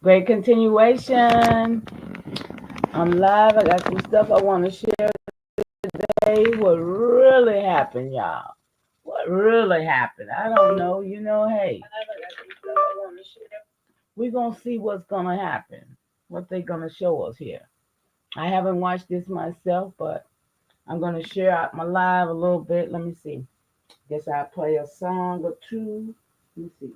Great continuation. I'm live. I got some stuff I want to share today. What really happened, y'all? What really happened? I don't know. Hey, we're going to see what's going to happen, what they're going to show us here. I haven't watched this myself, but I'm going to share out my live a little bit. Let me see. Guess I'll play a song or two. Let me see.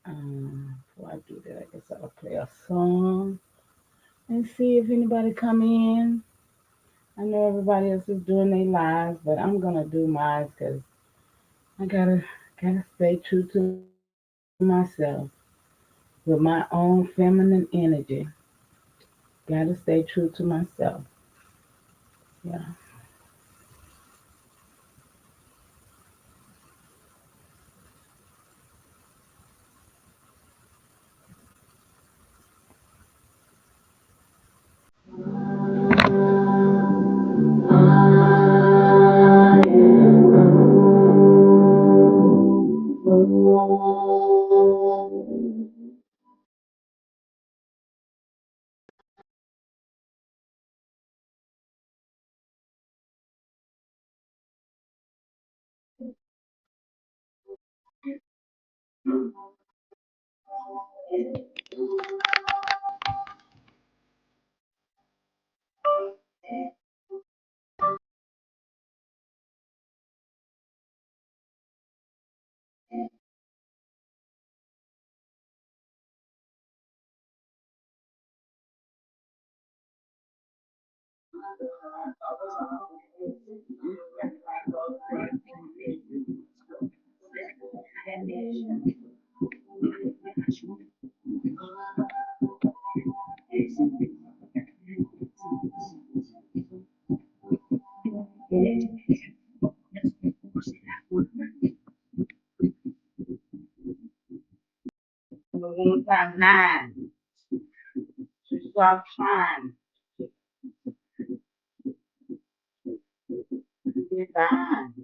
Before I do that, I guess I'll play a song and see if anybody come in. I know everybody else is doing their lives, but I'm gonna do mine because I gotta stay true to myself with my own feminine energy. Gotta stay true to myself. Yeah. Time nine. Stop time. Get time.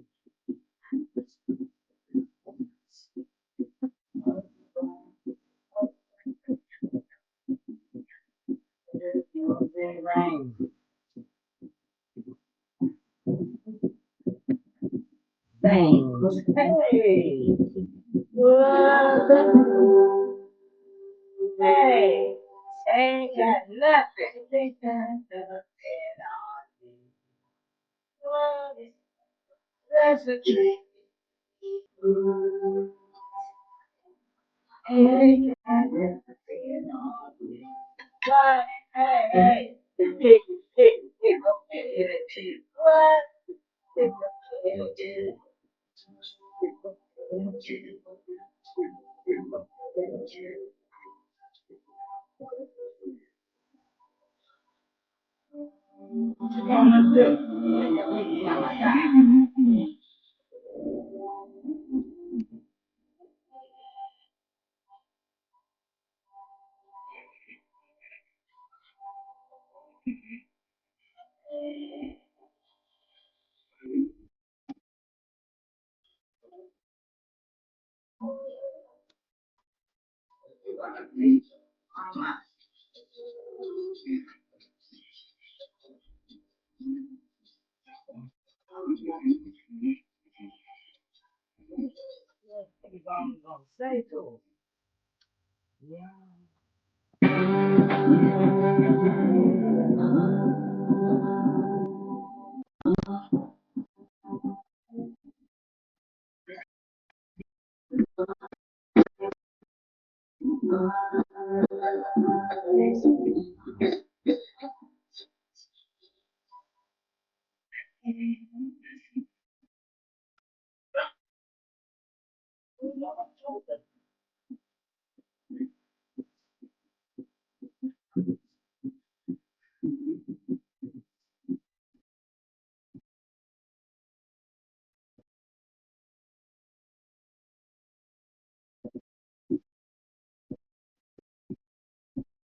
It rain. Thanks. Hey. Whoa. Hey. Ain't got nothing. Ain't got nothing on me. Well, that's a trick. Ain't got nothing on me. But, hey, pick up energy. What? Pick up energy. Pick up energy. Pick up energy. What you gonna do? What you gonna say to him? Yeah.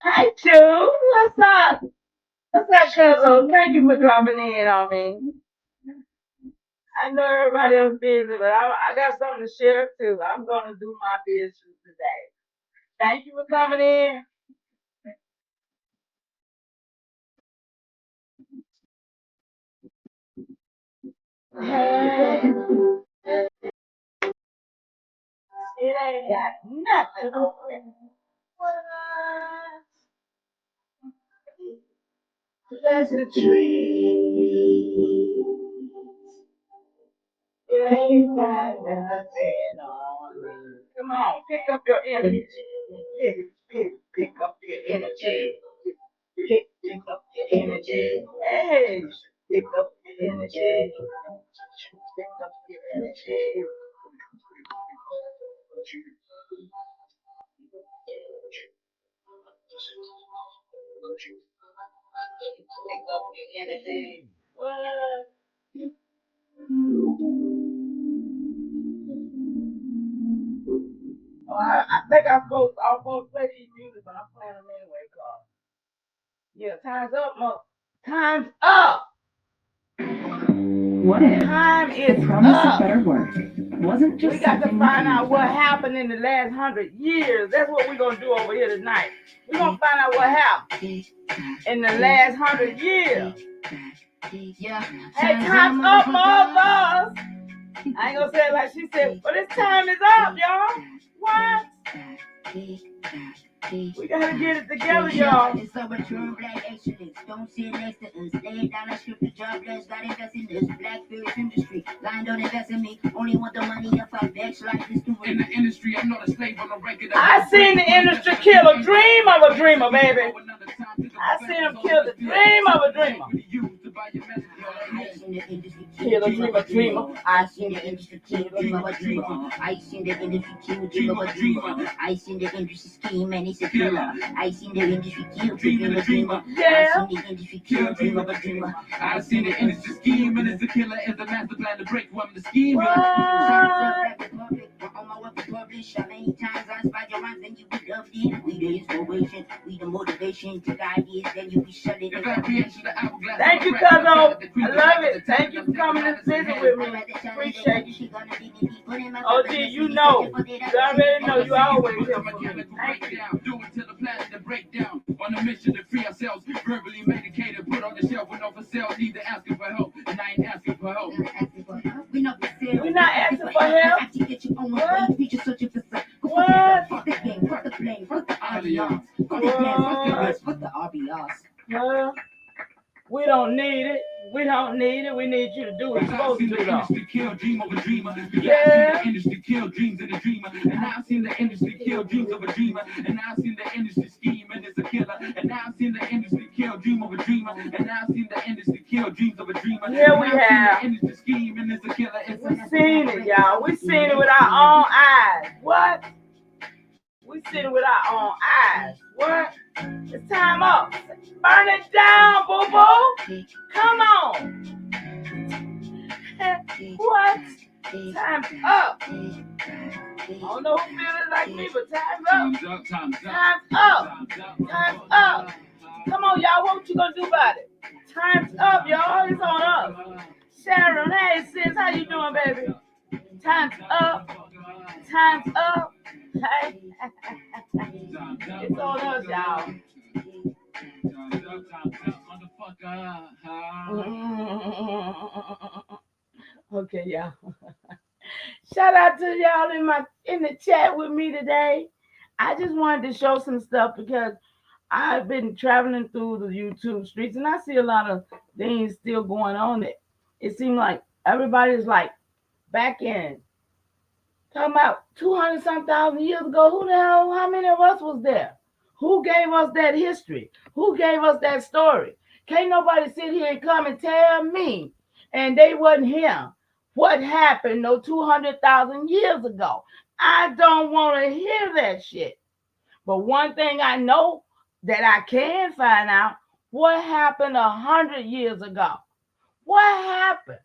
Hi, Chu. What's up? What's up, cousin? Thank you for dropping in on me. I know everybody else busy, but I got something to share too. I'm gonna do my business today. Thank you for coming in. Hey, it ain't got nothing on it. What? Pleasant dreams. It ain't got nothing on it. Come on, pick up your energy. Pick up your energy. Pick up your energy. Hey, pick up your energy. Pick up your energy. Pick up your energy. What? Oh, I think I'm supposed to play these music, but I'm playing them anyway, cause yeah, time's up, time's up. What if Time the is promise of up. better work wasn't We just got to something we find dreamed out what about? happened in the last 100 years. That's what we're gonna do over here tonight. We're gonna find out what happened in the last 100 years. Yeah. Hey, time's up, mothers. I ain't gonna say it like she said, but this time is up, y'all. What? We gotta get it together, y'all. It's a return black excellence. Don't sit next to us. Lay down a script, the jobless, gotta invest in this. Black face industry. Line don't invest in me. Only want the money if I vex like this to In the industry, I'm not a slave on a regular. I seen the industry kill a dream of a dreamer, baby. I seen him kill the dream of a dreamer. Kill a dreamer. I seen the industry kill a dream of a dreamer. I seen the industry kill dream of a dreamer. I seen the industry scheme and it's a killer. I seen the industry kill dream of a dreamer. Yeah. I seen the industry kill dream of a dreamer. I seen the industry scheme and it's a killer. It's a master plan to break from the scheme. What? On my way to publish, how many times I inspired your minds, then you be loved in. We the inspiration, we the motivation, take ideas, then you be shut it. Thank you, Cuzzo. I love it. Thank you for coming to visit with me. Appreciate you. OG, you know. You already know you always here for me. Thank you. Do it till the plan to break down. On a mission to free ourselves. Verbally medicated, put on the shelf with no for sale. Neither asking for help, and I ain't asking for help. We're not asking for help. What? We just searching for some. What? Fuck the game, fuck the blame, fuck the audience. Fuck the dance, fuck the rest, fuck the RBRs. Well, we don't need it. We don't need it. We need you to do what you're supposed to do, though. Industry kill dream of a dreamer. Yeah. I've seen the industry kill dreams of a dreamer. And I've seen the industry kill dreams of a dreamer. And I've seen the industry scheme and it's a killer. And I've seen the industry kill dream of a dreamer. And I've seen the industry kill dreams of a dreamer. Yeah, we have. The industry scheme and it's a killer. We seen it, y'all. We seen it with our own eyes. What? We seen it with our own eyes. What? It's time up. Burn it down, boo boo. Come on. What? Time's up. I don't know who feels like me, but time's up. Time's up. Time's up. Come on, y'all. What you gonna do about it? Time's up, y'all. It's on us. Sharon, hey sis, how you doing, baby? Time's up. Time's up. Hey. It's on us, y'all. Okay, y'all. Shout out to y'all in the chat with me today. I just wanted to show some stuff because I've been traveling through the YouTube streets and I see a lot of things still going on. It seems like everybody's like back in talking about 200 some thousand years ago. Who the hell? How many of us was there? Who gave us that history? Who gave us that story? Can't nobody sit here and come and tell me, and they wasn't here, what happened no 200,000 years ago. I don't want to hear that shit. But one thing I know that I can find out, what happened 100 years ago? What happened?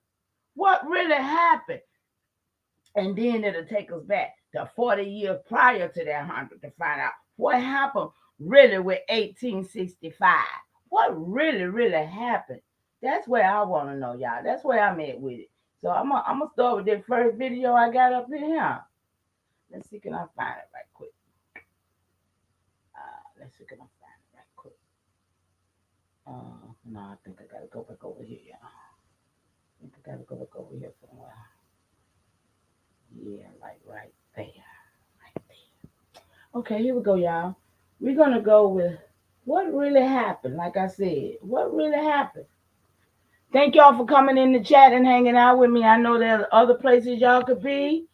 What really happened? And then it'll take us back to 40 years prior to that 100 to find out what happened really with 1865. What really happened? That's where I want to know, y'all. That's where I'm at with it. So I'm gonna start with that first video I got up in here. Let's see, can I find it right quick? see, can I find it right quick? No, I think I gotta go back over here, y'all. I think I gotta go back over here somewhere. Yeah, like right there. Right there. Okay, here we go, y'all. We're gonna go with what really happened. Like I said, what really happened. Thank y'all for coming in the chat and hanging out with me. I know there's other places y'all could be,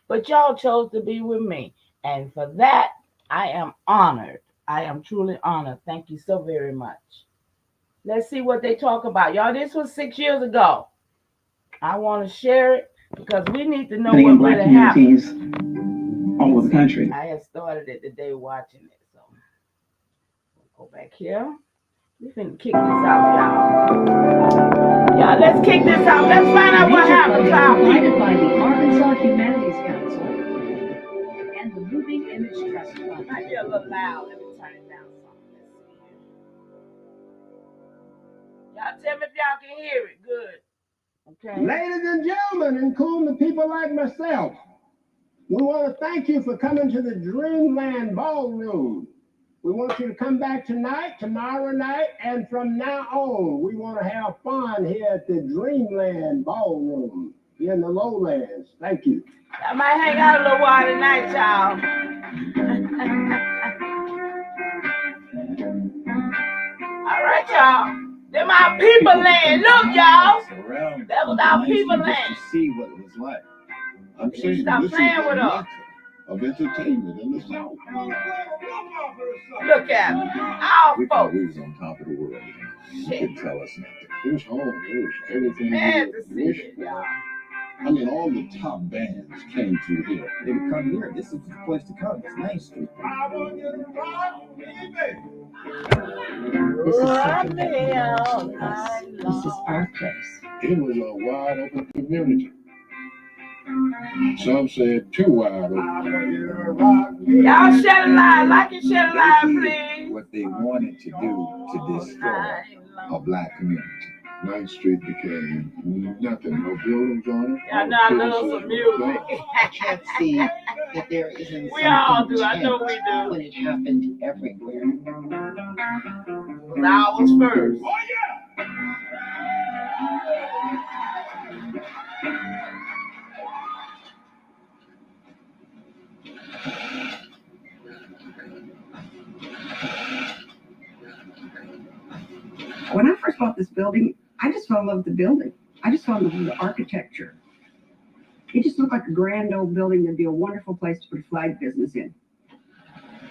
but y'all chose to be with me. And for that, I am honored. I am truly honored. Thank you so very much. Let's see what they talk about. Y'all, this was 6 years ago. I want to share it because we need to know what Black really happened. communities all over the country. I had started it the day watching it. So we'll go back here. We finna kick this out, y'all. Y'all, let's kick this out. Let's find out what happened, y'all. Provided by the Arkansas Humanities Council and the Moving Image Trust Fund. I hear a little loud. Let me turn it down some. Let's see. Y'all tell me if y'all can hear it. Good. Okay. Ladies and gentlemen, including people like myself, we want to thank you for coming to the Dreamland Ballroom. We want you to come back tonight, tomorrow night, and from now on, we want to have fun here at the Dreamland Ballroom here in the Lowlands. Thank you. I might hang out a little while tonight, y'all. All right, y'all. Them our people land. Look, y'all. That was our people land. To see what it was like. I'm You saying stop this playing is with a us. mecca of entertainment in the South. Look at them. Our We thought folks. we was on top of the world. You Shit. couldn't tell us nothing. It was home. It was everything Man, we to see wish it, for. y'all. I mean, all the top bands came through here. They would come here. This is the place to come. It's Main Street. I want you to rock me, baby. This is Rock something me that all belongs to us. night This is long. our place. It was a wide open community. Some said too wide I open. want you to rock me. Y'all share the line. Like and share the line, They did please. what they wanted to do to destroy Night a long. black community. 9th Street became nothing, no buildings on it. Y'all know I love some music. I can't see that there isn't We all something do. I know we intense do. when it happened everywhere. It was ours first. Oh, yeah. When I first bought this building, I just fell in love with the building. I just fell in love with the architecture. It just looked like a grand old building that'd be a wonderful place to put a flag business in.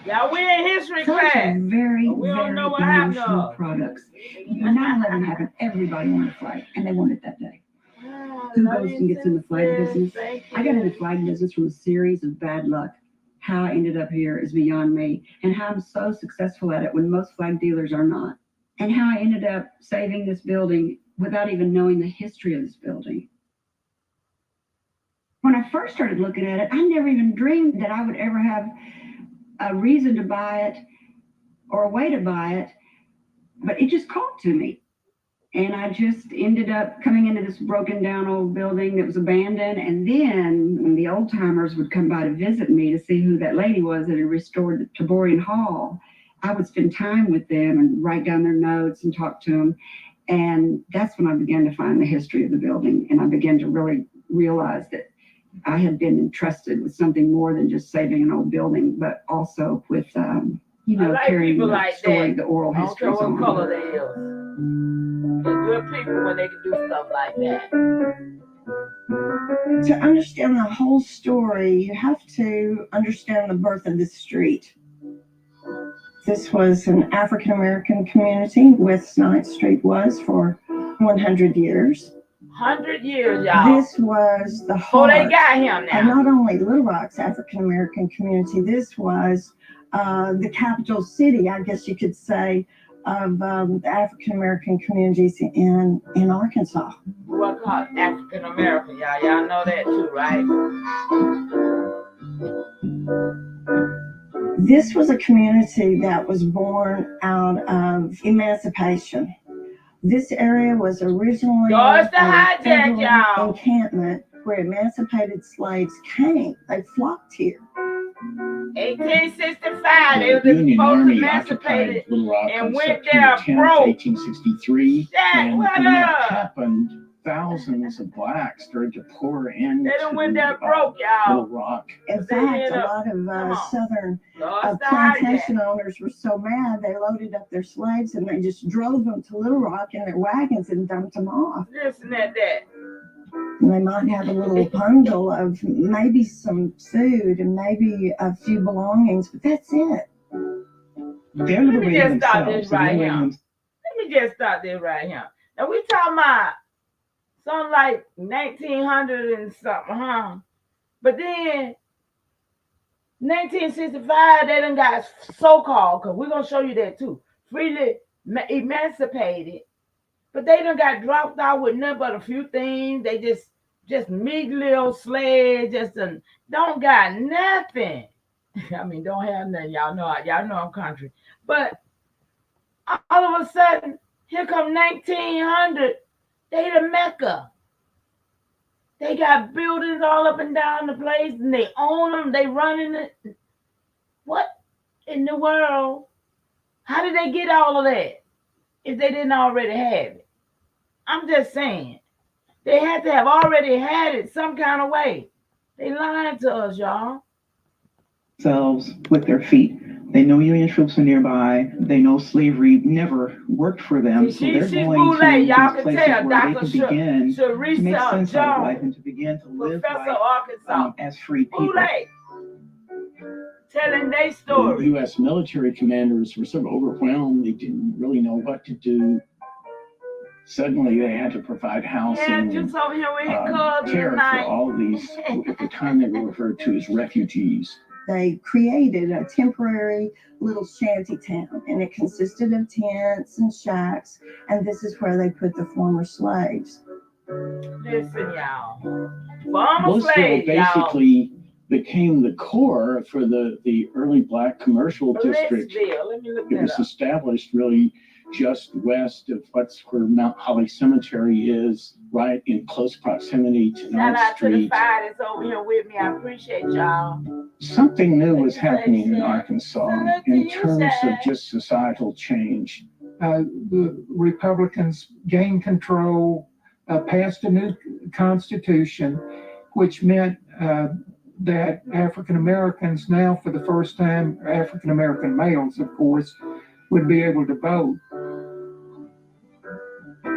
Y'all, we in history Flags class. are very, We don't very know what happened to emotional us. products. 9/11 happened, everybody wanted a flag, and they wanted it that day. Who goes and gets in the flag business? I got in the flag business from a series of bad luck. How I ended up here is beyond me, and how I'm so successful at it when most flag dealers are not. And how I ended up saving this building without even knowing the history of this building. When I first started looking at it, I never even dreamed that I would ever have a reason to buy it or a way to buy it, but it just called to me. And I just ended up coming into this broken down old building that was abandoned. And then when the old timers would come by to visit me to see who that lady was that had restored Taborian Hall, I would spend time with them and write down their notes and talk to them. And that's when I began to find the history of the building. And I began to really realize that I had been entrusted with something more than just saving an old building, but also with, like carrying people the like story, that. the oral I don't care histories what on. color they is. They're good people when they can do stuff like that. To understand the whole story, you have to understand the birth of this street. This was an African American community. West 9th Street was for 100 years. 100 years, y'all. This was the Oh, heart they got him of now. not only Little Rock's African American community, this was the capital city, I guess you could say, of the African American communities in Arkansas. We're called African American, y'all. Y'all know that too, right? This was a community that was born out of emancipation. This area was originally Yours to a hijack, federal y'all. encampment where emancipated slaves came. They flocked here. 1865, they were The Union supposed to Army emancipate occupied Little Rock and on went September there 10th, broke. 1863. Shaq, And what when that up? happened, thousands of blacks started to pour into They done went there broke, Little y'all. Rock. In They fact, ended a up- lot come of on. southern Lost the plantation hijack. owners were so mad they loaded up their slaves and they just drove them to Little Rock in their wagons and dumped them off. Listen at that. And they might have a little bundle of maybe some food and maybe a few belongings, but that's it. They're Let me liberating just stop themselves. this right They're here. liberating Let me just stop this right here. Now we talking about something like 1900 and something, huh? But then 1965, they done got so-called, because we're going to show you that too, freely emancipated. But they done got dropped out with nothing but a few things. They just meager little slaves, just don't got nothing. I mean, don't have nothing. Y'all know I'm country. But all of a sudden, here come 1900, they the Mecca. They got buildings all up and down the place, and they own them. They running it. What in the world? How did they get all of that if they didn't already have it? I'm just saying. They had to have already had it some kind of way. They lied to us, y'all. Themselves with their feet. They know Union troops are nearby. They know slavery never worked for them. See, so she's they're going Boulay. to Y'all these can places tell, where they Dr. can begin to make Sharisa sense out of life Jones, and to begin to live Professor life Arkansas, as free people. Boulay, telling their The story. U.S. military commanders were sort of overwhelmed. They didn't really know what to do. Suddenly, they had to provide housing Yeah, and just over here with his cousin care for tonight. all of these, at the time they were referred to as refugees. They created a temporary little shanty town, and it consisted of tents and shacks, and this is where they put the former slaves. Listen, y'all. Former Louisville slaves, y'all. basically became the core for the early black commercial district. Blissville. Let me look It that was up. established really just west of where Mount Holly Cemetery is, right in close proximity to Shout Ninth out to the Street. five that's over here with me. I appreciate y'all. Something new was Thank you, happening in Shay. Arkansas Salute to in you, terms of Shay. just societal change. The Republicans gained control, passed a new constitution, which meant that African Americans now, for the first time, African American males, of course, would be able to vote.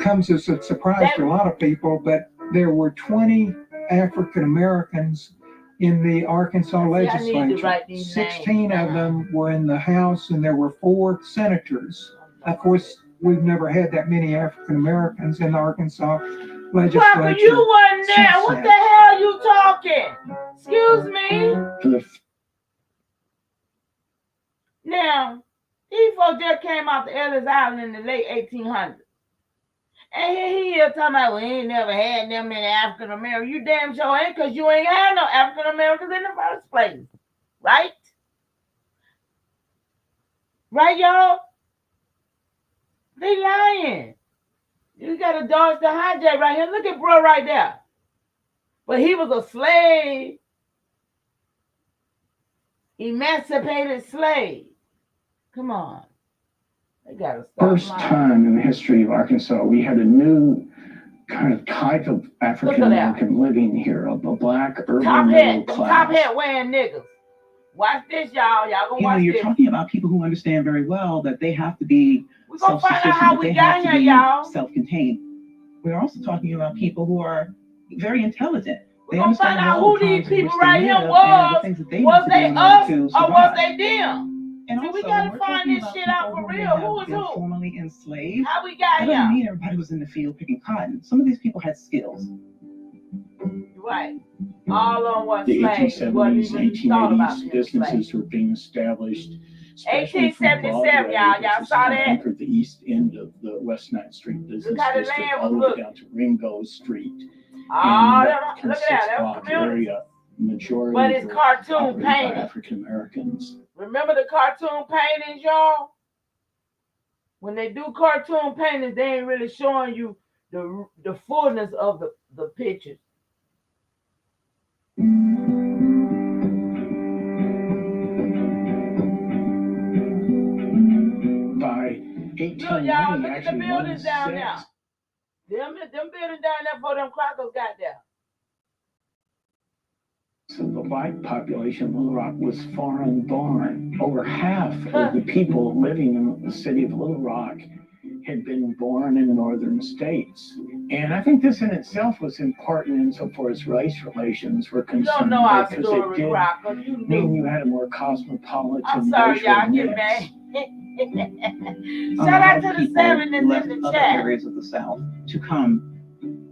Comes as a surprise to a lot of people, but there were 20 African Americans in the Arkansas I need to legislature. write these 16 names of them were in the House, and there were 4 senators. Of course, we've never had that many African Americans in the Arkansas legislature. Papa, you wasn't there. since What then. the hell you talking? Excuse me. For the Now, these folks just came out to Ellis Island in the late 1800s. And he here talking about, we ain't never had them many African Americans. You damn sure ain't, because you ain't had no African Americans in the first place. Right? Right, y'all? They lying. You got to dodge the hijack right here. Look at bro right there. But he was a slave. Emancipated slave. Come on. They got to stop first lying. time in the history of Arkansas, we had a new kind of type of African American living here, a black urban Top middle hat, class. top hat wearing niggas. Watch this, y'all. Y'all gonna You know, watch you're this. talking about people who understand very well that they have to be We're gonna find out self-sufficient, how that we they got have to here, be y'all. self-contained. We're also talking about people who are very intelligent. We're They gonna find understand out all who the these times in which people they right here live and the was. things that they Was need to do they in us order to or was survive. they them? And See, we also, gotta we're find talking this about shit out people for who may real. have Who is been who? formerly enslaved. How we got That doesn't here? mean everybody was in the field picking cotton. Some of these people had skills. Right. All on one The slave. 1870s, 1880s, businesses slave. were being established, especially from 1877, Broadway, y'all. which Y'all was saw kind of that? anchored the east end of the West 9th Street business Look how the district, land all was the way looking. down to Ringo Street. Oh, And look at that. That was community. area, majority But it's were cartoon operated by painting. African Americans. Remember the cartoon paintings, y'all? When they do cartoon paintings, they ain't really showing you the fullness of the pictures. 1890 y'all, look at the actually buildings down there. 16. Them buildings down there before them crackers got there. So the white population of Little Rock was foreign born. Over half of the people living in the city of Little Rock had been born in northern states. And I think this in itself was important insofar as race relations were You concerned. don't know our because story, it did Crocker. You mean knew. you had a more cosmopolitan I'm sorry, racial y'all. Get mix. mad. Shout out to the People seven that's left in the other chat. areas of the South to come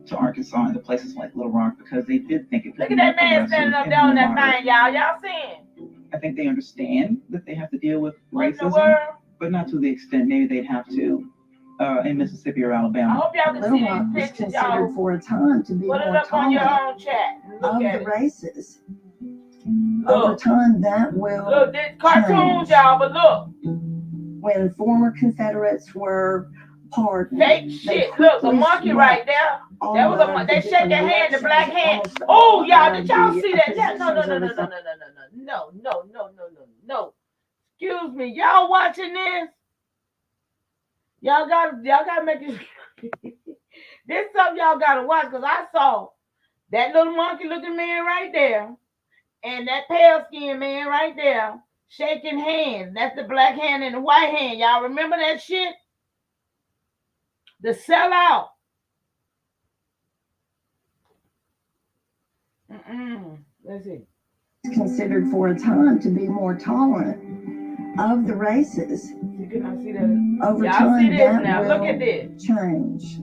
to Arkansas and to places like Little Rock because they did think it could Look be at that more man standing up progressive there on and that more moderate. thing, y'all. Y'all seeing? I think they understand that they have to deal with What in the racism, world? but not to the extent maybe they'd have to in Mississippi or I Alabama. hope y'all can Little see Rock these was pictures, considered y'all. for a time to be Put it more up on your tolerant own chat. Look of at the it. races. Over time, that will Look, this cartoons, change. y'all, but look. When former Confederates were pardoned, Fake they shit. Look, a quickly monkey swept right there. all That was of a the monkey. They shake different their hand, the black elections, hand. almost Oh, all y'all, of did y'all the see that? No, positions no, no, of no, no, the no, no. Excuse me. Y'all watching this? Y'all gotta make it. This something y'all gotta watch because I saw that little monkey looking man right there and that pale skinned man right there shaking hands. That's the black hand and the white hand. Y'all remember that shit? The sellout. Let's see. considered for a time to be more tolerant of the races. You cannot see that. Over Y'all time, see this that now. will Look at this. change.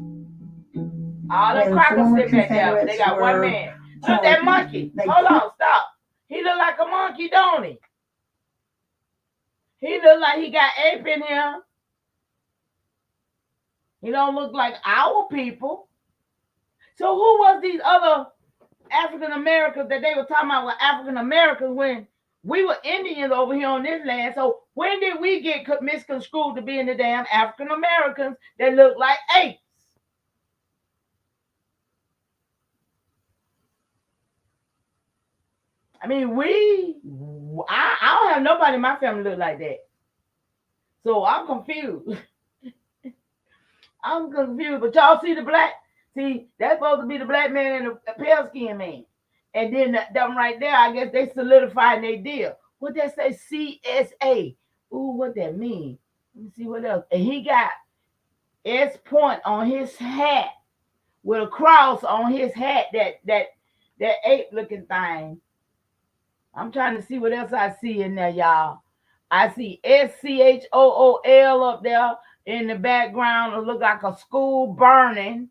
All them When crackers former sit back there. They got one Confederates man. were Look, that pardoned, monkey. they Hold on, stop. He look like a monkey, don't he? He look like he got ape in him. He don't look like our people. So who was these other African Americans that they were talking about were African Americans when we were Indians over here on this land? So when did we get misconstrued to be in the damn African Americans that look like apes? I mean, I don't have nobody in my family look like that. So I'm confused. I'm confused. But y'all see the black? See, that's supposed to be the black man and the pale skin man. And then them right there, I guess they solidified their deal. What that say? CSA. Ooh, what that mean? Let me see what else. And he got S point on his hat with a cross on his hat, that ape looking thing. I'm trying to see what else I see in there, y'all. I see SCHOOL up there in the background. It look like a school burning.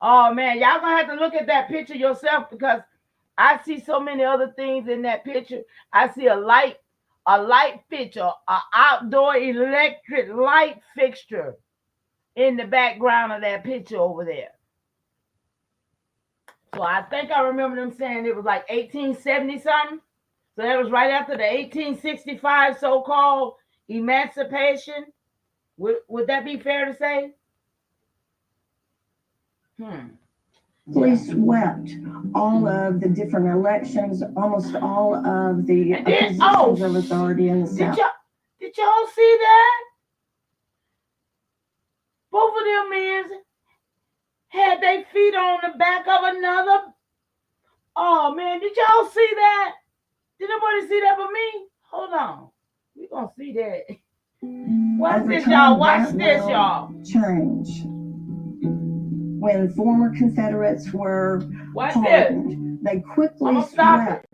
Oh man, y'all gonna have to look at that picture yourself because I see so many other things in that picture. I see a light fixture, an outdoor electric light fixture in the background of that picture over there. So I think I remember them saying it was like 1870 something. So that was right after the 1865 so-called emancipation. Would that be fair to say? Swept all of the different elections, almost all of the positions of authority in the South. Did y'all see that? Both of them men had their feet on the back of another. Oh man, did y'all see that? Did nobody see that but me? Hold on. We're gonna see that. Watch Over this, time, y'all. Watch that this, will y'all. change. When former Confederates were pardoned, they quickly swept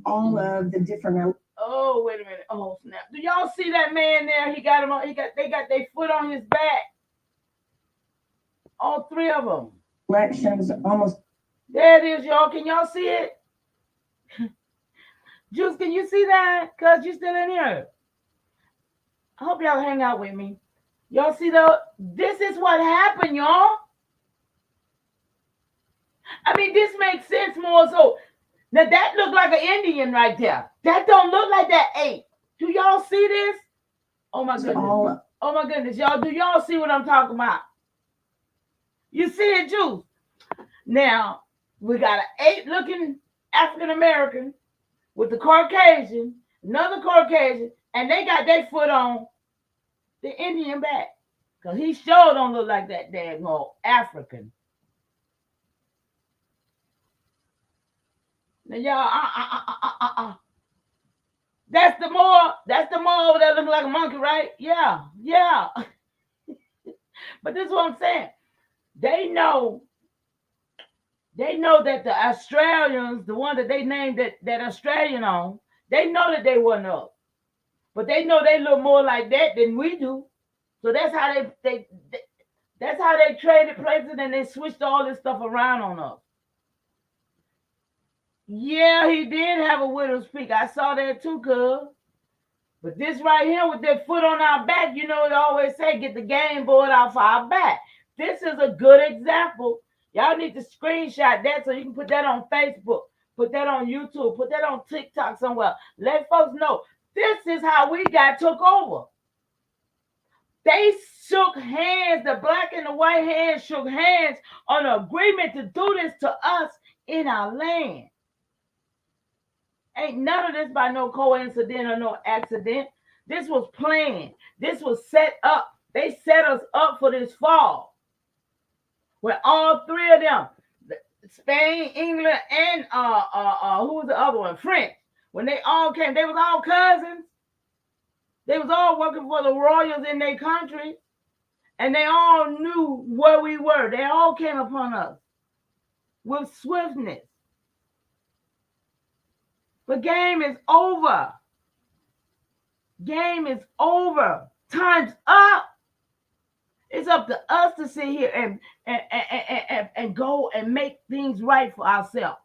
all of the different. Oh, wait a minute. Oh, snap. Do y'all see that man there? They got their foot on his back. All three of them. Elections almost. There it is, y'all. Can y'all see it? Juice, can you see that? Because you're still in here. I hope y'all hang out with me. Y'all see this is what happened, y'all. I mean, this makes sense more so. Now that look like an Indian right there. That don't look like that ape. Do y'all see this? Oh my goodness. Oh my goodness, y'all. Do y'all see what I'm talking about? You see it, Juice? Now, we got an ape-looking African-American with the Caucasian, another Caucasian, and they got their foot on the Indian back. Because he sure don't look like that damn old African. Now, y'all, That's the more over there looking like a monkey, right? Yeah. But this is what I'm saying. They know that the Australians, the one that they named that Australian on, they know that they wasn't up. But they know they look more like that than we do. So that's how that's how they traded places and they switched all this stuff around on us. Yeah, he did have a widow's peak. I saw that too, cuz. But this right here with their foot on our back, you know, they always say, get the game board off our back. This is a good example. Y'all need to screenshot that so you can put that on Facebook, put that on YouTube, put that on TikTok somewhere. Let folks know this is how we got took over. They shook hands, the black and the white hands shook hands on an agreement to do this to us in our land. Ain't none of this by no coincidence or no accident. This was planned. This was set up. They set us up for this fall. Where all three of them, Spain, England, and who was the other one? French. When they all came, they was all cousins. They was all working for the royals in their country. And they all knew where we were. They all came upon us with swiftness. But game is over. Game is over. Time's up. It's up to us to sit here and go and make things right for ourselves.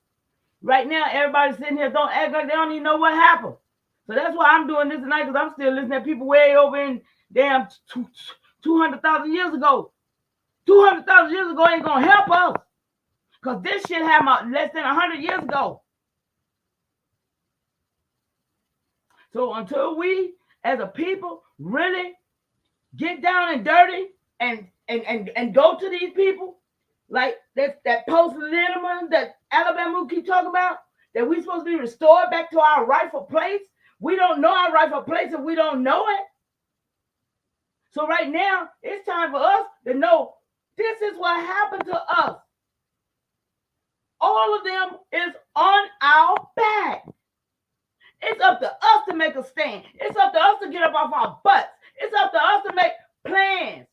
Right now, everybody's sitting here don't act like they don't even know what happened. So that's why I'm doing this tonight, because I'm still listening to people way over in damn 200,000 years ago. 200,000 years ago ain't going to help us. Because this shit happened less than 100 years ago. So until we, as a people, really get down and dirty and go to these people, like that post-Lindemann that Alabama keep talking about, that we're supposed to be restored back to our rightful place. We don't know our rightful place and we don't know it. So right now, it's time for us to know this is what happened to us. All of them is on our back. It's up to us to make a stand. It's up to us to get up off our butts. It's up to us to make plans.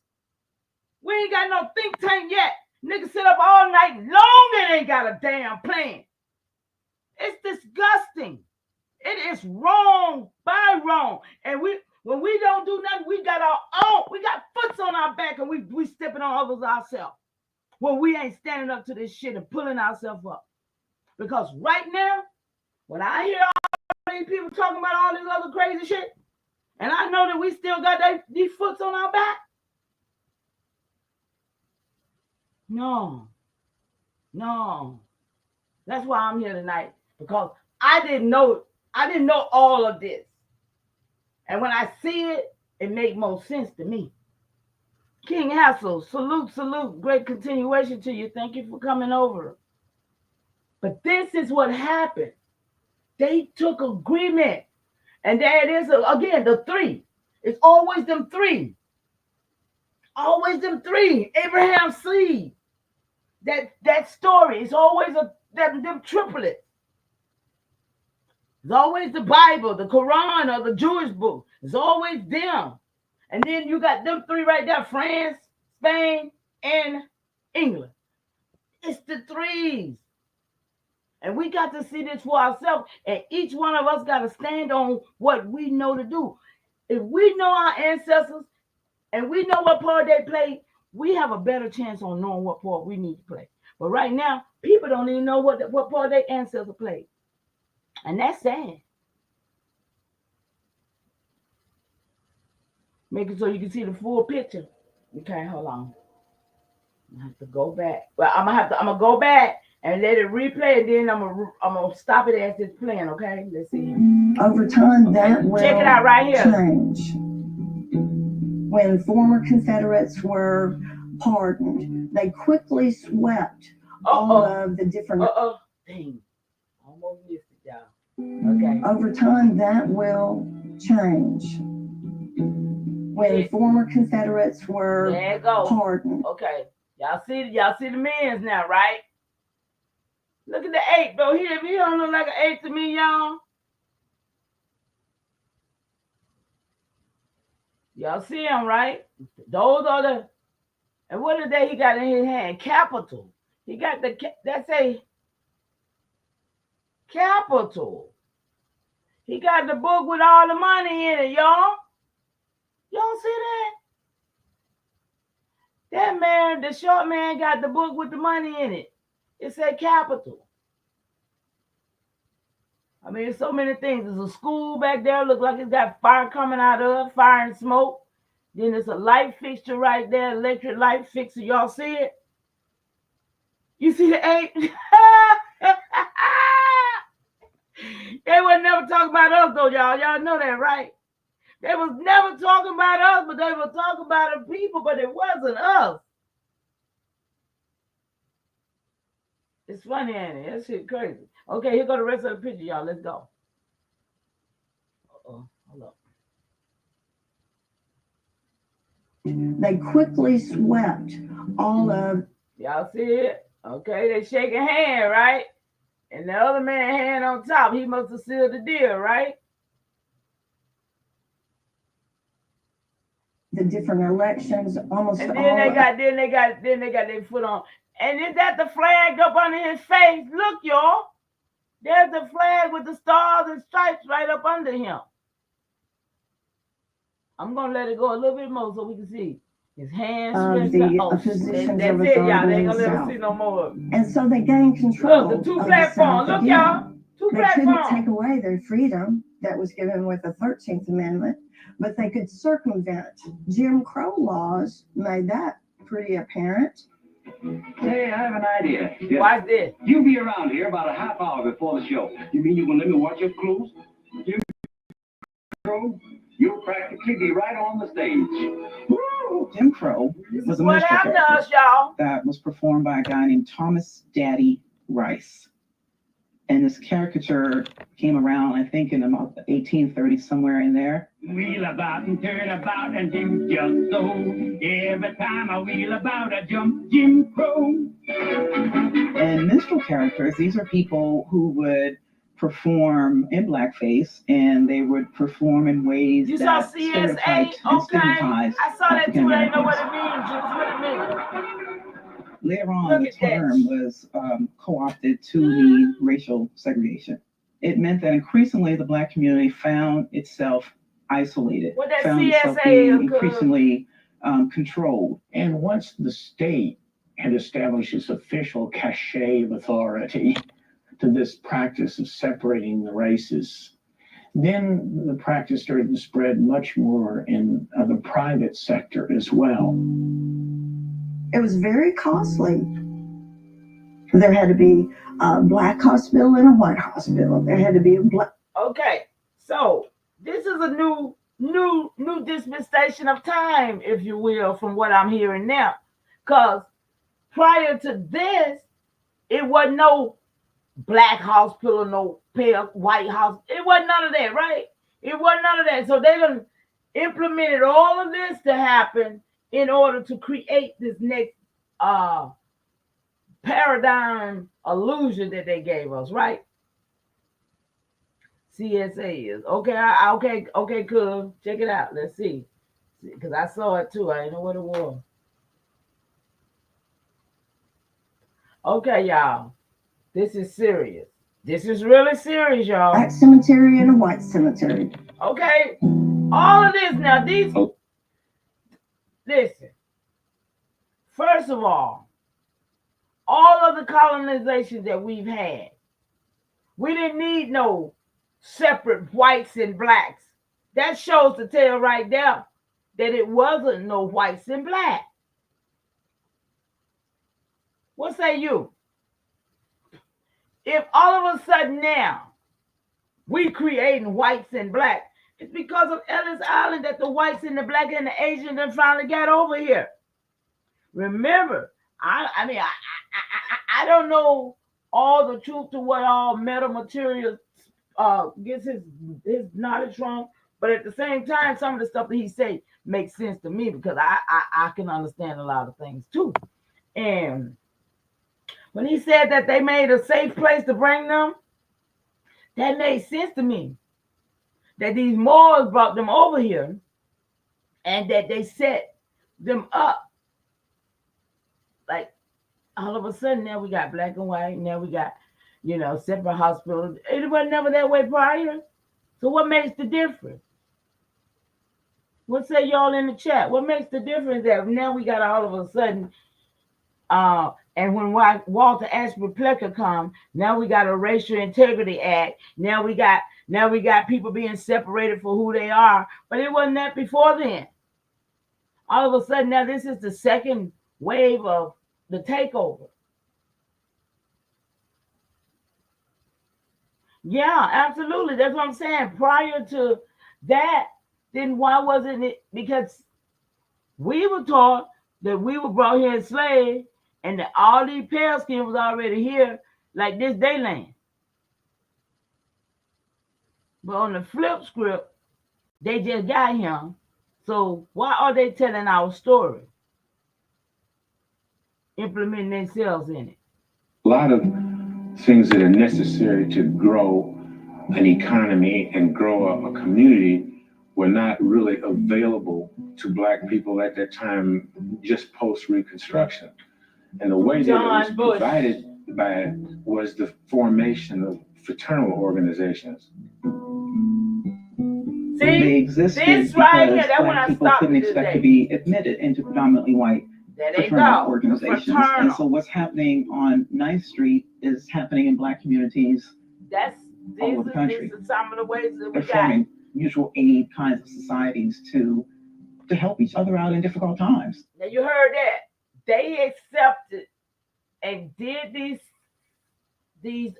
We ain't got no think tank yet. Niggas sit up all night long and ain't got a damn plan. It's disgusting. It is wrong by wrong. And when we don't do nothing, we got our own. We got foots on our back and we stepping on others ourselves. When we ain't standing up to this shit and pulling ourselves up. Because right now, when I hear all these people talking about all this other crazy shit, and I know that we still got these foots on our back. No. That's why I'm here tonight. Because I didn't know all of this. And when I see it, it makes more sense to me. King Hassel, salute. Great continuation to you. Thank you for coming over. But this is what happened. They took agreement. And there it is again, the three. It's always them three. Always them three. Abraham's seed. That story is always them triplets. It's always the Bible, the Quran, or the Jewish book. It's always them. And then you got them three right there, France, Spain, and England. It's the threes. And we got to see this for ourselves. And each one of us got to stand on what we know to do. If we know our ancestors and we know what part they played, we have a better chance on knowing what part we need to play. But right now, people don't even know what part their ancestors played. And that's sad. Make it so you can see the full picture. Okay, hold on. I have to go back. Well, I'm gonna go back and let it replay, and then I'm gonna stop it as it's playing. Okay, let's see. Over time, that will check it out right here. Change. When former Confederates were pardoned, they quickly swept all of the different. Dang, almost missed it, y'all. Okay. Over time, that will change. when former Confederates were There it goes. pardoned. Okay. Y'all see the men's now, right? Look at the 8, though. He don't look like an 8 to me, y'all. Y'all see him, right? Those are the, and what is that he got in his hand? Capital. He got that's a capital. He got the book with all the money in it, y'all. Y'all see that? That man, the short man, got the book with the money in it. It said capital. I mean, there's so many things. There's a school back there. Look like it's got fire coming out of, fire and smoke. Then there's a light fixture right there, electric light fixture. Y'all see it? You see the 8? They would never talk about us, though, y'all. Y'all know that, right? They was never talking about us, but they were talking about the people, but it wasn't us. It's funny, ain't it? That shit crazy. Okay, here go the rest of the picture, y'all. Let's go. Uh-oh. Hold up. They quickly swept all of. Y'all see it? Okay, they shaking hand, right? And the other man hand on top. He must have sealed the deal, right? The different elections, almost and all. then they got their foot on. And is that the flag up under his face? Look, y'all. There's the flag with the stars and stripes right up under him. I'm gonna let it go a little bit more so we can see his hands stretched out. Oh, that's it, y'all. They ain't gonna let us see no more. And so they gained control. Look, the 2 platforms. Look, y'all. 2 they platforms. couldn't take away their freedom that was given with the 13th Amendment, but they could circumvent. Jim Crow laws made that pretty apparent. Hey, I have an idea. Yeah. Watch this. You be around here about a half hour before the show. You mean you gonna let me watch your clothes? You'll practically be right on the stage. Woo! Jim Crow was a what minstrel happened to character us, y'all? that was performed by a guy named Thomas Daddy Rice. And this caricature came around, I think, in about the 1830s, somewhere in there. Wheel about and turn about and do just so. Every time I wheel about, I jump Jim Crow. And minstrel characters, these are people who would perform in blackface, and they would perform in ways you that saw CSA? stereotyped and stigmatized. I saw that too. I didn't know what African it means. Just what it means. Later on, the term was co-opted to mean racial segregation. It meant that increasingly the Black community found itself isolated, What that found itself CSA being is, increasingly controlled. And once the state had established its official cachet of authority to this practice of separating the races, then the practice started to spread much more in the private sector as well. It was very costly. There had to be a black hospital and a white hospital. There had to be a black. Okay, so this is a new dispensation of time, if you will, from what I'm hearing now. Because prior to this, it wasn't no black hospital, no pale white house. It wasn't none of that, right? It wasn't none of that. So they done implemented all of this to happen in order to create this next paradigm illusion that they gave us, right? CSA is okay. Okay, cool. Check it out. Let's see, because I saw it too. I didn't know what it was. Okay, y'all. This is serious. This is really serious, y'all. Black cemetery and a white cemetery. Okay, all of this now. Listen. First of all of the colonization that we've had, we didn't need no separate whites and blacks. That shows to tell right there that it wasn't no whites and black. What say you? If all of a sudden now we creating whites and blacks, it's because of Ellis Island that the whites and the black and the Asian then finally got over here. Remember, I don't know all the truth to what all metamaterial gets his knowledge from, but at the same time, some of the stuff that he say makes sense to me because I can understand a lot of things too. And when he said that they made a safe place to bring them, that made sense to me. That these Moors brought them over here and that they set them up. Like all of a sudden now we got black and white, now we got, separate hospitals. It was never that way prior. So what makes the difference? What say y'all in the chat? What makes the difference that now we got all of a sudden, and when Walter Ashby Fletcher come, now we got a Racial Integrity Act. Now we got people being separated for who they are, but it wasn't that before then. All of a sudden now this is the second wave of the takeover. Yeah, absolutely. That's what I'm saying. Prior to that, then why wasn't it? Because we were taught that we were brought here as slaves and that all these pale skin was already here like this day land. But on the flip script, they just got him. So why are they telling our story? Implementing themselves in it. A lot of things that are necessary to grow an economy and grow a community were not really available to Black people at that time, just post-Reconstruction. And the way that it was provided by was the formation of fraternal organizations. They existed this right here, that's when Black I people stopped couldn't expect to be admitted into predominantly white fraternal organizations. And so what's happening on 9th Street is happening in Black communities all over the country. These are some of the ways that we They're got. forming mutual aid kinds of societies to help each other out in difficult times. Now you heard that. They accepted and did these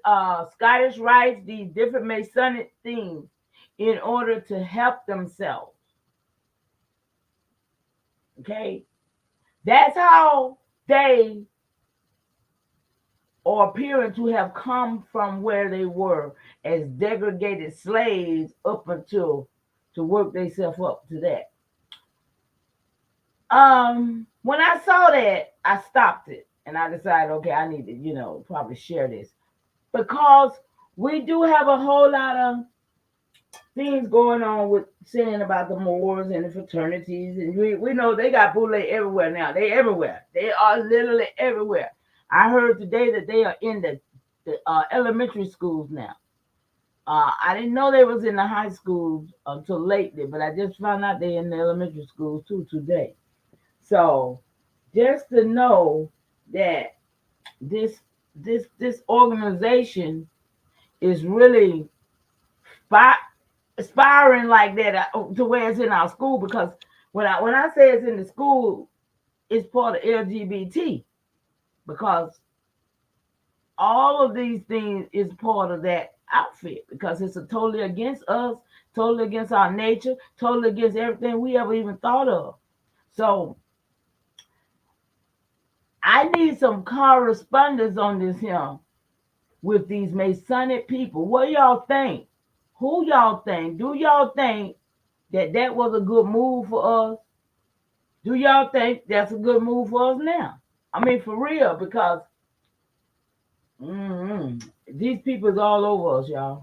Scottish rites, these different Masonic things in order to help themselves. Okay? That's how they are appearing to have come from where they were as degraded slaves up until to work themselves up to that. When I saw that, I stopped it and I decided, okay, I need to, probably share this because we do have a whole lot of things going on with saying about the Moors and the fraternities, and we know they got boule everywhere now. They everywhere. They are literally everywhere. I heard today that they are in the elementary schools now. I didn't know they was in the high schools until lately, but I just found out they're in the elementary schools too today. So just to know that this organization is really aspiring like that to where it's in our school, because when I say it's in the school, it's part of LGBT, because all of these things is part of that outfit, because it's totally against us, totally against our nature, totally against everything we ever even thought of. So I need some correspondence on this here with these Masonic people. What y'all think? Who y'all think? Do y'all think that was a good move for us? Do y'all think that's a good move for us now? I mean, for real, because these people is all over us, y'all.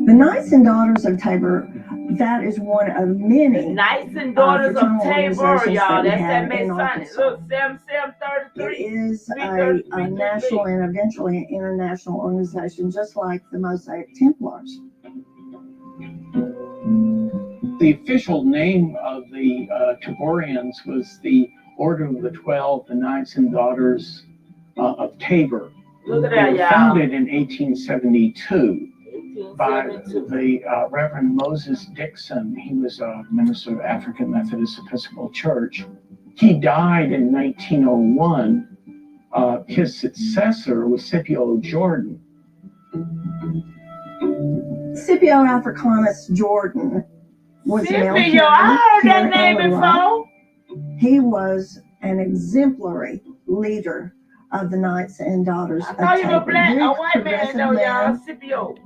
The Knights and Daughters of Tabor, that is one of many. Knights and Daughters of Tabor, y'all. That's that Masonic. Look, 7733. It is a national and eventually an international organization, just like the Mosaic Templars. The official name of the Taborians was the Order of the 12, the Knights and Daughters of Tabor. Look at They that, were y'all. founded in 1872 by the Reverend Moses Dixon. He was a minister of African Methodist Episcopal Church. He died in 1901. His successor was Scipio Jordan. Scipio Africanus Jordan was an Scipio, I heard that name before. He was an exemplary leader of the Knights and Daughters I of thought you were Tabor. a white man, though, y'all. Scipio.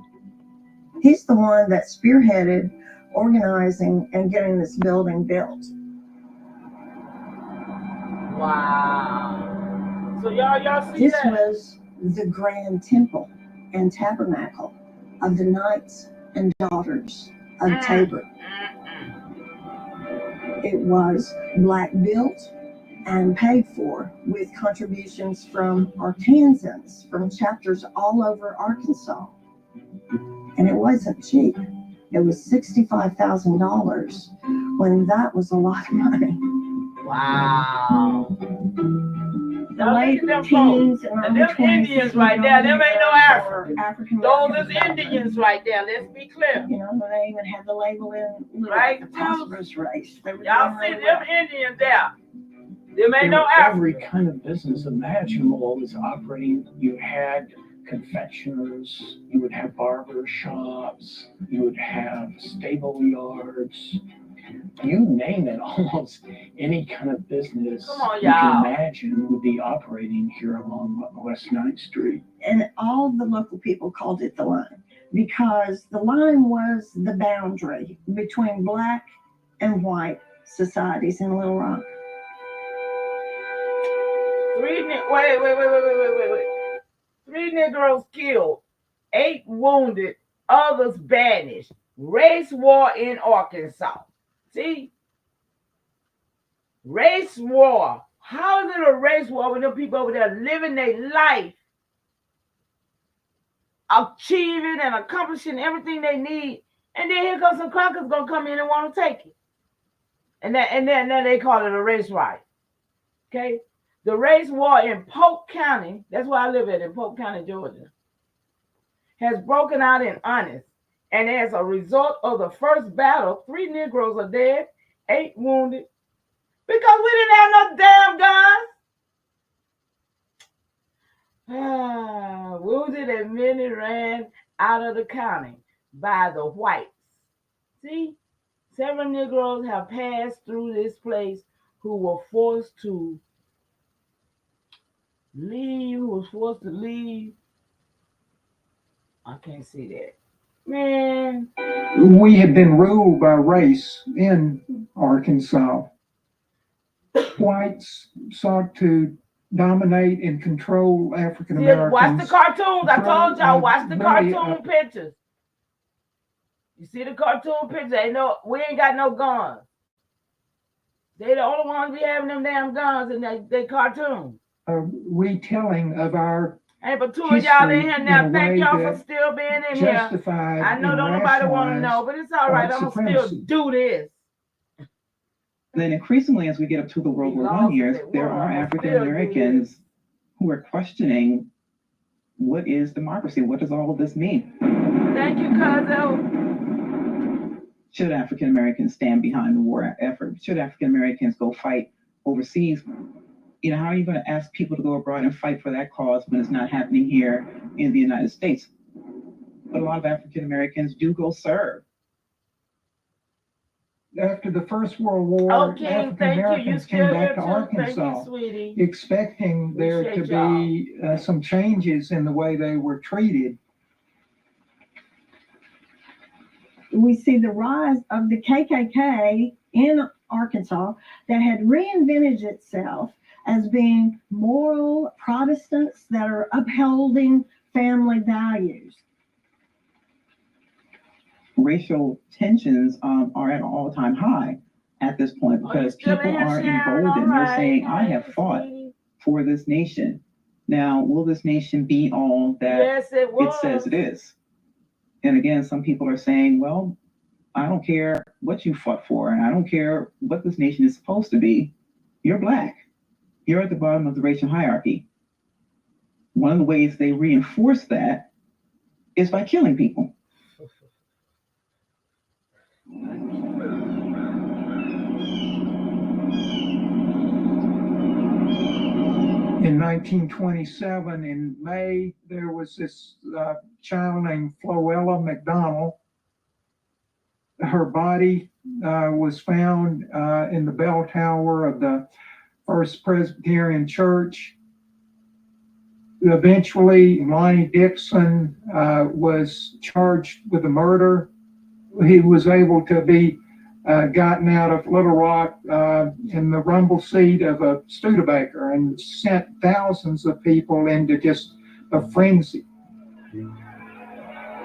He's the one that spearheaded organizing and getting this building built. Wow. So y'all see This that? was the grand temple and tabernacle of the Knights and Daughters of Tabor. It was black built and paid for with contributions from Arkansans, from chapters all over Arkansas. And it wasn't cheap. It was $65,000 when that was a lot of money. Wow. The late teens and And early them 20s. Indians right there, them ain't no African. Those is Indians right there, let's be clear. You know, they even had the label in Right, the prosperous race. They were y'all doing see really them Indians there. Them ain't There no were African. every kind of business imaginable was operating. You had confectioners, you would have barber shops, you would have stable yards. You name it, almost any kind of business Come on, you y'all. can imagine would be operating here along West 9th Street. And all the local people called it the line because the line was the boundary between black and white societies in Little Rock. Wait. 3 Negroes killed, 8 wounded, others banished. Race war in Arkansas. See? Race war. How is it a race war when them people over there living their life, achieving and accomplishing everything they need, and then here comes some crackers gonna come in and want to take it. And then they call it a race riot. Okay? The race war in Polk County, that's where I live at, in Polk County, Georgia, has broken out in Honest. And as a result of the first battle, 3 Negroes are dead, 8 wounded, because we didn't have no damn guns. Wounded and many ran out of the county by the whites. See, several Negroes have passed through this place who were forced to leave. I can't see that. Man. We had been ruled by race in Arkansas. Whites sought to dominate and control African Americans. Watch the cartoons. I told y'all, watch the cartoon pictures. You see the cartoon pictures? We ain't got no guns. They the only ones be having them damn guns in they cartoon. A retelling of our Hey, but 2 of y'all in here now. Thank y'all for that still being in here. I know don't nobody want to know, but it's all right. I'm going to still do this. Then increasingly, as we get up to the World War I years, there are African Americans who are questioning, what is democracy? What does all of this mean? Thank you, Cuzzo. Should African Americans stand behind the war effort? Should African Americans go fight overseas? You know, how are you going to ask people to go abroad and fight for that cause when it's not happening here in the United States? But a lot of African Americans do go serve. After the First World War, African Americans came back to Arkansas expecting there to be some changes in the way they were treated. We see the rise of the KKK in Arkansas that had reinvented itself as being moral Protestants that are upholding family values. Racial tensions are at an all-time high at this point because people are emboldened. They're saying, I have fought for this nation. Now, will this nation be all that it says it is? And again, some people are saying, well, I don't care what you fought for, and I don't care what this nation is supposed to be. You're Black. You're at the bottom of the racial hierarchy. One of the ways they reinforce that is by killing people. In 1927, in May, there was this child named Floella McDonald. Her body was found in the bell tower of the First Presbyterian Church. Eventually, Lonnie Dixon was charged with the murder. he was able to be gotten out of Little Rock in the rumble seat of a Studebaker and sent thousands of people into just a frenzy.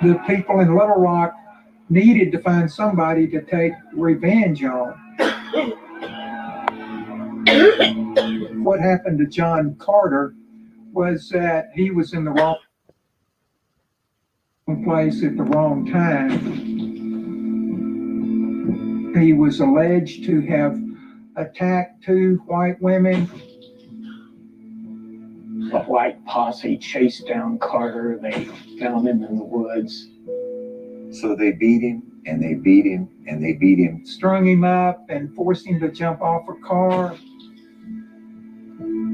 The people in Little Rock needed to find somebody to take revenge on. What happened to John Carter was that he was in the wrong place at the wrong time. He was alleged to have attacked 2 white women. The white posse chased down Carter. They found him in the woods. So they beat him, and they beat him, and they beat him. Strung him up and forced him to jump off a car.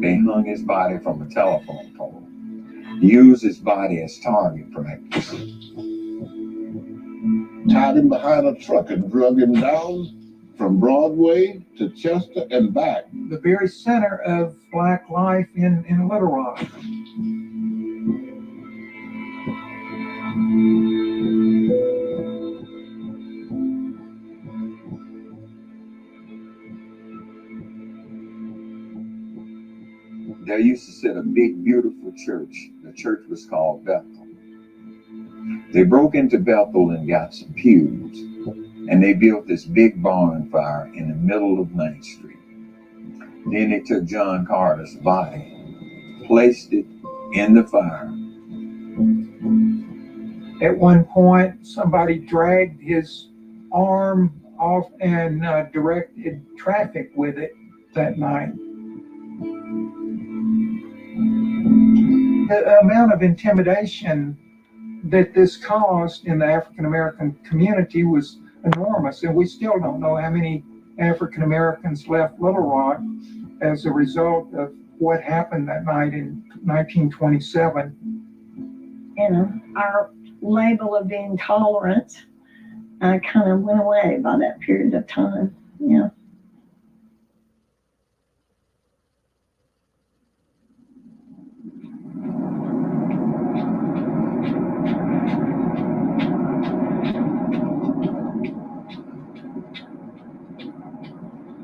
They hung his body from a telephone pole. Used his body as target practice. Tied him behind a truck and drug him down from Broadway to Chester and back. The very center of Black life in Little Rock. There used to sit a big, beautiful church. The church was called Bethel. They broke into Bethel and got some pews, and they built this big bonfire in the middle of 9th Street. Then they took John Carter's body, placed it in the fire. At one point, somebody dragged his arm off and directed traffic with it that night. The amount of intimidation that this caused in the African American community was enormous, and we still don't know how many African Americans left Little Rock as a result of what happened that night in 1927. You know, our label of being tolerant kind of went away by that period of time. Yeah.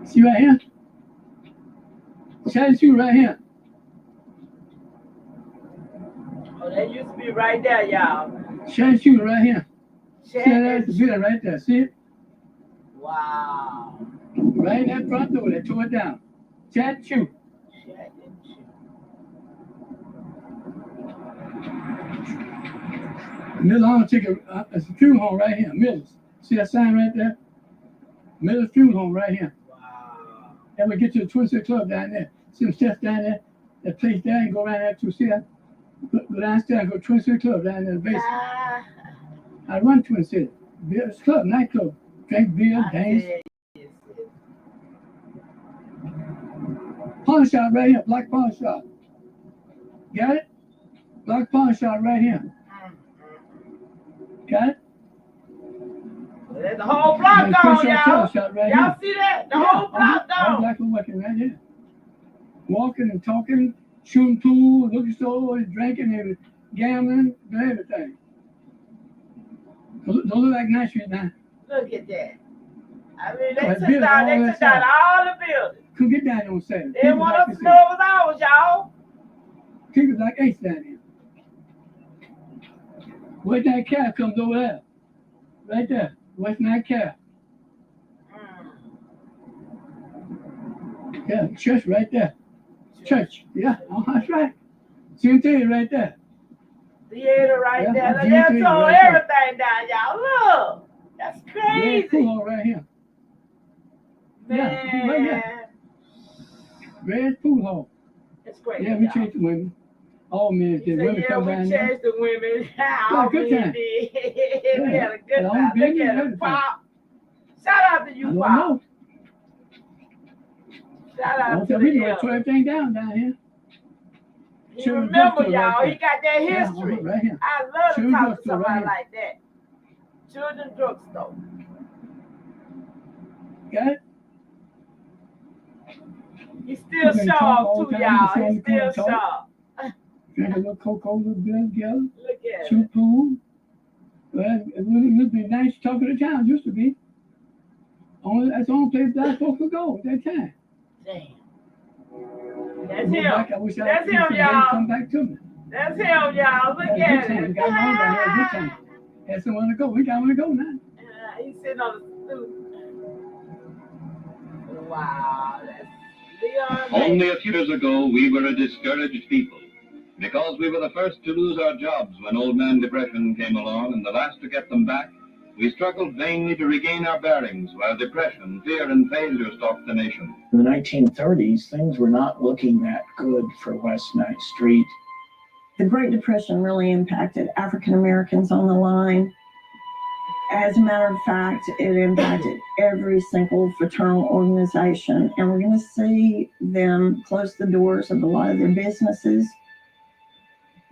See right here? Shiny shoe right here. Oh, that used to be right there, y'all. Shiny shoe right here. See Shiny that's the building right there. See it? Wow. Right in that front door, they tore it down. Shiny shoe. Miller Home take a funeral home right here. Miller's. See that sign right there? Miller's funeral home right here. Then we get to the Twisted Club down there. See them steps down there? That place there and go around there to see that. Go downstairs and go to Twisted Club down there in the basement. I run Twin City. Beer's club, nightclub. Drink beer, dance. Pawn shop right here, black pawn shop. Got it? Black pawn shop right here. Got it? There's the whole block gone, y'all. Y'all see that? The whole block gone. Black people working right here. Walking and talking, shooting pool, looking stores, drinking, and gambling, and everything. Don't look like 9th Street now. Look at that. I mean, they Right, took building down, all they that took down stuff. all the buildings. Couldn't get down there on Saturday. They didn't want us to know it was ours, y'all. People like 8 down here. Where's that car comes over there? Right there. Where's that car? Yeah, church right there. Church. Yeah, that's right. Cemetery right there. Theater right Yeah, there. that's Look, they Jimmy tore right there. everything down, y'all. Look. That's Red crazy. pool hall right here. Yeah, right here. Red pool hall. It's crazy. Yeah, we y'all. changed the women. All men did. Women Yeah, come we down there. changed the women. Yeah, All good men time. did. We had a good Yeah, time. big Look at and him, everything. Pop. Shout out to I you, don't Pop. know. Shout I out don't to think we the can tore elders. everything down here. He Children's remember, bookstore y'all. right He got that Yeah, history. right here. I love to Children's talk to bookstore somebody right here. like that. Children's drugstore. Got it? He's still They talk sharp all too, the time. y'all. They He's say still talk. sharp. Drink a little Coca-Cola beer together. Look at him. Shoot pool. Well, it would be nice talk of the town, used to be. That's the only place black folks could go at that time. Damn. I That's go him. back, I wish I That's could him, see they y'all. come back to me. That's him, y'all. Look Had a at good time. it. Got along down here, had a good time. Had someone to go. We got one to go now. He's sitting on the stoop. Wow. That's Leon. Only a few years ago, we were a discouraged people because we were the first to lose our jobs when Old Man Depression came along and the last to get them back. We struggled vainly to regain our bearings while depression, fear, and failure stalked the nation. In the 1930s, things were not looking that good for West 9th Street. The Great Depression really impacted African Americans on the line. As a matter of fact, it impacted every single fraternal organization, and we're going to see them close the doors of a lot of their businesses.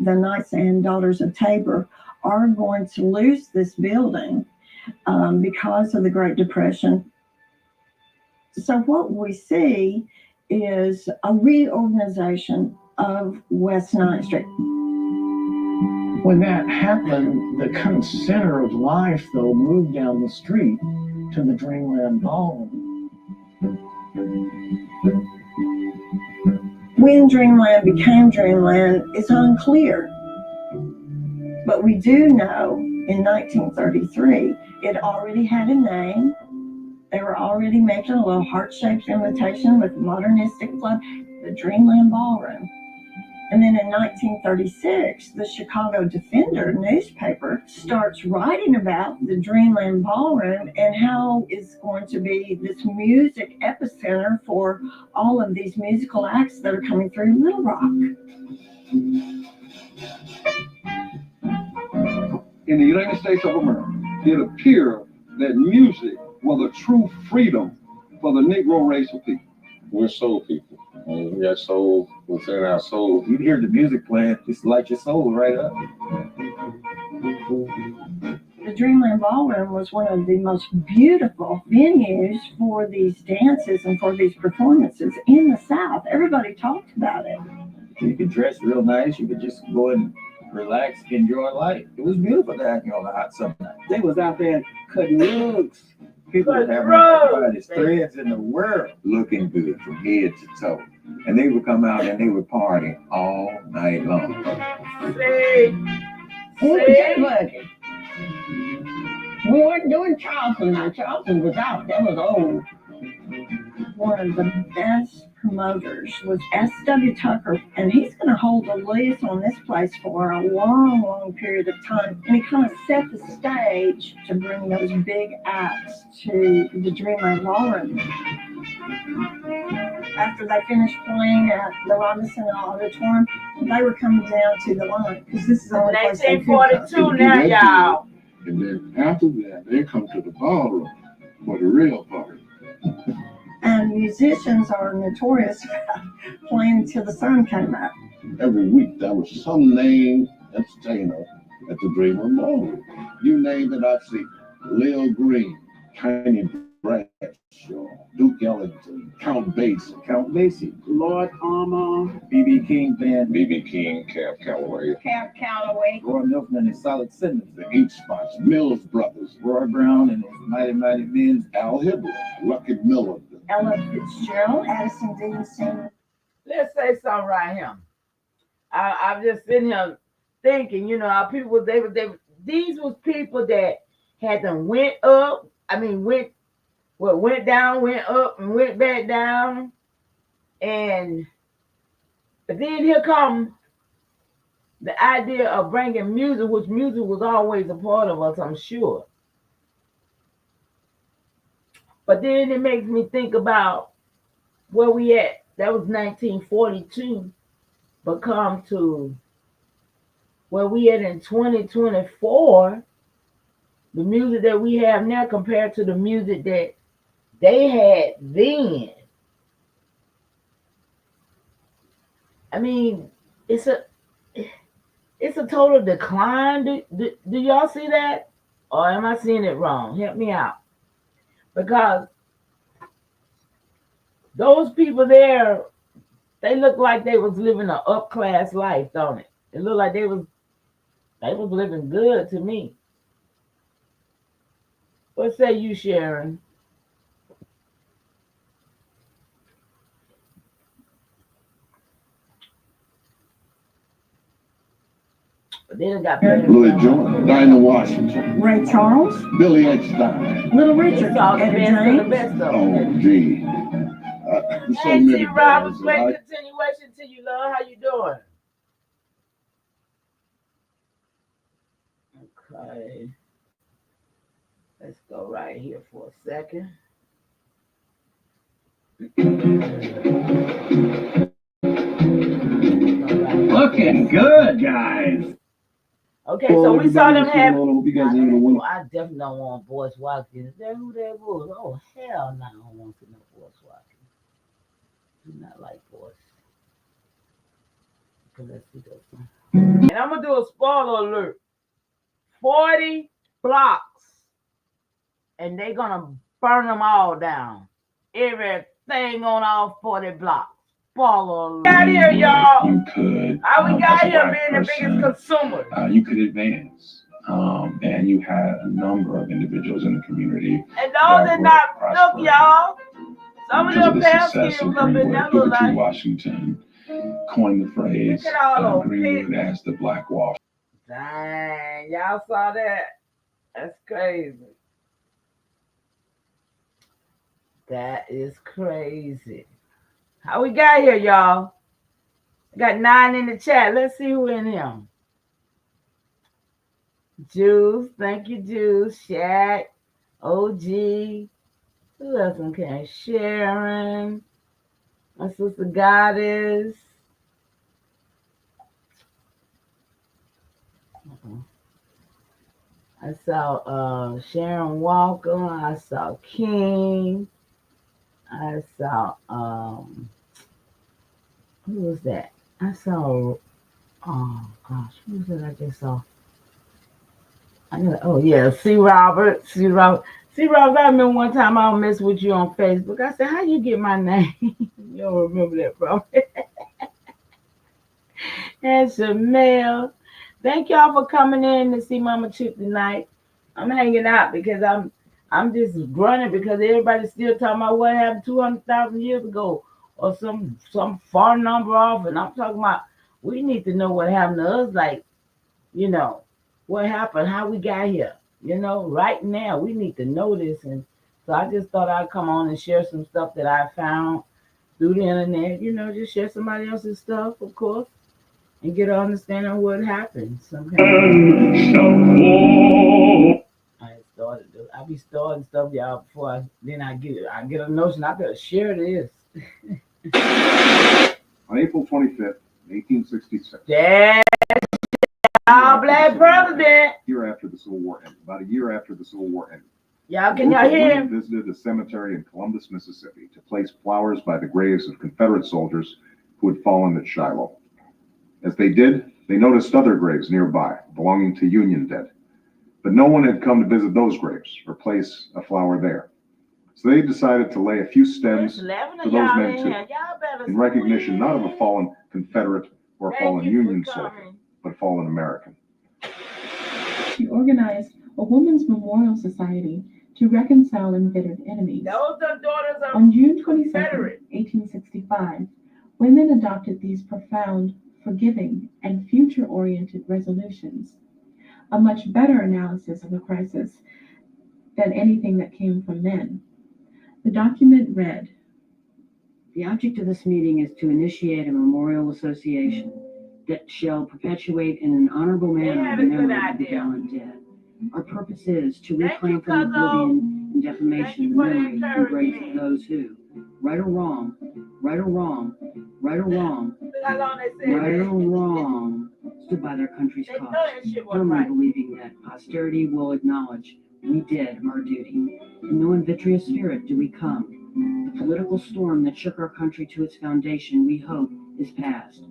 The Knights and Daughters of Tabor are going to lose this building because of the Great Depression. So what we see is a reorganization of West 9th Street. When that happened, the kind of center of life, though, moved down the street to the Dreamland Ballroom. When Dreamland became Dreamland is unclear. But we do know in 1933, it already had a name. They were already making a little heart-shaped invitation with modernistic flow, the Dreamland Ballroom. And then in 1936, the Chicago Defender newspaper starts writing about the Dreamland Ballroom and how it's going to be this music epicenter for all of these musical acts that are coming through Little Rock. In the United States of America, it appeared that music was a true freedom for the Negro race of people. We're soul people. We got soul within our soul. You hear the music playing, just light your soul right up. The Dreamland Ballroom was one of the most beautiful venues for these dances and for these performances in the South. Everybody talked about it. You could dress real nice. You could just go and relax, enjoy life. It was beautiful down here on the hot summer night. They was out there cutting rugs. People would have the brightest threads in the world, looking good from head to toe. And they would come out and they would party all night long. We weren't doing Charleston, and Charleston was out. That was old. One of the best promoters was S.W. Tucker, and he's going to hold the lease on this place for a long, long period of time. And he kind of set the stage to bring those big acts to the Dreamland Ballroom. After they finished playing at the Robinson Auditorium, they were coming down to the line because this is the only place they could go. 1942 now, y'all. And then after that, they come to the ballroom for the real party. And musicians are notorious about playing till the sun came up. Every week there was some named entertainer at the Dreamland Ballroom. You name it, I see. Lil Green, Tiny Bradshaw, Duke Ellington, Count Basie, Lord Armor, B.B. King Band, B.B. King, Cab Calloway, Roy Milton and his Solid Cinnamons, the H-Spots, Mills Brothers, Roy Brown and his Mighty Mighty Men, Al Hibbert, Lucky Miller, Ella Fitzgerald, Addison Dean Singer. Let's say something right here. I'm just sitting here thinking, you know, our people, these was people that had them went up. I mean, went down, went up, and went back down. But then here come the idea of bringing music, which music was always a part of us, I'm sure. But then it makes me think about where we at. That was 1942, but come to where we at in 2024, the music that we have now compared to the music that they had then. I mean, it's a total decline. Do y'all see that? Or am I seeing it wrong? Help me out. Because those people there, they look like they was living an up-class life, don't it? It looked like they was living good to me. What say you, Sharon? Then got Lloyd George, Dinah Washington, Ray Charles, Billy Eckstein, Little Richard, Etta the best James. of them. oh gee, so Hey, many T. Roberts, bands great that continuation to you, love. How you doing? Okay. Let's go right here for a second. Looking good, guys. Okay, so we saw them have. You guys ain't gonna win. I definitely don't want Boyce Watkins. Is that who that was? Oh, hell no, I don't want to know Boyce Watkins. Do not like Boyce. Okay, let's see this one. And I'm going to do a spoiler alert. 40 blocks. And they're going to burn them all down. Everything on all 40 blocks. Spoiler alert. Got here, y'all. You could. How we got as a here black being the person, biggest consumer. You could advance. And you had a number of individuals in the community. And those that not, look, y'all. Some of because them of the past success skills of up in Greenwood. that Booker look T. like. Washington coined the phrase Look at all those Greenwood as the Black Wall. Dang, y'all saw that? That's crazy. That is crazy. How we got here, y'all? We got 9 in the chat. Let's see who in here. Juice, thank you, Juice. Shaq, OG. Who else okay? Sharon, my sister Goddess. I saw Sharon Walker. I saw King. I saw who was that? I saw oh gosh, who was it I just saw? Oh yeah, C. Robert. C. Robert, I remember one time I was messing with you on Facebook. I said, how you get my name? You don't remember that, bro. And Shamel. Thank y'all for coming in to see Mama Chip tonight. I'm hanging out because I'm just grunting because everybody's still talking about what happened 200,000 years ago or some far number off. And I'm talking about we need to know what happened to us, like, you know, what happened, how we got here. You know, right now we need to know this. And so I just thought I'd come on and share some stuff that I found through the internet. You know, just share somebody else's stuff, of course, and get an understanding of what happened. I be starting stuff, y'all, before I get a notion. I better share this. On April 25th, 1866. Yeah, our black president. Year after the Civil War ended. About a year after the Civil War ended. Y'all, can y'all hear him? Visited a cemetery in Columbus, Mississippi, to place flowers by the graves of Confederate soldiers who had fallen at Shiloh. As they did, they noticed other graves nearby, belonging to Union dead. But no one had come to visit those graves or place a flower there. So they decided to lay a few stems for those men too, in recognition not of a fallen Confederate or fallen Union soldier, but a fallen American. She organized a Women's Memorial Society to reconcile embittered enemies. Those are daughters of On June 22, 1865, women adopted these profound, forgiving, and future-oriented resolutions, a much better analysis of the crisis than anything that came from men. The document read, "The object of this meeting is to initiate a memorial association that shall perpetuate in an honorable manner the memory of the gallant dead. Our purpose is to reclaim from oblivion and defamation the memory and graves of those who, right or wrong, stood by their country's cause, firmly believing that posterity will acknowledge we did our duty. In no invidious spirit do we come. The political storm that shook our country to its foundation, we hope, is past.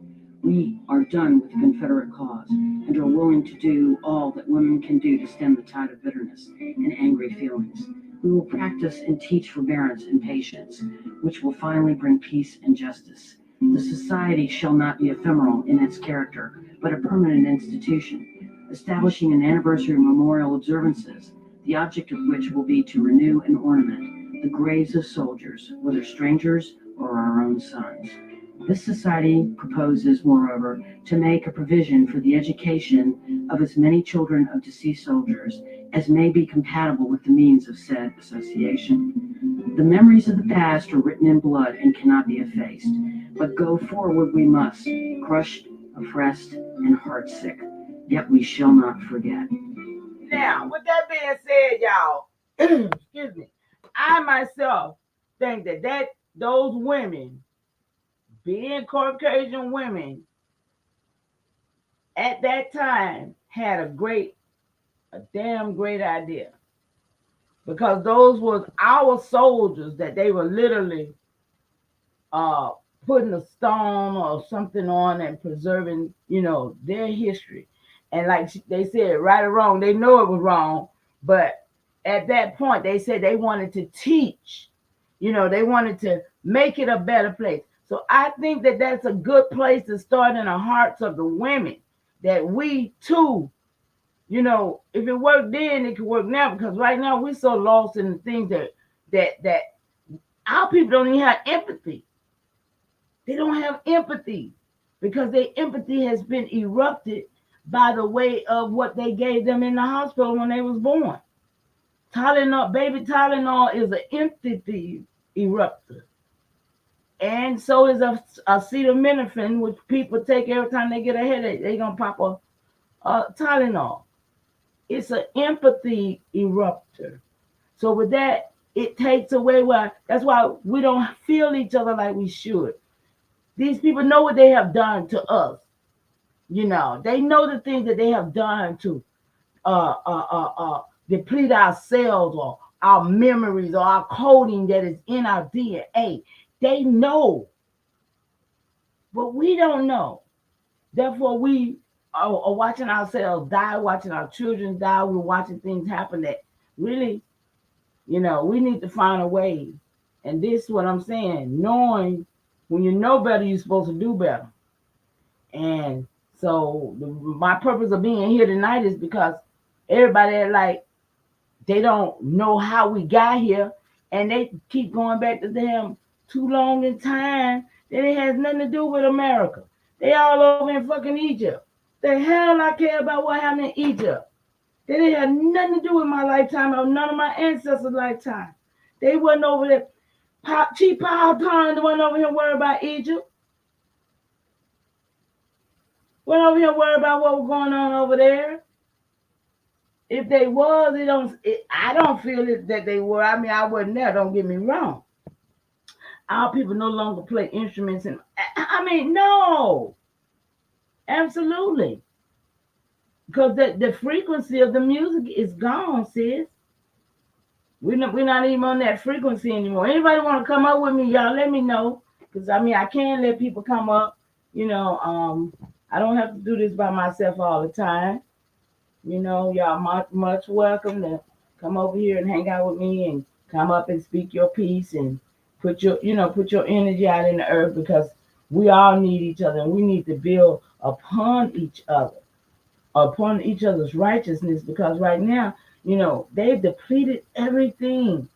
We are done with the Confederate cause and are willing to do all that women can do to stem the tide of bitterness and angry feelings. We will practice and teach forbearance and patience, which will finally bring peace and justice. The society shall not be ephemeral in its character, but a permanent institution, establishing an anniversary memorial observances the object of which will be to renew and ornament the graves of soldiers, whether strangers or our own sons. This society proposes, moreover, to make a provision for the education of as many children of deceased soldiers as may be compatible with the means of said association. The memories of the past are written in blood and cannot be effaced, but go forward we must, crushed, oppressed, and heartsick, yet we shall not forget. Now, with that being said, y'all, excuse me, I myself think that those women, being Caucasian women, at that time had a damn great idea. Because those was our soldiers that they were literally putting a stone or something on and preserving, their history. And like they said, right or wrong, they know it was wrong. But at that point, they said they wanted to teach. They wanted to make it a better place. So I think that that's a good place to start in the hearts of the women, that we too, if it worked then, it could work now. Because right now we're so lost in the things that our people don't even have empathy. They don't have empathy because their empathy has been erupted by the way of what they gave them in the hospital when they was born. Tylenol, baby Tylenol is an empathy erupter. And so is acetaminophen, which people take every time they get a headache. They're going to pop a Tylenol. It's an empathy erupter. So with that, it takes away that's why we don't feel each other like we should. These people know what they have done to us. They know the things that they have done to deplete our cells or our memories or our coding that is in our DNA. They know, but we don't know. Therefore, we are watching ourselves die, watching our children die. We're watching things happen that really, we need to find a way. And this is what I'm saying. Knowing when you know better, you're supposed to do better. And so my purpose of being here tonight is because everybody, they don't know how we got here. And they keep going back to them too long in time that it has nothing to do with America. They all over in fucking Egypt. The hell I care about what happened in Egypt. They didn't have nothing to do with my lifetime or none of my ancestors' lifetime. They wasn't over there. Chief Powhatan wasn't over here worried about Egypt. Wasn't over here worried about what was going on over there. If they was, I don't feel that they were. I mean, I wasn't there, don't get me wrong. Our people no longer play instruments. And no. Absolutely. Because the frequency of the music is gone, sis. We're not even on that frequency anymore. Anybody want to come up with me, y'all, let me know. Because, I can't let people come up. I don't have to do this by myself all the time. Y'all much welcome to come over here and hang out with me and come up and speak your piece and put your energy out in the earth, because we all need each other and we need to build upon each other's righteousness, because right now, they've depleted everything.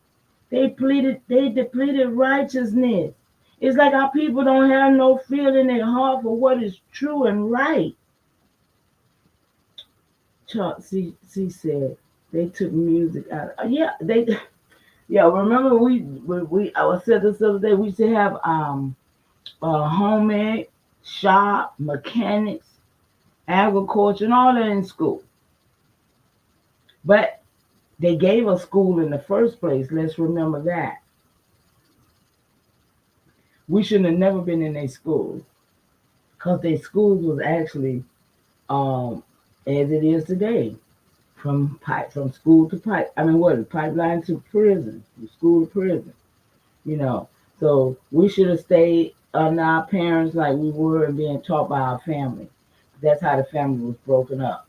They depleted righteousness. It's like our people don't have no feel in their heart for what is true and right. Chuck C said they took music out. Remember I said this the other day, we used to have homemade shop, mechanics, agriculture, and all that in school. But they gave us school in the first place. Let's remember that. We shouldn't have never been in their schools, because their schools was actually as it is today, from school to pipeline to prison, from school to prison. So we should have stayed under our parents like we were and being taught by our family. That's how the family was broken up,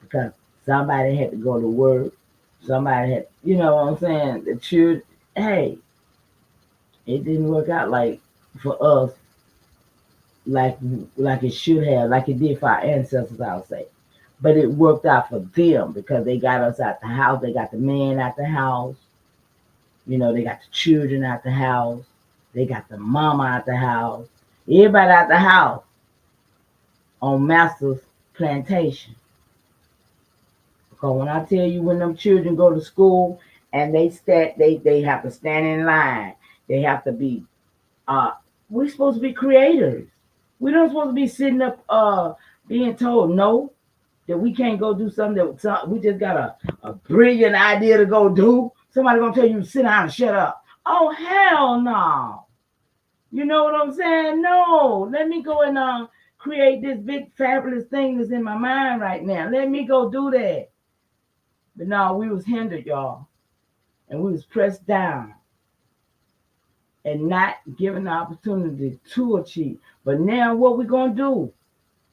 because somebody had to go to work. Somebody had, you know what I'm saying? The children, hey, it didn't work out for us like it should have, like it did for our ancestors, I'll say. But it worked out for them because they got us out the house. They got the man out the house. You know, they got the children out the house. They got the mama out the house. Everybody out the house on Master's plantation. Because when I tell you, when them children go to school and they have to stand in line. They have to be, we're supposed to be creators. We don't supposed to be sitting up being told no, that we can't go do something that we just got a brilliant idea to go do. Somebody gonna tell you to sit down and shut up. Oh, hell no. You know what I'm saying? No, let me go and create this big fabulous thing that's in my mind right now. Let me go do that. But no, we was hindered, y'all. And we was pressed down and not given the opportunity to achieve. But now what we gonna do?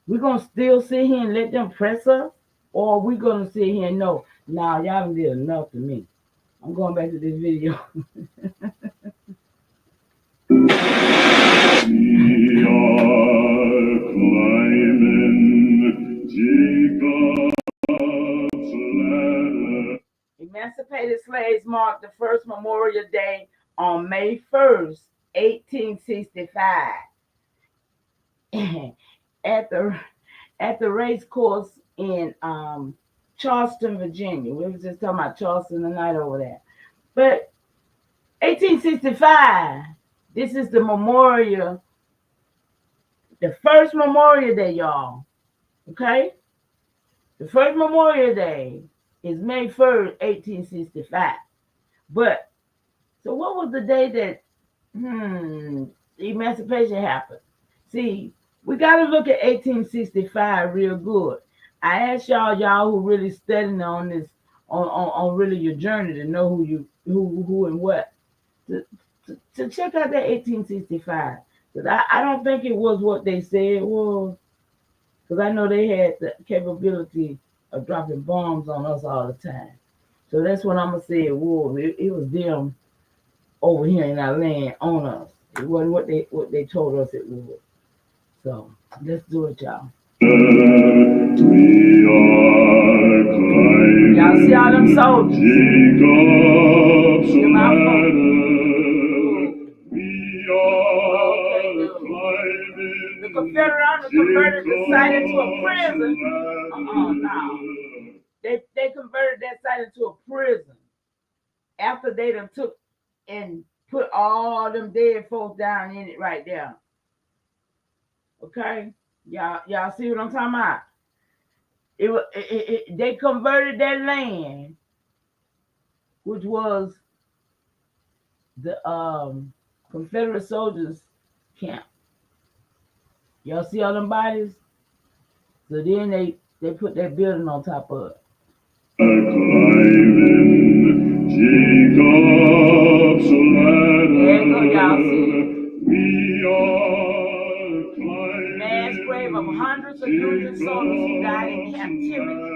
We're going to still sit here and let them press us? Or we going to sit here and know, nah, y'all done did enough to me. I'm going back to this video. We are climbing Jacob's ladder. Emancipated slaves marked the first Memorial Day on May 1st, 1865. At the race course in Charleston, Virginia. We were just talking about Charleston tonight over there. But 1865, this is the memorial, the first Memorial Day, y'all. Okay? The first Memorial Day is May 1st, 1865. But, so what was the day that the emancipation happened? See, we got to look at 1865 real good. I asked y'all who really studying on this, on really your journey to know who and what, to check out that 1865. Because I don't think it was what they said it was. Because I know they had the capability of dropping bombs on us all the time. So that's what I'm going to say it was. It was them over here in our land on us. It wasn't what they told us it was. So let's do it, y'all. Y'all see all them soldiers? Jacob's ladder. The Confederate Army converted the site into a prison. No. They converted that site into a prison after they done took and put all them dead folks down in it right there. Okay, y'all see what I'm talking about? They converted that land, which was the Confederate soldiers' camp. Y'all see all them bodies? So then they put that building on top of it. Jacob's ladder. There you go, y'all see. We are climbing. Mass grave of hundreds of Union soldiers who died in captivity.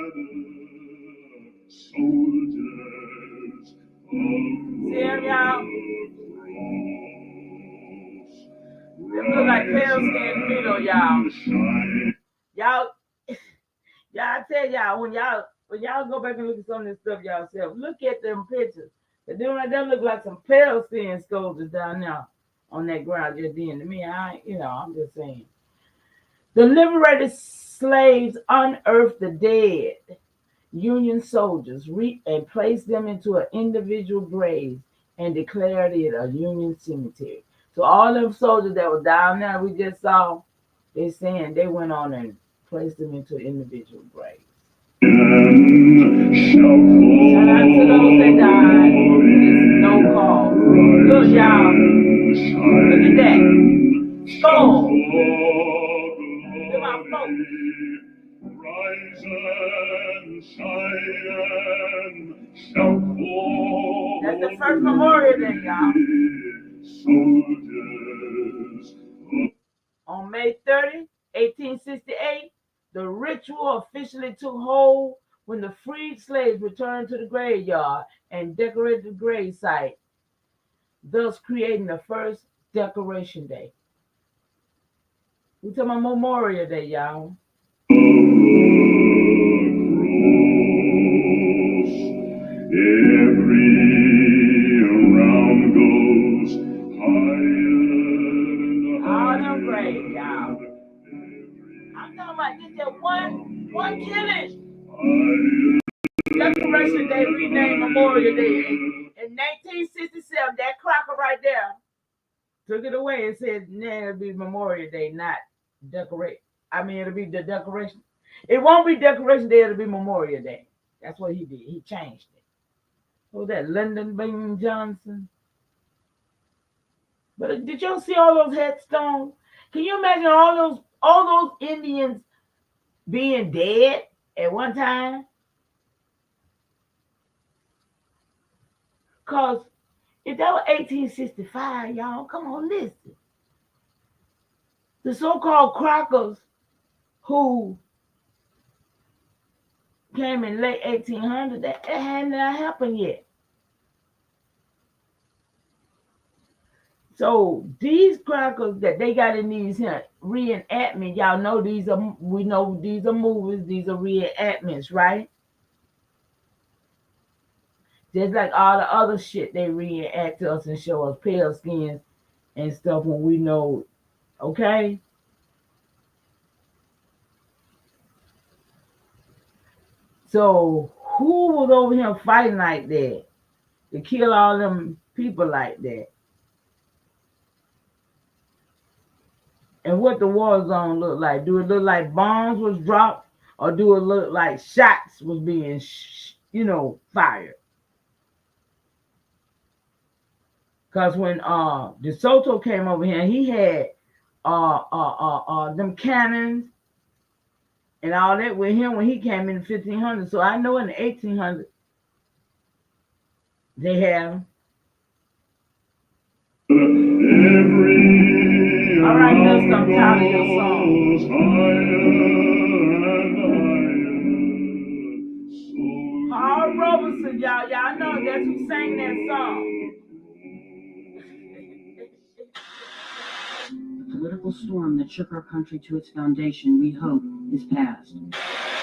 Soldiers see them, y'all? They look like pale skin to me though, y'all. Y'all, I tell y'all, when y'all go back and look at some of this stuff yourself, look at them pictures. They look like some pale skin soldiers down there on that ground just then. To me, I'm just saying. The liberated slaves unearthed the dead Union soldiers and placed them into an individual grave and declared it a Union cemetery. So all them soldiers that were down there we just saw, they're saying they went on and placed them into individual graves. Shout out to those that died. It's no cause. Look, y'all. Look at that. Skull. Look at my folks. Rise and shine, shout for. That's the first Memorial Day, y'all. Soldiers. On May 30, 1868, the ritual officially took hold when the freed slaves returned to the graveyard and decorated the grave site, thus creating the first Decoration Day. We're talking about Memorial Day, y'all. Every round goes higher and All them grades, y'all. I'm talking about just that one killing. Declaration Day renamed Memorial Day. In 1967, that cracker right there took it away and said, nah, it'll be Memorial Day, not decorate. I mean, it'll be the decoration. It won't be Decoration Day, it'll be Memorial Day. That's what he did. He changed it. What was that, Lyndon B. Johnson? But did y'all see all those headstones? Can you imagine all those Indians being dead at one time? Because if that was 1865, y'all, come on, listen. The so-called crackers who came in late 1800, that hadn't happened yet. So these crackers that they got in these reenactments, y'all know we know these are movies, these are reenactments, right? Just like all the other shit they reenact to us and show us pale skins and stuff when we know, okay? So who was over here fighting like that to kill all them people like that? And what the war zone look like? Do it look like bombs was dropped, or do it look like shots was being, fired? Because when DeSoto came over here, he had them cannons and all that with him when he came in the 1500s. So I know in the 1800s they had them. All right, let's stop tired of your song. Paul Robeson, y'all know that's who sang that song. The political storm that shook our country to its foundation, we hope, is past.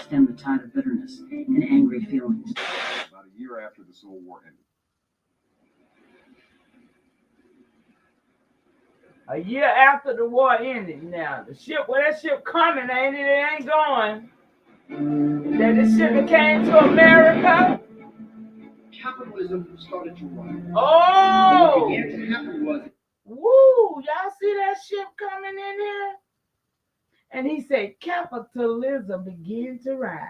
Stem the tide of bitterness and angry feelings. About a year after the Civil War ended. A year after the war ended, now that ship coming, ain't it? It ain't going. That the ship that came to America. Capitalism started to rise. Oh! What began to happen was. Woo! Y'all see that ship coming in here? And he said, capitalism began to rise.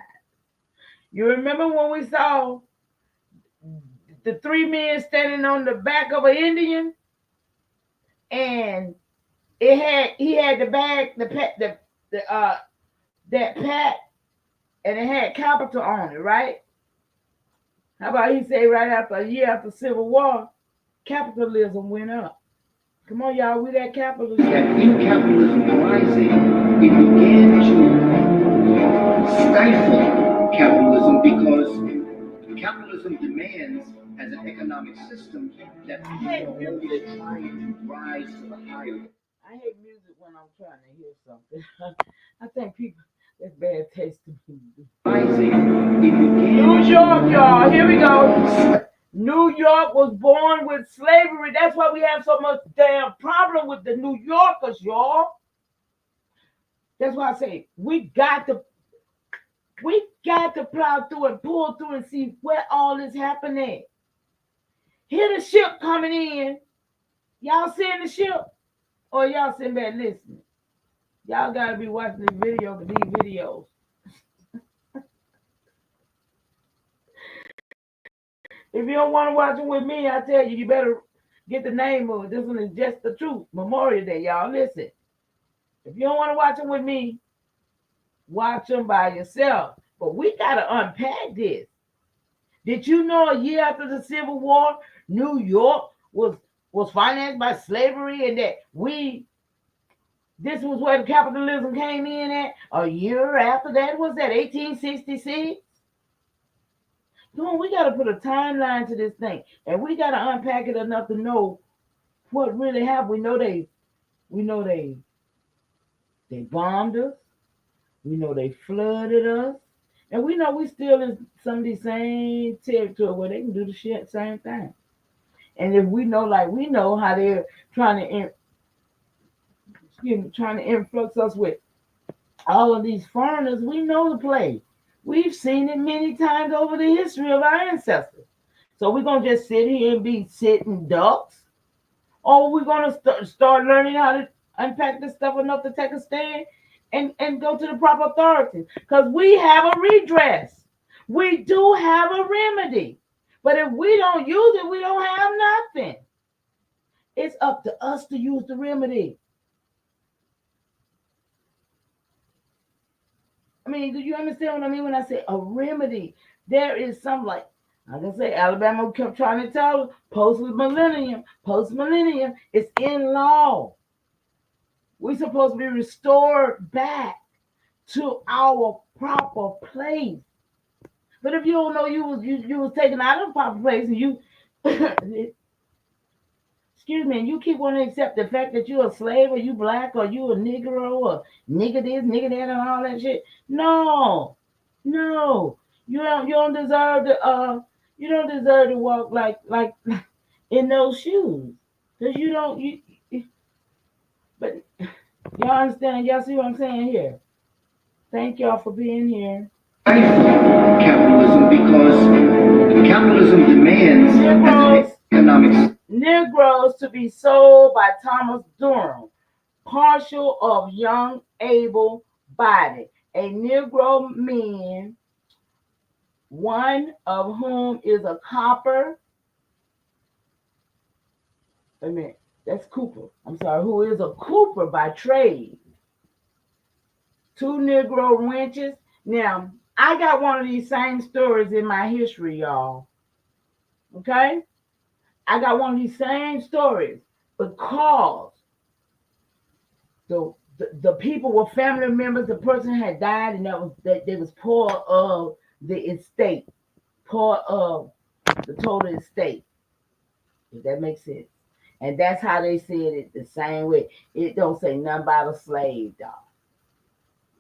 You remember when we saw the three men standing on the back of an Indian? And he had the bag, that pack, and it had capital on it, right? How about he say right after a year after Civil War, capitalism went up. Come on, y'all, we that capitalism. That in capitalism rising, it began to stifle capitalism because capitalism demands, as an economic system, that people are only trying to rise to the higher. I hate music when I'm trying to hear something. I think people, that's bad taste to me. Rising, it began. New York, y'all, here we go. New York was born with slavery. That's why we have so much damn problem with the New Yorkers, y'all. That's why I say we got to plow through and pull through and see where all is happening. Hear the ship coming in. Y'all seeing the ship? Or y'all sitting back listening? Y'all gotta be watching this video for these videos. If you don't want to watch it with me, I tell you, you better get the name of it. This one is Just the Truth, Memorial Day, y'all. Listen. If you don't want to watch it with me, watch them by yourself. But we got to unpack this. Did you know a year after the Civil War, New York was financed by slavery, and that this was where the capitalism came in at? A year after that, was that 1866? Come on, we got to put a timeline to this thing, and we got to unpack it enough to know what really happened. We know they bombed us. We know they flooded us, And we know we still in some of these same territory where they can do the same thing. And if we know, like we know how they're trying to influx us with all of these foreigners, we know the play. We've seen it many times over the history of our ancestors. So we're going to just sit here and be sitting ducks? Or we're going to start learning how to unpack this stuff enough to take a stand and go to the proper authorities? Because we have a redress. We do have a remedy. But if we don't use it, we don't have nothing. It's up to us to use the remedy. I mean, do you understand what I mean when I say a remedy? There is some, like I say, Alabama kept trying to tell us, post-millennium is in law. We're supposed to be restored back to our proper place. But if you don't know you was taken out of the proper place, and you excuse me, and you keep wanting to accept the fact that you're a slave, or you black, or you a Negro, or nigga this, nigga that, and all that shit. No, you don't deserve to you don't deserve to walk like in those shoes, because you don't. But y'all understand? Y'all see what I'm saying here? Thank y'all for being here. Capitalism, because capitalism demands economics. Negroes to be sold by Thomas Durham, partial of young, able body. A Negro man, one of whom is a copper. Wait a minute, that's Cooper. I'm sorry, who is a Cooper by trade. 2 Negro wenches. Now, I got one of these same stories in my history, y'all. Okay? I got one of these same stories because the people were family members. The person had died, and they was part of the estate, part of the total estate. If that makes sense. And that's how they said it the same way. It don't say nothing about a slave, dog.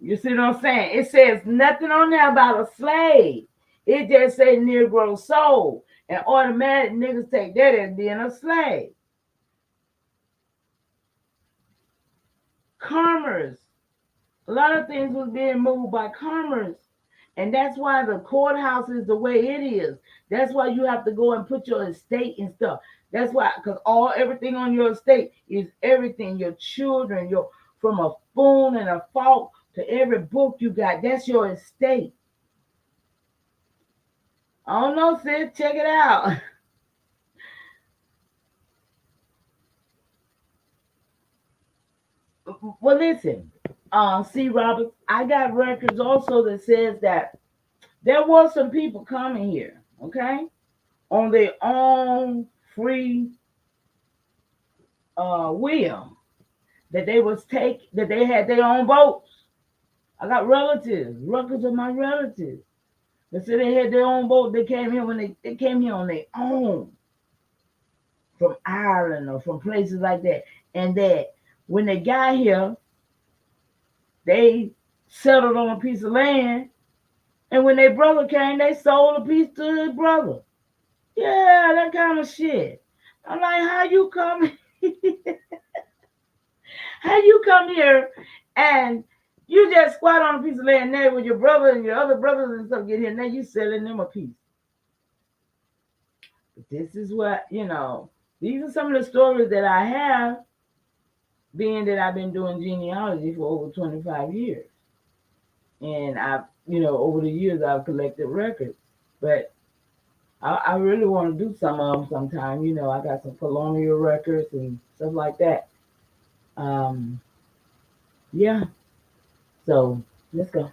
You see what I'm saying? It says nothing on there about a slave. It just say Negro sold. And automatic niggas take that as being a slave. Commerce. A lot of things was being moved by commerce. And that's why the courthouse is the way it is. That's why you have to go and put your estate and stuff. That's why, because everything on your estate is everything. Your children, from a spoon and a fork to every book you got, that's your estate. I don't know, sis. Check it out. Well, listen, C. Roberts, I got records also that says that there were some people coming here, okay, on their own free will, that they had their own boats. I got records of my relatives. They said they had their own boat. They came here when they came here on their own from Ireland or from places like that. And that when they got here, they settled on a piece of land. And when their brother came, they sold a piece to his brother. Yeah, that kind of shit. I'm like, how you come here and you just squat on a piece of land there with your brother and your other brothers and stuff get here, and now you selling them a piece. But this is what, these are some of the stories that I have, being that I've been doing genealogy for over 25 years. And I've, over the years I've collected records. But I really want to do some of them sometime. I got some colonial records and stuff like that. Yeah. So let's go.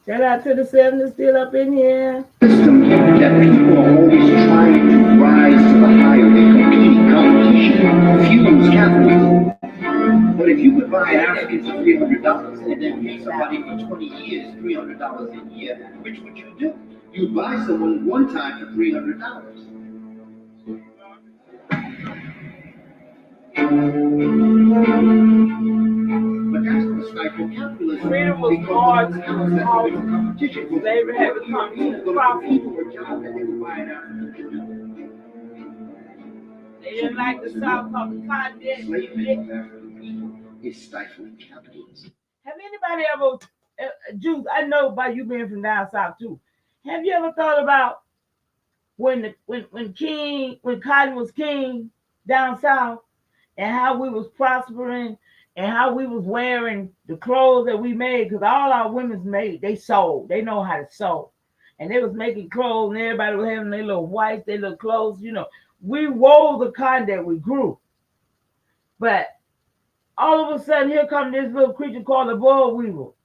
Shout out to the 70s still up in here. System that people are always trying to rise to the higher. Competition fuels capitalism. But if you could buy Africans for $300 and then pay somebody for 20 years $300 a year, which would you do? You'd buy someone one time for $300. But that's going to stifle stifle capitalism Freedom was because hard of to competition. slavery had become too profitable. For jobs that they would buy it out. They didn't like the South called the cotton. Enslavement of African people is stifling capitalism. Have anybody ever, Juice, I know about you being from down south too. Have you ever thought about when cotton was king down south, and how we was prospering and how we was wearing the clothes that we made? Because all our women's made, they sewed. They know how to sew. And they was making clothes, and everybody was having their little whites, their little clothes, you know. We wove the cotton that we grew. But all of a sudden, here comes this little creature called the boll weevil.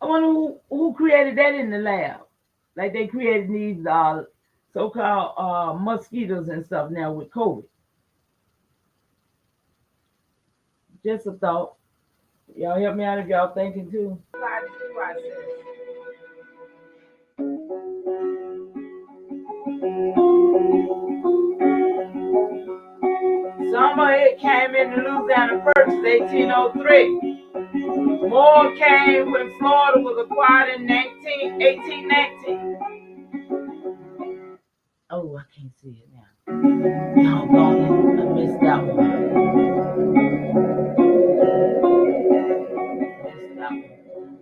I wonder who created that in the lab. Like they created these so-called mosquitoes and stuff now with COVID. Just a thought. Y'all help me out if y'all thinking too. Some of it came into Louisiana first, 1803. More came when Florida was acquired in 1819. Oh, I can't see it now. Doggone it, I missed that one.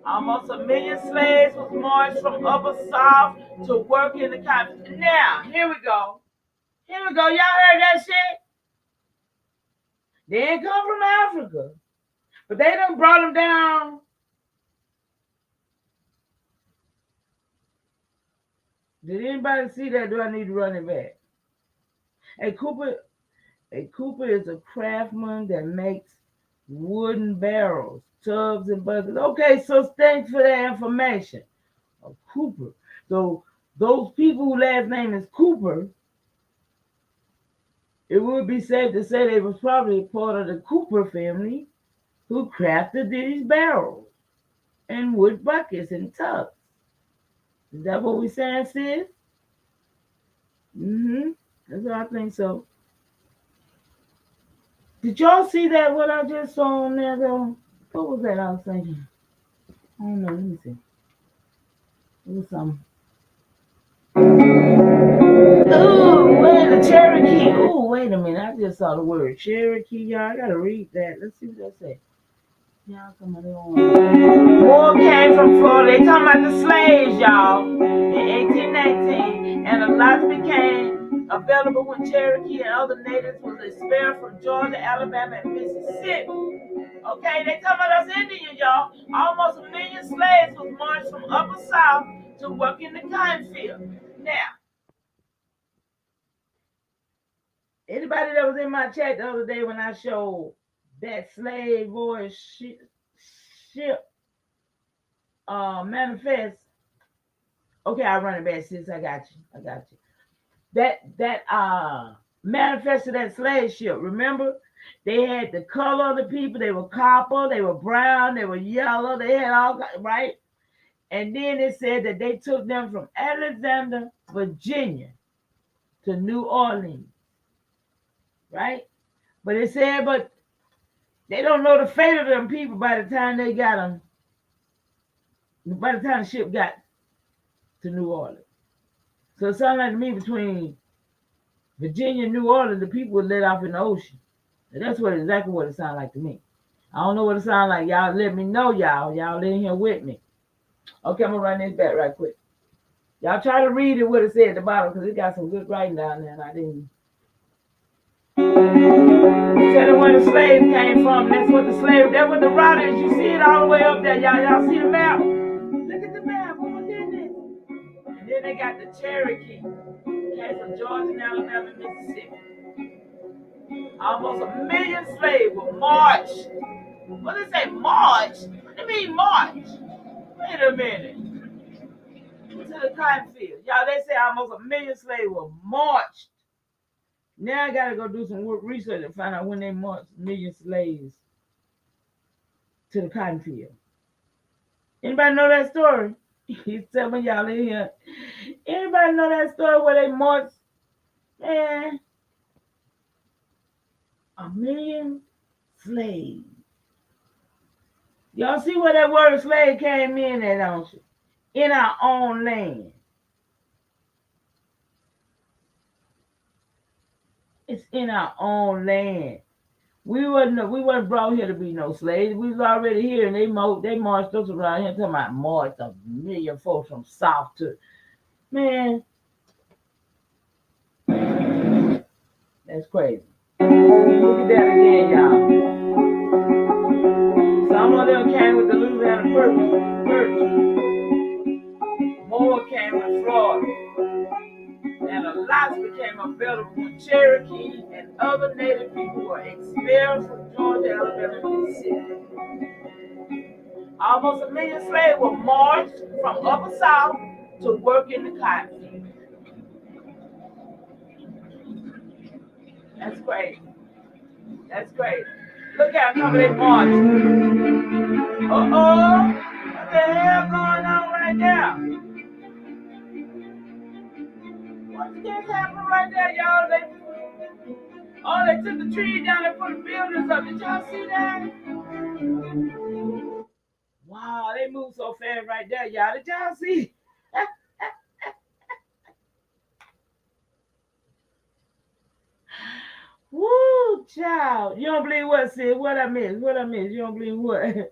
Almost 1 million slaves was marched from Upper South to work in the country. Now, here we go. Y'all heard that shit? They ain't come from Africa, but they done brought them down. Did anybody see that? Do I need to run it back? A Cooper is a craftsman that makes wooden barrels, tubs, and buckets. Okay, so thanks for that information. A Cooper. So those people whose last name is Cooper, it would be safe to say they was probably a part of the Cooper family who crafted these barrels and wood buckets and tubs. Is that what we're saying, sis? That's what I think so. Did y'all see that, what I just saw on there, though? What was that I was thinking? I don't know. Let me see. It was something. Ooh, wait, the Cherokee. Ooh, wait a minute. I just saw the word Cherokee, y'all. I got to read that. Let's see what that says. Y'all come on. More came from Florida. They talking about the slaves, y'all, in 1819. And a lot became available when Cherokee and other natives was expelled from Georgia, Alabama, and Mississippi. Okay, they talking about us Indians, y'all. Almost 1 million slaves was marched from Upper South to work in the cotton field. Now, anybody that was in my chat the other day when I showed that slave voice ship manifest. Okay, I run it back, sis. I got you. That manifested that slave ship. Remember, they had the color of the people. They were copper. They were brown. They were yellow. They had all right. And then it said that they took them from Alexandria, Virginia, to New Orleans. Right? But it said, but they don't know the fate of them people by the time they got them. By the time the ship got to New Orleans. So it sounded like to me between Virginia and New Orleans, the people were let off in the ocean. And that's exactly what it sounded like to me. I don't know what it sounded like. Y'all let me know, y'all. Y'all in here with me. Okay, I'm going to run this back right quick. Y'all try to read it what it said at the bottom because it got some good writing down there and I didn't. Tell them where the slaves came from. That's what the route is. You see it all the way up there, y'all. Y'all see the map? Look at the map. Oh my goodness. And then they got the Cherokee. Came from Georgia, Alabama, Mississippi. Almost 1 million slaves were marched. What did they say? Marched? What do you mean march? Wait a minute. To the cotton field. Y'all, they say almost 1 million slaves were marched. Now I gotta go do some research and find out when they marched 1 million slaves to the cotton field. Anybody know that story? He's telling y'all in here. Anybody know that story where they marched? Man, 1 million slaves Y'all see where that word slave came in at, don't you? In our own land. It's in our own land. We wasn't brought here to be no slaves. We was already here, and they marched us around here talking about marched 1 million folks from south to, man. That's crazy. Look at that again, y'all. Some of them came with the Louisiana Purchase. More came with Florida. And a lot became available from Cherokee and other native people were expelled from Georgia, Alabama, and Mississippi. Almost 1 million slaves were marched from Upper South to work in the cotton field. That's crazy. That's crazy. Look how come they marched. Uh-oh. What the hell going on right now? What's just happening right there, y'all? They took the trees down and put the buildings up. Did y'all see that? Wow, they moved so fast right there, y'all. Did y'all see? Woo, child. You don't believe what, sis? What I miss? You don't believe what?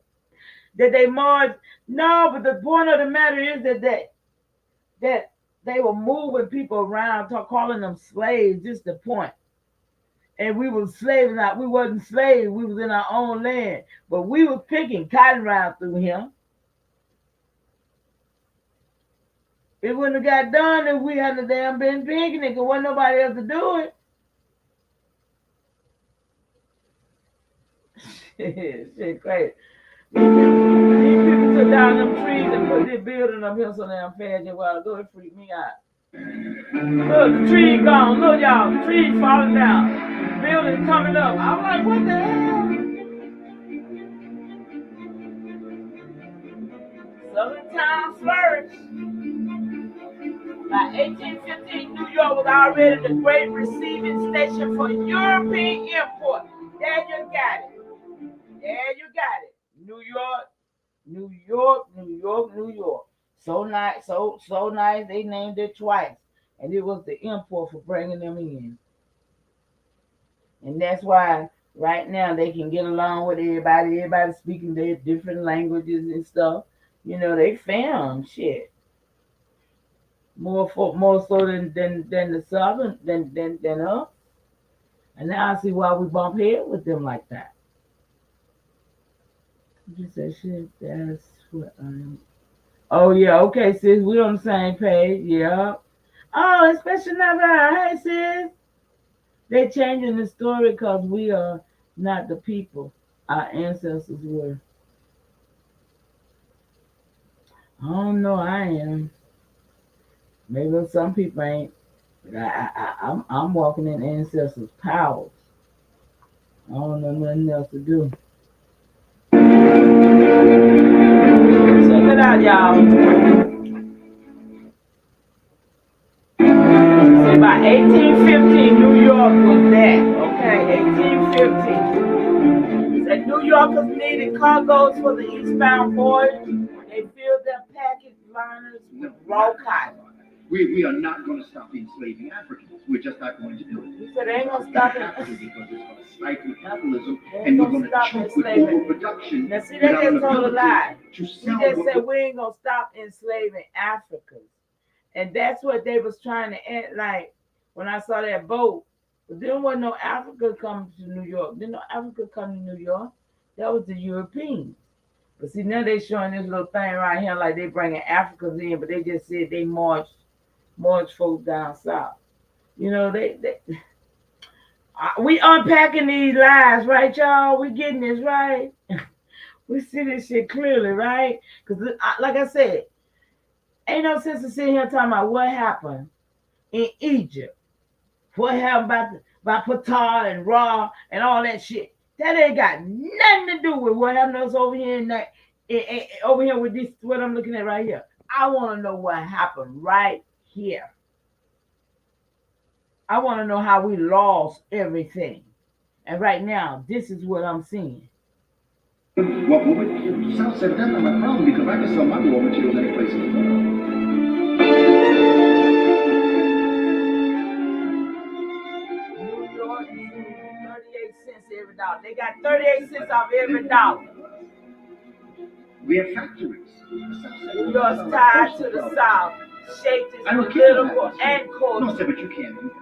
That they marched? No, but the point of the matter is that they were moving people around, calling them slaves. Just the point. And we were slaves, we wasn't slaves. We was in our own land, but we was picking cotton round through him. It wouldn't have got done if we hadn't damn been picking it, because wasn't nobody else to do it. Shit crazy. These people took down them trees and put this building up here so damn fast a while ago. It freaked me out. Look, the tree gone. Look, y'all, the trees falling down. Building coming up. I'm like, what the hell? Southern town flourished. By 1815, New York was already the great receiving station for European import. There you got it. New York. So nice, so nice. They named it twice, and it was the import for bringing them in. And that's why right now they can get along with everybody. Everybody speaking their different languages and stuff. You know, they found shit more so than the Southern than us. And now I see why we bump head with them like that. Just that shit. That's what I'm. Oh yeah, okay, sis. We're on the same page. Yeah. Oh, especially now. Hey, sis. They're changing the story because we are not the people our ancestors were. I don't know. I am. Maybe some people ain't. I'm walking in ancestors' powers. I don't know nothing else to do. Check it out, y'all. See, by 1815, New York was that. Okay, 1815. Said New Yorkers needed cargoes for the eastbound voyage. They filled their package liners with raw cotton. We are not going to stop enslaving Africans. We're just not going to do it. You said they ain't going to stop it. Because it's going to stifle capitalism, and we're going to choke with overproduction. Now, see, they just told a lie. She just said we ain't going to stop enslaving Africans. And that's what they was trying to act like when I saw that boat. But there wasn't no Africa coming to New York. There no Africa coming to New York. That was the Europeans. But see, now they showing this little thing right here like they bringing Africans in, but they just said they marched folks down south. You know, we unpacking these lies, right, y'all? We getting this right. We see this shit clearly, right? Because, like I said, ain't no sense in sitting here talking about what happened in Egypt. What happened about Ptah and Ra and all that shit. That ain't got nothing to do with what happened to us over here over here with this, what I'm looking at right here. I want to know what happened right here. I want to know how we lost everything. And right now, this is what I'm seeing. Well, the South said that's not my problem because I can sell my raw materials any place in the world. New York, 38 cents every dollar. They got 38 cents off every dollar. We have factories. New York's tied to the South, shaped its I don't care what political happens. and culture. No, sir, but you can't do that.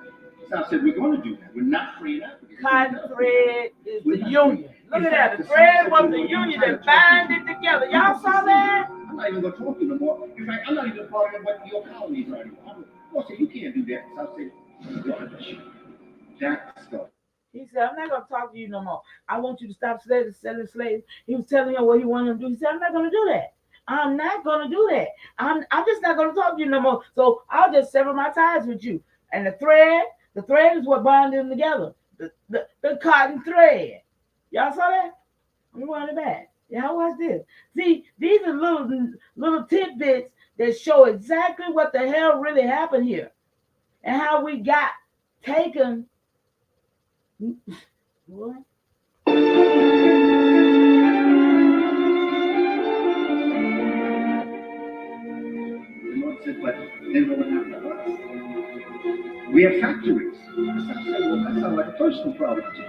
South said we're going to do that. We're not free enough. Cotton thread is the union. Look at that. The thread was the union that bind it together. Y'all saw that? I'm not even going to talk to you no more. In fact, I'm not even part of what your colonies are anymore. No, sir, you can't do that. South said, that stuff. He said, I'm not going to talk to you no more. I want you to stop selling slaves. He was telling him what he wanted to do. He said, I'm not going to do that. I'm not going to do that. I'm just not going to talk to you no more. So I'll just sever my ties with you. And the thread is what binds them together. The cotton thread. Y'all saw that? I'm going back. Y'all watch this. See, these are little tidbits that show exactly what the hell really happened here and how we got taken. What? But then what happened to us? We have factories. That sounds like a personal problem to me.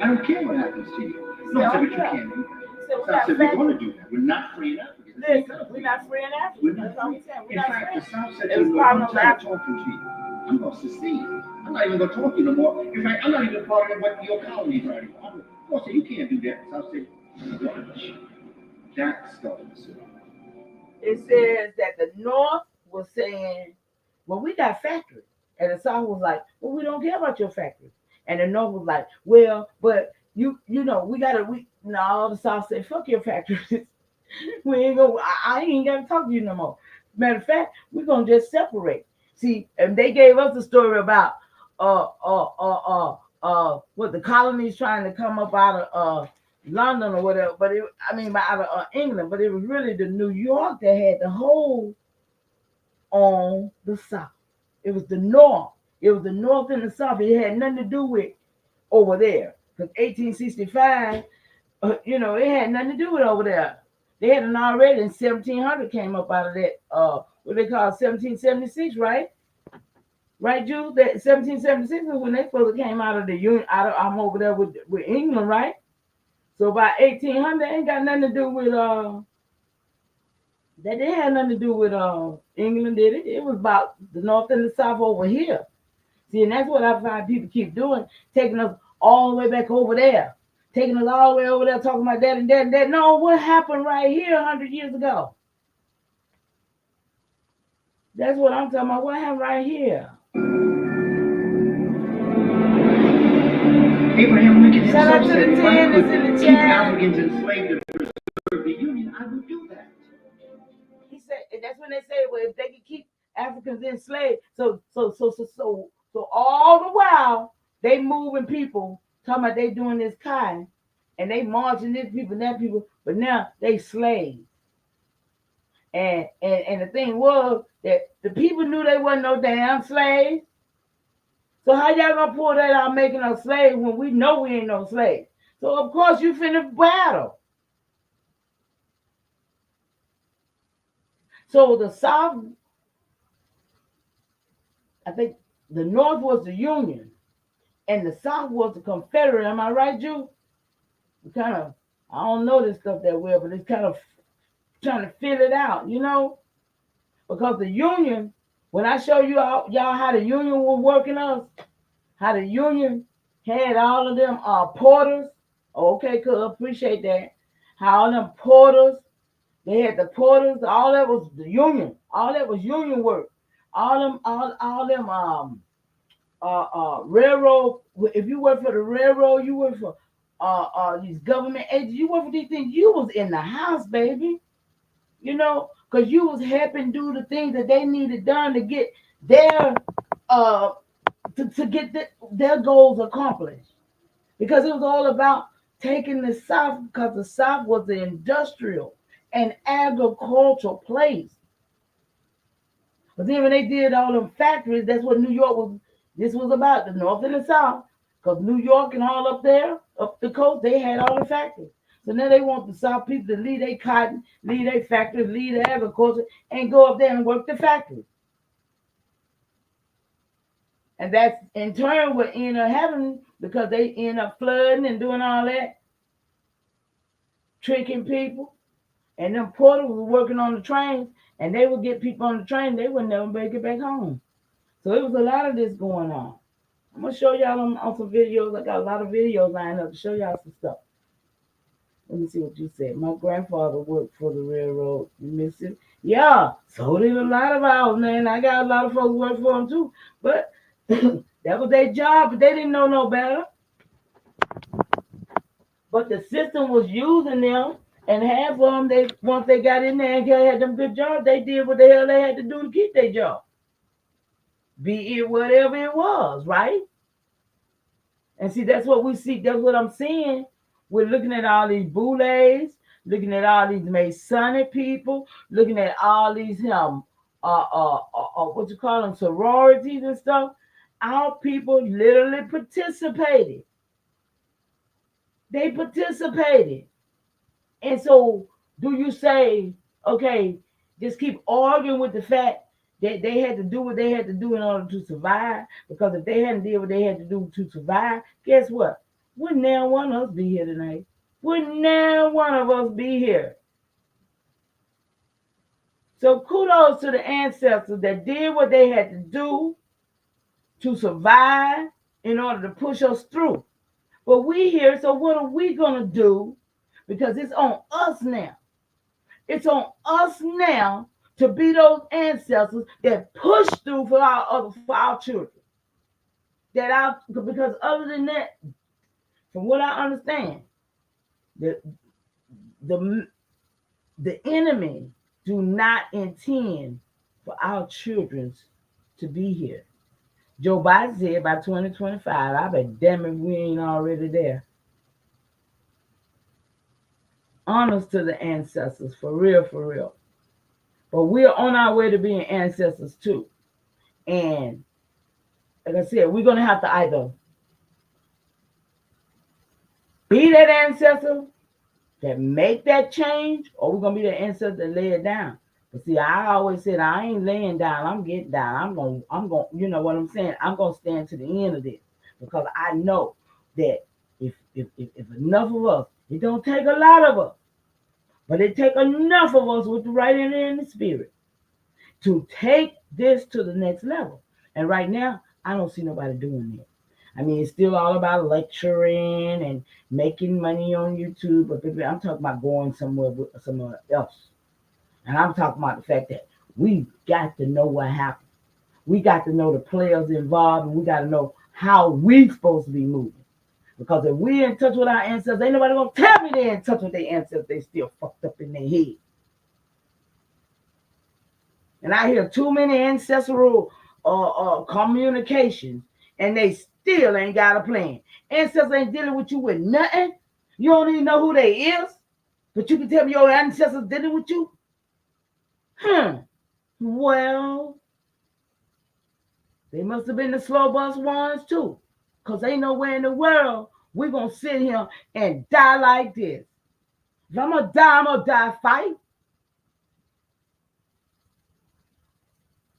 I don't care what happens to you. No, sir, but you can't do that. South said we're going to do that. We're not free in Africa. Listen, we're not free in Africa. That's all we're saying. We're not free. The South said I'm not talking to you. I'm going to secede. I'm not even going to talk to you no more. In fact, I'm not even part of what your colonies are anymore. No, sir, you can't do that. South said, that stuff. It says that the North was saying, well, we got factories. And the South was like, well, we don't care about your factories. And the North was like, well, but you know, no, the South said, fuck your factories. We ain't go, I ain't got to talk to you no more. Matter of fact, we're going to just separate. See, and they gave us a story about what the colonies trying to come up out of London or whatever, but out of England, but it was really the New York that had the hold on the South. It was the North. It was the North and the South. It had nothing to do with over there. Because 1865, it had nothing to do with over there. They had already in 1700 came up out of that, what they call 1776, right? Right, Jude? That 1776 was when they supposed to came out of the Union. I'm over there with England, right? So by 1800, they ain't got nothing to do with that. They had nothing to do with England, did it? It was about the North and the South over here. See, and that's what I find people keep doing, taking us all the way back over there, taking us all the way over there, talking about that and that and that. No, what happened right here 100 years ago? That's what I'm talking about. What happened right here? Abraham Lincoln Shout out himself to the said, if I 10 could that's in the keep chat. Africans enslaved to preserve the Union, I would do that. He said, and that's when they say, well, if they could keep Africans enslaved, so all the while they moving people, talking about they doing this kind, and they marching this people and that people, but now they slaves. And the thing was that the people knew they wasn't no damn slaves. So how y'all gonna pull that out making us slaves when we know we ain't no slaves? So of course you finna battle. So the South, I think the North was the Union and the South was the Confederate. Am I right, Jew? We kind of, I don't know this stuff that well, but it's kind of trying to fill it out, because the Union, when I show you y'all how the Union was working us, how the Union had all of them porters. Okay, cool, appreciate that. How all them porters, they had the porters, all that was the Union. All that was Union work. All them railroad, if you work for the railroad, you work for these government agents, you work for these things, you was in the house, baby. Because you was helping do the things that they needed done to get their their goals accomplished. Because it was all about taking the South, because the South was the industrial and agricultural place. But then when they did all them factories, that's what New York was. This was about the North and the South, because New York and all up there, up the coast, they had all the factories. So now they want the South people to leave their cotton, leave their factories, leave their agriculture, and go up there and work the factory. And that's in turn what ended up happening because they end up flooding and doing all that, tricking people. And them porters were working on the trains, and they would get people on the train, they would never make it back home. So it was a lot of this going on. I'm going to show y'all on some videos. I got a lot of videos lined up to show y'all some stuff. Let me see what you said. My grandfather worked for the railroad in Mississippi. Yeah, so did a lot of ours, man. I got a lot of folks work for them too. But that was their job, but they didn't know no better. But the system was using them, and half of them, once they got in there and had them good jobs, they did what the hell they had to do to keep their job. Be it whatever it was, right? And see, that's what we see. That's what I'm seeing. We're looking at all these boulets, looking at all these Masonic people, looking at all these what you call them, sororities and stuff. Our people literally participated. They participated. And so do you say, okay, just keep arguing with the fact that they had to do what they had to do in order to survive? Because if they hadn't did what they had to do to survive, guess what? Wouldn't now one of us be here tonight? Wouldn't now one of us be here? So kudos to the ancestors that did what they had to do to survive in order to push us through. But we here, so what are we going to do? Because it's on us now. It's on us now to be those ancestors that push through for our children. Because other than that, from what I understand, the enemy do not intend for our children to be here. Joe Biden said by 2025, I bet damn if we ain't already there. Honors to the ancestors, for real, for real. But we're on our way to being ancestors too. And like I said, we're going to have to either be that ancestor that make that change, or we're going to be that ancestor that lay it down. But see, I always said, I ain't laying down, I'm getting down. I'm going, you know what I'm saying? I'm going to stand to the end of this, because I know that if enough of us, it don't take a lot of us, but it take enough of us with the right energy and the spirit to take this to the next level. And right now, I don't see nobody doing it. I mean, it's still all about lecturing and making money on YouTube, but baby, I'm talking about going somewhere else. And I'm talking about the fact that we got to know what happened. We got to know the players involved, and we got to know how we supposed to be moving. Because if we're in touch with our ancestors, ain't nobody gonna tell me they're in touch with their ancestors. They still fucked up in their head. And I hear too many ancestral communications, and they still ain't got a plan. Ancestors ain't dealing with you with nothing. You don't even know who they is, but you can tell me your ancestors dealing with you. Well, they must have been the slow bus ones too, because ain't nowhere in the world we're going to sit here and die like this. If I'm going to die fight.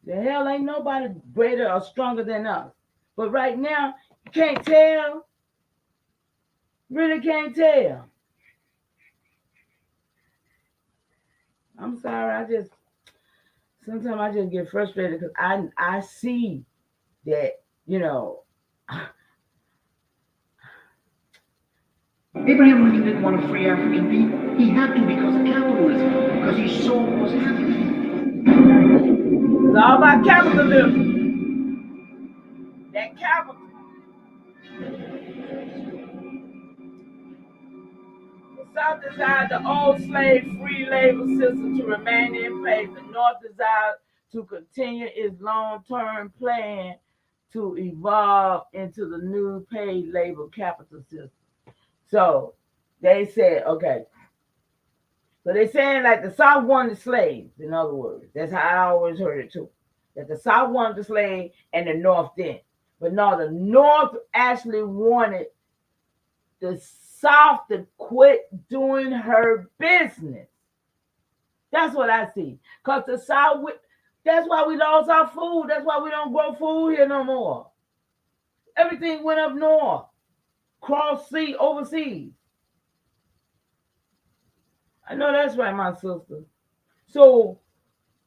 The hell ain't nobody greater or stronger than us. But right now, you can't tell. Really can't tell. I'm sorry, sometimes I just get frustrated because I see that, you know. Abraham Lincoln didn't want to free African people. He had to because of capitalism, because he saw what was happening. It's all about capitalism. That capital. The South desired the old slave free labor system to remain in place. The North desired to continue its long-term plan to evolve into the new paid labor capital system. So they said, okay. So they're saying like the South wanted slaves, in other words. That's how I always heard it too. That the South wanted the slave and the North didn't. But no, the North actually wanted the South to quit doing her business. That's what I see. Because the South, that's why we lost our food. That's why we don't grow food here no more. Everything went up north, cross sea, overseas. I know that's right, my sister. So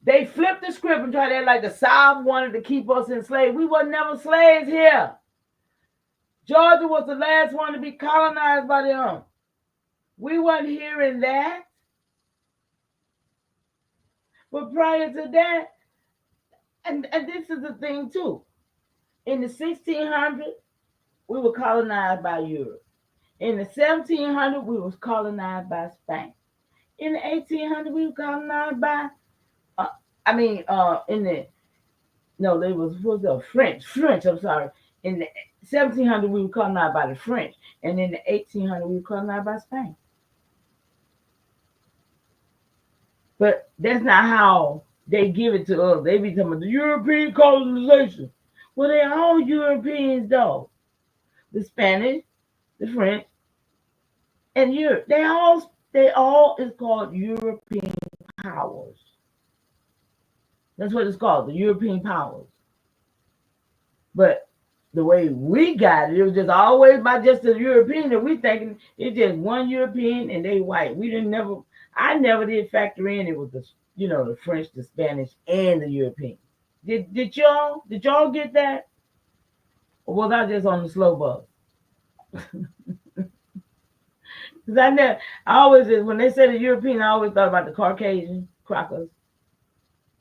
they flipped the script and tried to act like the South wanted to keep us enslaved. We were never slaves here. Georgia was the last one to be colonized by them. We weren't hearing that. But prior to that, and this is the thing too, in the 1600s, we were colonized by Europe. In the 1700s, we was colonized by Spain. In the 1800s, we were colonized by, French, I'm sorry. In the 1700s, we were colonized by the French. And in the 1800s, we were colonized by Spain. But that's not how they give it to us. They be talking about the European colonization. Well, they're all Europeans, though. The Spanish, the French, and Europe. They all is called European powers. That's what it's called, the European powers. But the way we got it, it was just always by just the European, and we thinking it's just one European and they white. I never did factor in it was the French, the Spanish, and the European. Did y'all get that? Or was I just on the slow bus? Because when they said the European, I always thought about the Caucasian crackers.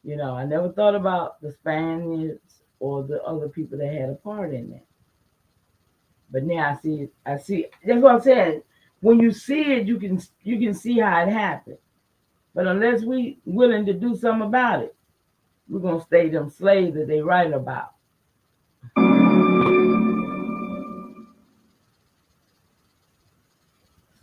I never thought about the Spaniards or the other people that had a part in that. But now I see. That's what I'm saying. When you see it, you can see how it happened. But unless we willing to do something about it, we're gonna stay them slaves that they write about.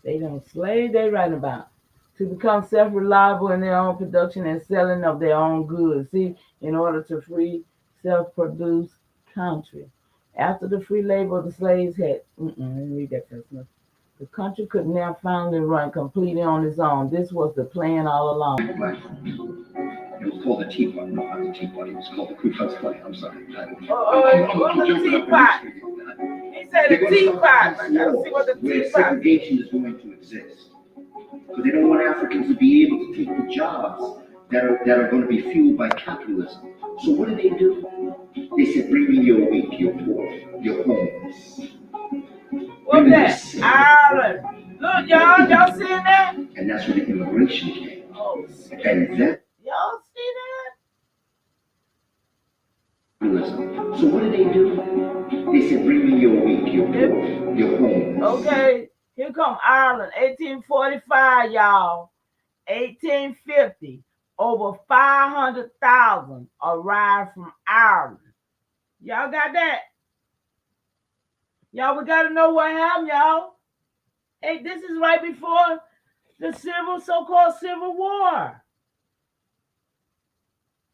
Stay them slaves they write about. To become self-reliable in their own production and selling of their own goods. See, in order to free self-produced country. After the free labor of the slaves had, let me read that first. The country could now finally run completely on its own. This was the plan all along. It was called the Tea Party. No, not the Tea Party. It was called the Ku Klux Klan. I'm sorry. What was the Teapot? He said the Teapot. I gotta see what the where Teapot. segregation is going to exist. Because they don't want Africans to be able to take the jobs that are going to be fueled by capitalism. So what do? They said, bring me your weak, your poor, your homeless. What's that? Ireland. Look, y'all seeing that? And that's where the immigration came. Oh, and that. Y'all see that? So what do? They said, bring me your weak, your poor, your homeless. Okay, here come Ireland, 1845, y'all. 1850, over 500,000 arrived from Ireland. Y'all got that? Y'all, we got to know what happened, y'all. Hey, this is right before the so-called Civil War.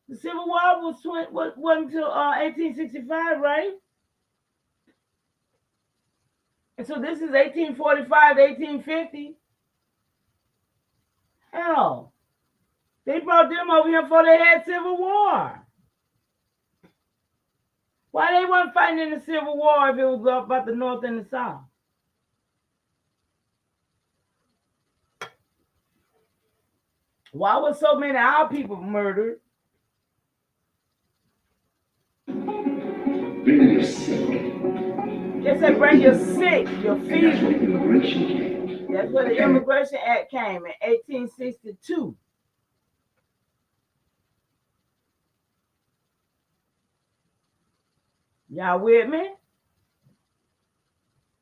The Civil War wasn't until 1865, right? And so this is 1845 to 1850. Hell, they brought them over here before they had Civil War. Why they weren't fighting in the Civil War if it was about the North and the South? Why was so many of our people murdered? Bring your sick. They said bring your sick, your fever. And that's where the immigration came. That's where the Immigration Act came in 1862. Y'all with me?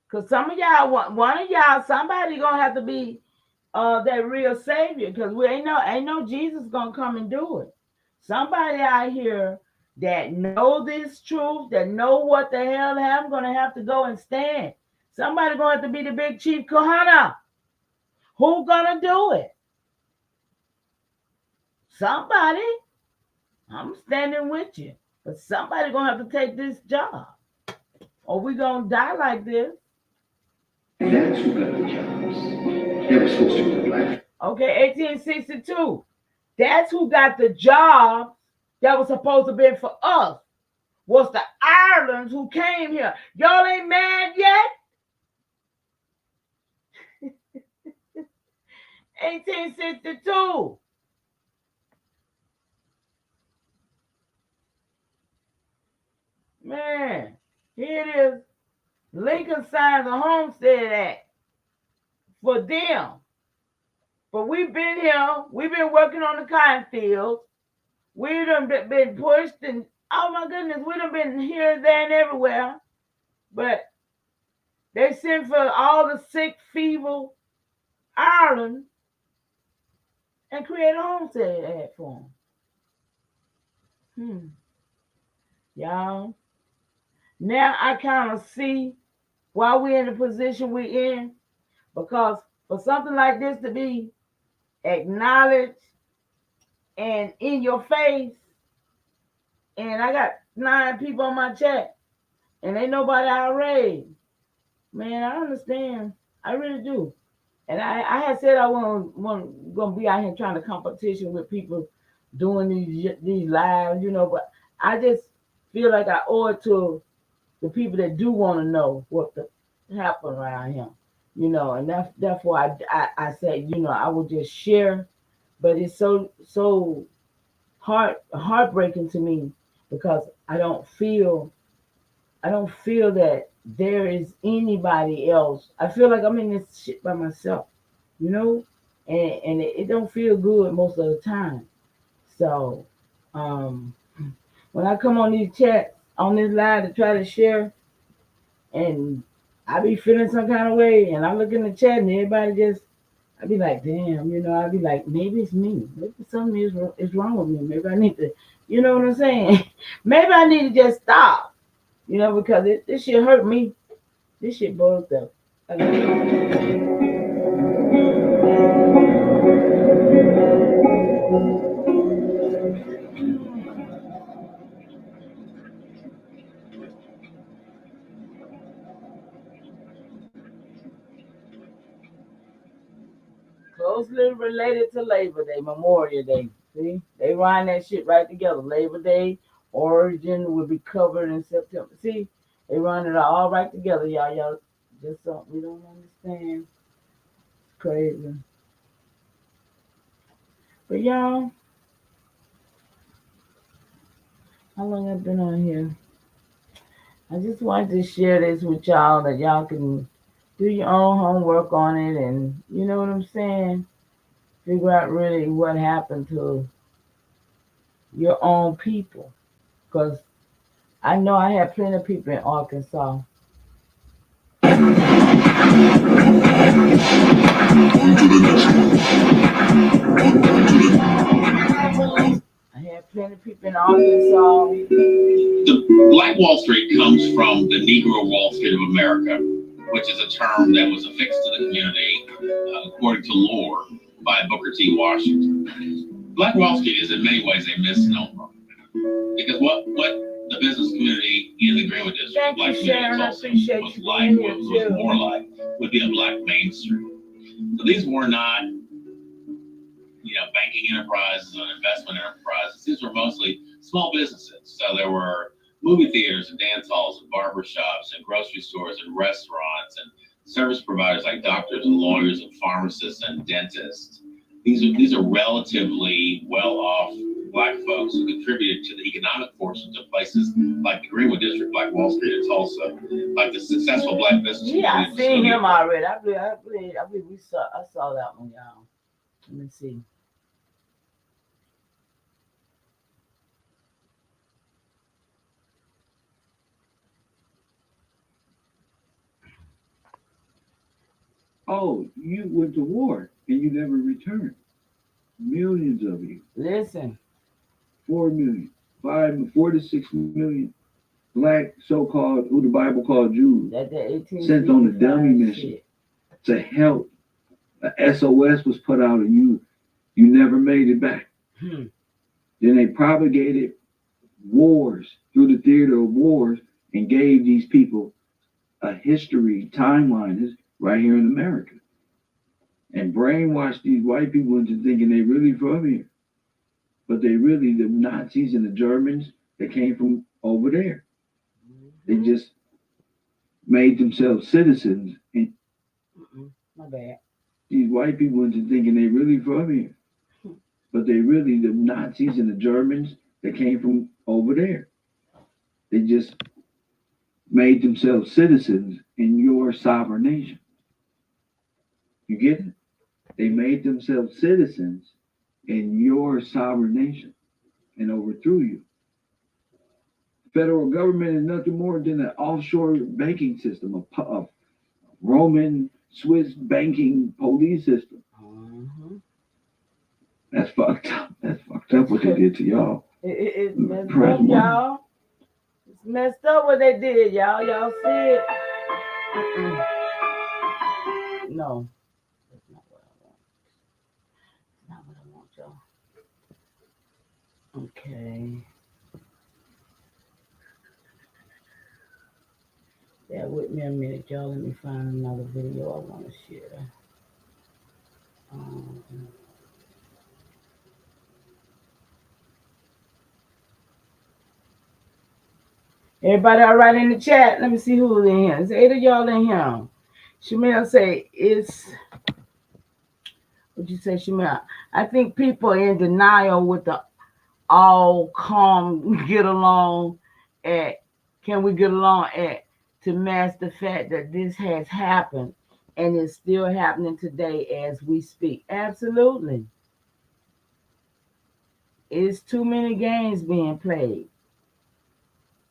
Because some of y'all, one of y'all, somebody gonna have to be that real savior, because we ain't no Jesus gonna come and do it. Somebody out here that know this truth, that know what the hell I'm gonna have to go and stand. Somebody gonna have to be the big chief Kahana. Who gonna do it? Somebody. I'm standing with you. But somebody gonna have to take this job. Or we gonna die like this. That's who got the jobs. They were supposed to be black. Okay, 1862. That's who got the job that was supposed to be for us. Was the Irelands who came here. Y'all ain't mad yet? 1862. Man, here it is. Lincoln signed the Homestead Act for them. But we've been here. We've been working on the cotton fields. We done been pushed and, oh my goodness, we done been here, there, and everywhere. But they sent for all the sick, feeble Ireland and created a Homestead Act for them. Y'all, now I kind of see why we're in the position we're in, because for something like this to be acknowledged and in your face, and I got 9 people on my chat, and ain't nobody outraged. Man, I understand. I really do. And I had said I wasn't gonna be out here trying to competition with people doing these lives, but I just feel like I owe it to the people that do want to know what happened around here, and that's why I said, I will just share, but it's so heartbreaking to me because I don't feel that there is anybody else. I feel like I'm in this shit by myself, and it don't feel good most of the time. So when I come on these chats, on this live to try to share, and I be feeling some kind of way, and I look in the chat and everybody I be like, damn, I be like, maybe it's me. Maybe something is wrong with me. Maybe I need to, you know what I'm saying? Maybe I need to just stop. Because this shit hurt me. This shit bugged up. Closely related to Labor Day, Memorial Day. See? They rhyme that shit right together. Labor Day, origin will be covered in September. See? They run it all right together, y'all. Y'all just we don't understand. It's crazy. But y'all, how long I've been on here? I just wanted to share this with y'all that y'all can do your own homework on it, and you know what I'm saying? Figure out really what happened to your own people. Because I know I have plenty of people in Arkansas. I have plenty of people in Arkansas. The Black Wall Street comes from the Negro Wall Street of America, which is a term that was affixed to the community, according to lore, by Booker T. Washington. Black Wall Street is in many ways a misnomer, because what the business community in the Greenwood District, Black community was more like, would be a Black Main Street. So these were not, banking enterprises and investment enterprises. These were mostly small businesses. So there were movie theaters and dance halls and barber shops and grocery stores and restaurants and service providers like doctors and lawyers and pharmacists and dentists. These are relatively well-off Black folks who contributed to the economic fortunes of places like the Greenwood District, Black Wall Street, and Tulsa, like the successful Black business. Yeah, I seen him already. I believe I saw that one, y'all. Let me see. Oh, you went to war and you never returned. Millions of you. Listen. 4 million, 4 to 6 million Black so-called, who the Bible called Jews, sent on a dummy mission to help. A SOS was put out and you never made it back. Then they propagated wars through the theater of wars and gave these people a history timeline, right here in America and brainwash these white people into thinking they really from here. But they really the Nazis and the Germans that came from over there. They just made themselves citizens and My bad. these white people into thinking they really from here. But they really the Nazis and the Germans that came from over there. They just made themselves citizens in your sovereign nation. You get it? They made themselves citizens in your sovereign nation and overthrew you. Federal government is nothing more than an offshore banking system, a Roman Swiss banking police system. That's fucked up. That's fucked up what they did to y'all. It's messed up, y'all. It's messed up what they did, y'all. Y'all see it? No. That's not what I want. That's not what I want, y'all. Okay. Bear with me a minute, y'all. Let me find another video I want to share. Everybody all right in the chat? Let me see who's in here. Is 8 of y'all in here? Shamel say it's, what'd you say, Shamel? I think people are in denial with the all calm, get along at, can we get along at, to mask the fact that this has happened and is still happening today as we speak. Absolutely. It's too many games being played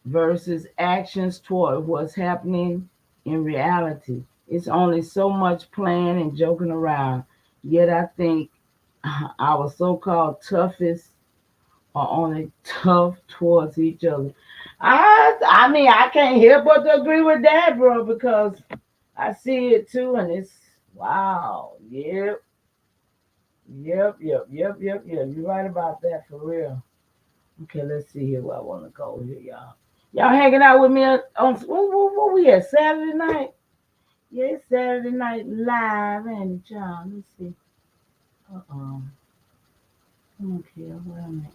versus actions toward what's happening in reality. It's only so much playing and joking around. Yet I think our so-called toughest are only tough towards each other. I mean, I can't help but to agree with that, bro, because I see it too, and it's wow. Yep. You're right about that for real. Okay, let's see here where I want to go here, y'all. Y'all hanging out with me on what we at, Saturday night? Yeah, it's Saturday night live, ain't it, y'all? Let's see. Come on, Kill, where am I?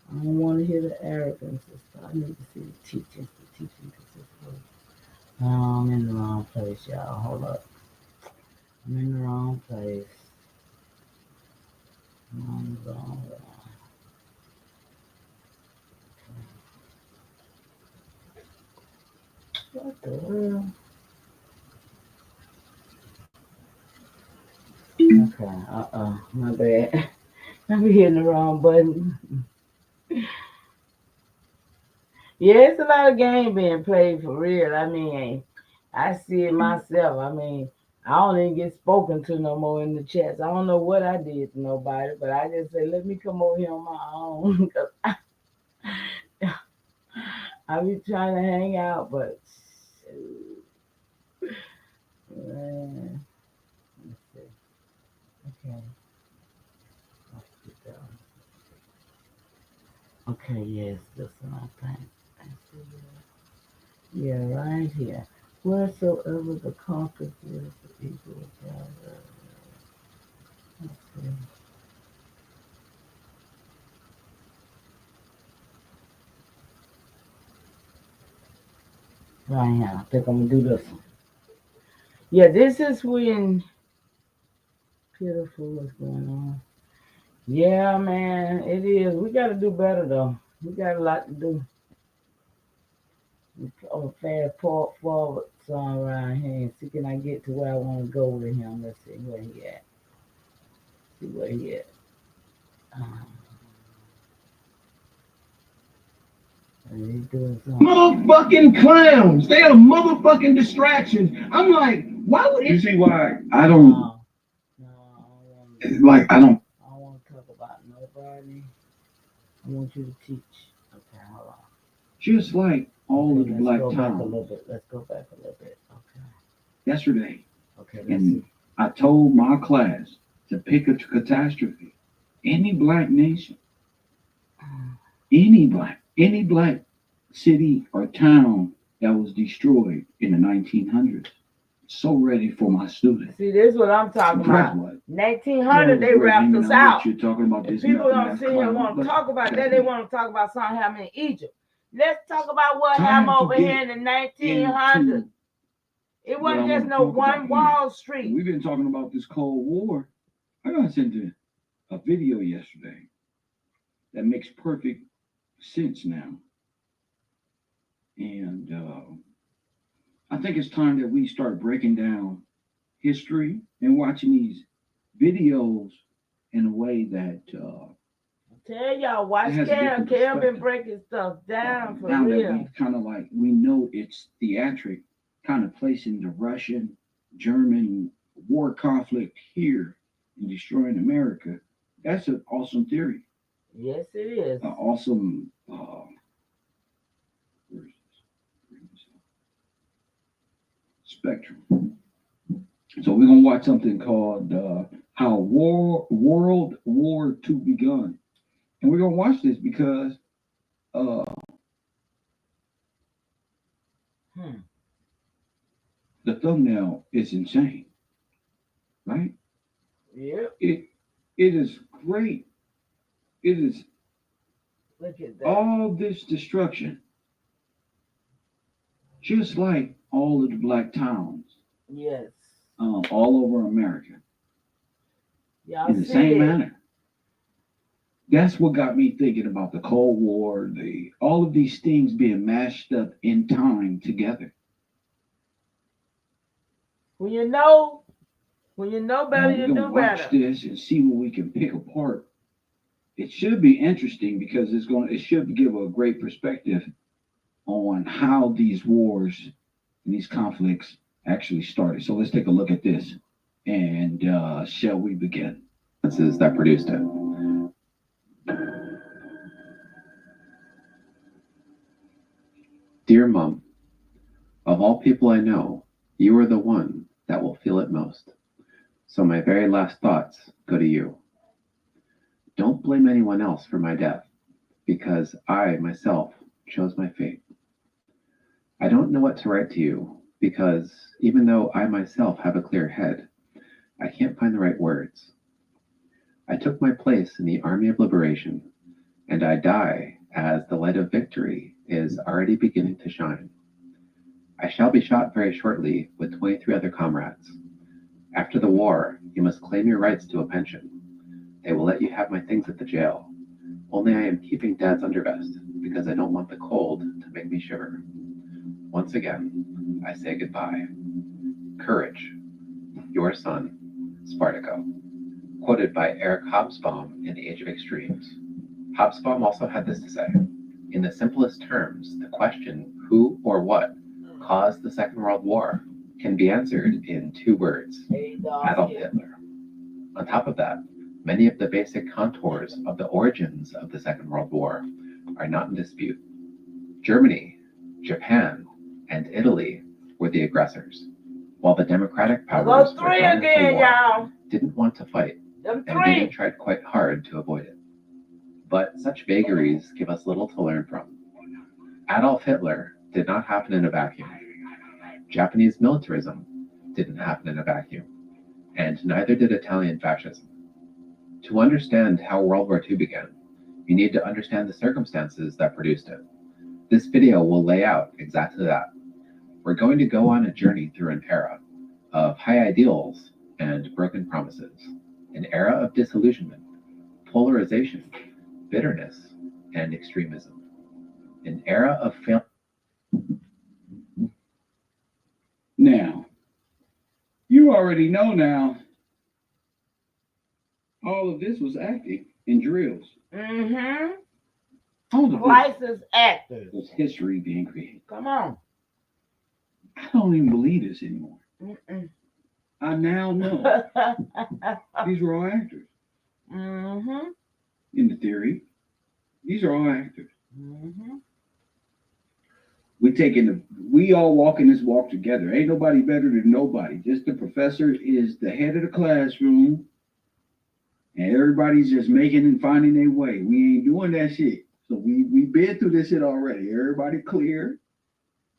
I don't want to hear the arrogance and stuff. I need to see the teaching. No, I'm in the wrong place, y'all. Hold up. I'm in the wrong place. I'm on the wrong one. What the world? Okay, my bad. I'm hitting the wrong button. Yeah, it's a lot of game being played for real. I mean, I see it myself. I mean, I don't even get spoken to no more in the chats. I don't know what I did to nobody, but I just say, let me come over here on my own. I be trying to hang out, but man. Let's see. Okay. Let's get down. Okay, yes, this one I think. Yeah, right here. Wheresoever the carcass is, the eagle will gather. Let's see. Right here. I think I'm gonna do this one. Yeah, this is when pitiful what's going on. Yeah, man, it is. We gotta do better though. We got a lot to do. I'm a fast forward song around here and see can I get to where I want to go with him. Let's see where he at. See where he at. He's doing something. Motherfucking clowns. They are motherfucking distractions. I'm like, why would you see why I don't like I don't want to talk about nobody. I want you to teach. Okay, hold on. Just like all of the black Let's go back a towns. little bit. Let's go back a little bit. Okay. Yesterday. Okay, let's And see. I told my class to pick a catastrophe. Any black nation, any black city or town that was destroyed in the 1900s. so ready for my students. See, this is what I'm talking That's about. what. 1900, they wrapped us out. You're talking about If this. people nothing, don't that's sit here and climate, want to but talk about that, that's they it. want to talk about something happening in Egypt. Let's talk about what Time happened to over get here in the 1900s. into It what I wasn't just wanna no talk about one here. Wall Street. We've been talking about this Cold War. I got sent a video yesterday that makes perfect sense now. And I think it's time that we start breaking down history and watching these videos in a way that Tell y'all, watch It has a Kel. different Kel been perspective. breaking stuff down for now that real. we kind of like, we know it's theatric, kind of placing the Russian-German war conflict here and destroying America. That's an awesome theory. Yes, it is. An awesome where is this? Spectrum. So we're gonna watch something called How World War II Begun. And we're gonna watch this because the thumbnail is insane, right? Yeah. It is great. It is Look at that. all this destruction, just like all of the black towns Yes. all over America Y'all in the see same it. manner. That's what got me thinking about the Cold War, all of these things being mashed up in time together. When you know Now better, we're you gonna do watch better. this and see what we can pick apart. It should be interesting because it should give a great perspective on how these wars and these conflicts actually started. So let's take a look at this, and shall we begin? That produced it. Dear Mom, of all people I know, you are the one that will feel it most. So my very last thoughts go to you. Don't blame anyone else for my death, because I myself chose my fate. I don't know what to write to you, because even though I myself have a clear head, I can't find the right words. I took my place in the Army of Liberation, and I die as the light of victory is already beginning to shine. I shall be shot very shortly with 23 other comrades. After the war, you must claim your rights to a pension. They will let you have my things at the jail. Only I am keeping Dad's undervest because I don't want the cold to make me shiver. Once again, I say goodbye. Courage, your son, Spartaco. Quoted by Eric Hobsbawm in The Age of Extremes. Hobsbawm also had this to say: in the simplest terms, the question who or what caused the Second World War can be answered in 2 words: Adolf Hitler. On top of that, many of the basic contours of the origins of the Second World War are not in dispute. Germany, Japan, and Italy were the aggressors, while the democratic powers Go 3 again, y'all. didn't want to fight, Them and they 3. tried quite hard to avoid it. But such vagaries give us little to learn from. Adolf Hitler did not happen in a vacuum. Japanese militarism didn't happen in a vacuum, and neither did Italian fascism. To understand how World War II began, you need to understand the circumstances that produced it. This video will lay out exactly that. We're going to go on a journey through an era of high ideals and broken promises, an era of disillusionment, polarization, bitterness, and extremism, an era of Now, you already know now, all of this was acting in drills. Mm-hmm. All of this Licensed actors. was history being created. Come on. I don't even believe this anymore. Mm-mm. I now know these were all actors. Mm-hmm. In the theory, these are all actors. Mm-hmm. We all walking this walk together. Ain't nobody better than nobody. Just the professor is the head of the classroom, and everybody's just making and finding their way. We ain't doing that shit. So we been through this shit already. Everybody clear.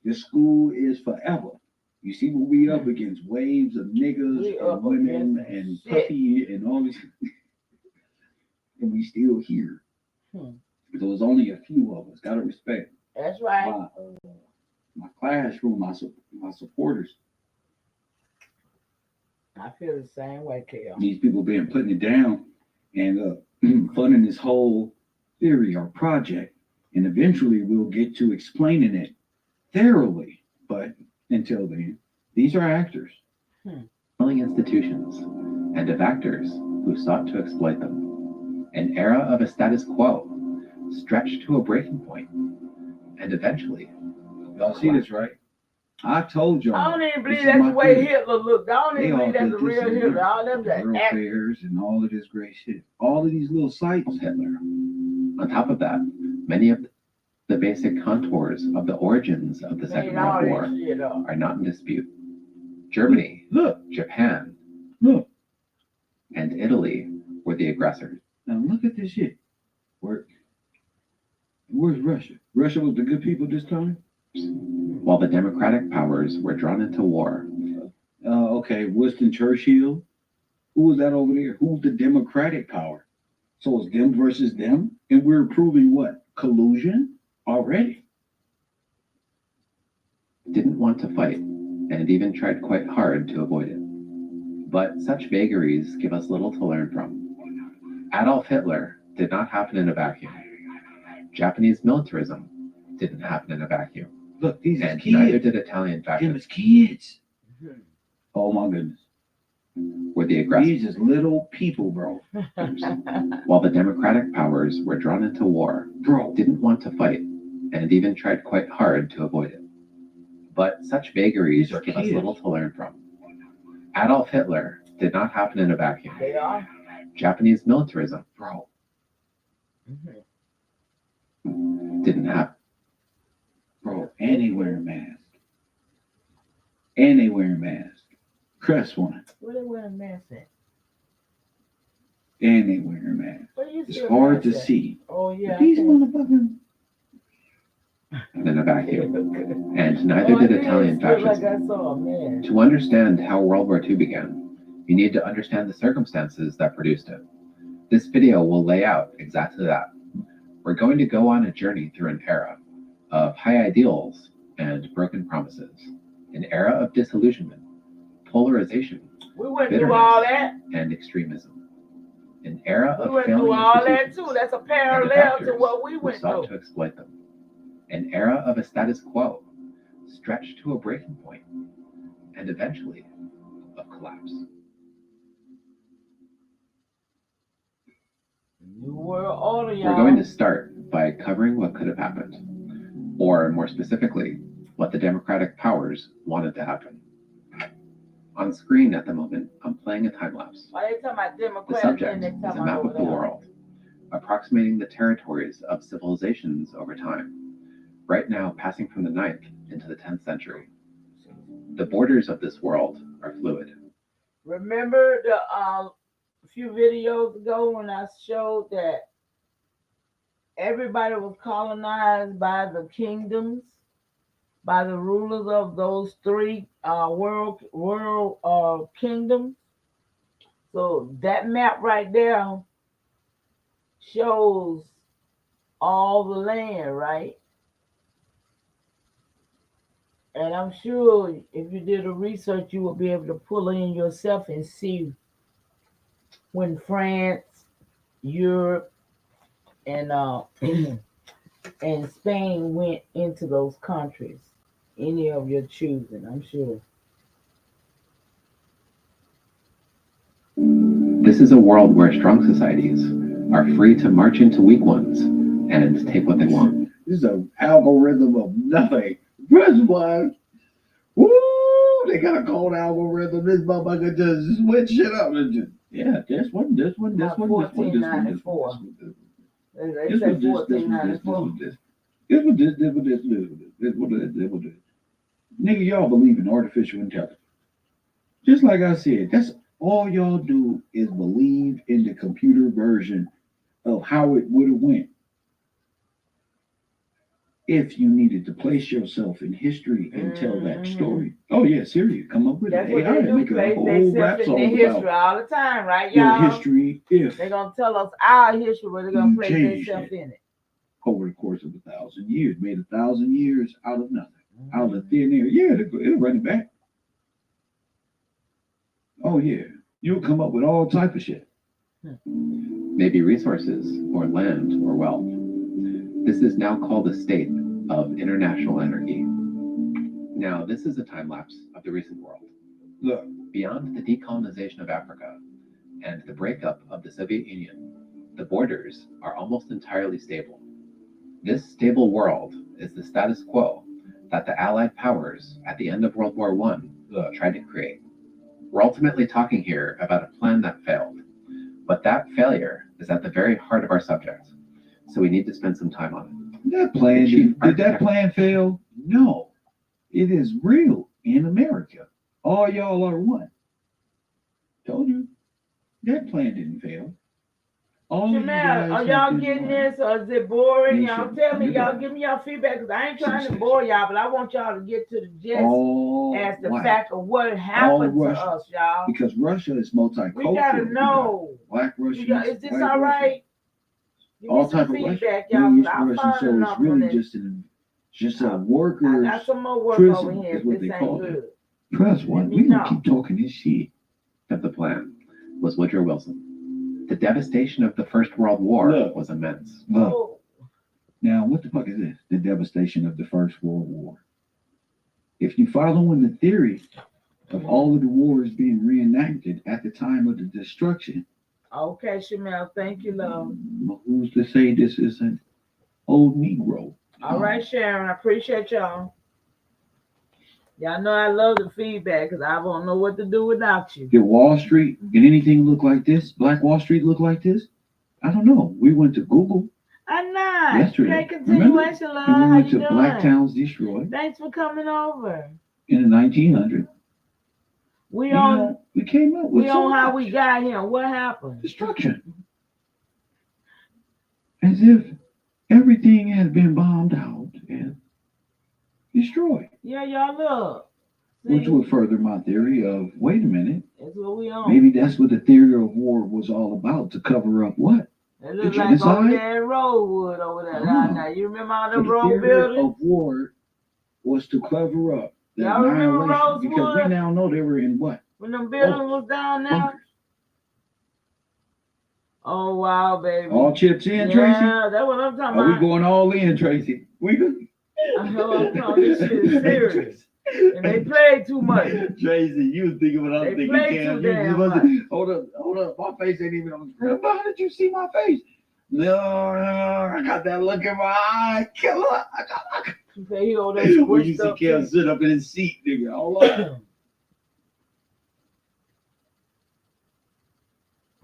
This school is forever. You see what we up against? Waves of niggas We and up women against and shit. puppy and all this. And we still here. Hmm. So it's only a few of us. Gotta respect That's right. my classroom, my supporters. I feel the same way, Kel. These people been putting it down and funding this whole theory or project. And eventually we'll get to explaining it thoroughly. But until then, these are actors. Controlling institutions and of actors who sought to exploit them. An era of a status quo stretched to a breaking point, and eventually, Y'all see this, right? I told y'all. I don't even believe this is that's my the way theory. Hitler looked. I don't They even all believe that's think the this real is Hitler. All them that World act. fairs and all of this great shit. All of these little sites. Hitler. On top of that, many of the basic contours of the origins of the Second World War are not in dispute. Germany, Japan, and Italy were the aggressors. Now look at this shit. Where's Russia? Russia was the good people this time? While the democratic powers were drawn into war. Okay, Winston Churchill. Who was that over there? Who's the democratic power? So it's them versus them? And we're proving what? Collusion already? Didn't want to fight, and even tried quite hard to avoid it. But such vagaries give us little to learn from. Adolf Hitler did not happen in a vacuum. Japanese militarism didn't happen in a vacuum. Look, these and kids. neither did Italian Them fascism. is kids. Oh my goodness. Were the aggressors. These is little people, bro. While the democratic powers were drawn into war, didn't want to fight, and even tried quite hard to avoid it. But such vagaries give us little to learn from. Adolf Hitler did not happen in a vacuum. They are. Japanese militarism, didn't happen. Bro, and they wearing masks. And they wearing masks. Crest one. Where they wearing masks at? And they wearing masks. Where you It's see a hard to mask at? see. Oh yeah. These motherfuckers. In a vacuum. And neither did Italian Feel like fascism. I saw a man. To understand how World War II began, you need to understand the circumstances that produced it. This video will lay out exactly that. We're going to go on a journey through an era of high ideals and broken promises, an era of disillusionment, polarization, We went through all that. and extremism, an era We of went failing through all that institutions too. That's a and parallel to actors what we who went sought through. to exploit them, an era of a status quo stretched to a breaking point, and eventually of collapse. New world order, y'all. We're going to start by covering what could have happened, or more specifically, what the democratic powers wanted to happen. On screen at the moment, I'm playing a time lapse. Why they talking about The Democrats subject and they is talking a about map over of the there? world, approximating the territories of civilizations over time, right now passing from the 9th into the 10th century. The borders of this world are fluid. Remember the few videos ago when I showed that everybody was colonized by the kingdoms, by the rulers of those three world kingdoms. So that map right there shows all the land, right? And I'm sure if you did a research, you will be able to pull in yourself and see when France, Europe, and and Spain went into those countries, any of your choosing, I'm sure. This is a world where strong societies are free to march into weak ones and take what they want. This is an algorithm of nothing. First one, woo, they got a cold algorithm. This motherfucker just switch shit up. And just, yeah, this one. They say 1494. Nigga, y'all believe in artificial intelligence. Just like I said, that's all y'all do is believe in the computer version of how it would have went. if you needed to place yourself in history and tell that story. Oh yeah, serious. Come up with That's it. what Hey, they I do. make a Place whole rap themselves in song their history about all the time, right, your y'all? history if They're gonna tell us our history, but they're gonna you place changed themselves it in it. over the course of 1,000 years, made 1,000 years out of nothing, out of thin air. Yeah, it'll run it back. Oh yeah, you'll come up with all type of shit. Maybe resources or land or wealth. This is now called a state of international anarchy. Now, this is a time lapse of the recent world. Look, beyond the decolonization of Africa and the breakup of the Soviet Union, the borders are almost entirely stable. This stable world is the status quo that the Allied powers at the end of World War I tried to create. We're ultimately talking here about a plan that failed, but that failure is at the very heart of our subject, so we need to spend some time on it. That plan, did that plan fail? No, it is real in America. All y'all are one. Told you, that plan didn't fail. All you Jamel, guys are have y'all been getting one. this or is it boring? Nation. Y'all tell me, You y'all got it. give me y'all feedback because I ain't trying to bore y'all, but I want y'all to get to the gist as the Black. fact of what All happened to Russia. us, y'all. Because Russia is multicultural. We gotta You know. got Black Russians, Is this white all right? Russians, Give all me some type of Russian, feedback, y'all, Middle because Eastern I'm Russian. finding So it's enough on really this. just a I workers' got some more work prison over here is if what this they ain't call good. it. Trust one. me We gonna know. keep talking this shit. Of the plan was Woodrow Wilson. The devastation of the First World War was immense. Look, now what the fuck is this? The devastation of the First World War. If you following the theory of all of the wars being reenacted at the time of the destruction, Okay, Shamel, thank you, love. who's to say this is an old Negro? All right, Sharon, I appreciate y'all. Y'all know I love the feedback because I won't know what to do without you. Did Wall Street, did anything look like this? Black Wall Street look like this? I don't know. We went to Google I'm not. yesterday. Okay, Remember? continuation, love. And we How went you to Black doing? Towns Destroyed Thanks for coming over. in the 1900s. We You on know, we came up with we so on how much we got here. What happened? destruction. As if everything had been bombed out and destroyed. Yeah, y'all look. Which would further my theory of, wait a minute, That's what we on. maybe that's what the theory of war was all about, to cover up what? It The look like genocide? over there in Rosewood over there. Now you remember all So them the road theory buildings? of war was to cover up the Y'all remember annihilation. Because we Rosewood? now know they were in what? When them buildings was down there? Bunkers. Oh wow, baby. All chips in, yeah, Tracy? that's what I'm talking Are we about. going all in, Tracy? We good? I know I'm talking this shit is serious. And they played too much. Tracy, you was thinking what I was They thinking, played Cam. too You damn wasn't- much. Hold up. My face ain't even on the screen. How did you see my face? No, I got that look in my eye. Killer. You say he over there When you squished see up. Cam too. sit up in his seat, nigga. Hold on.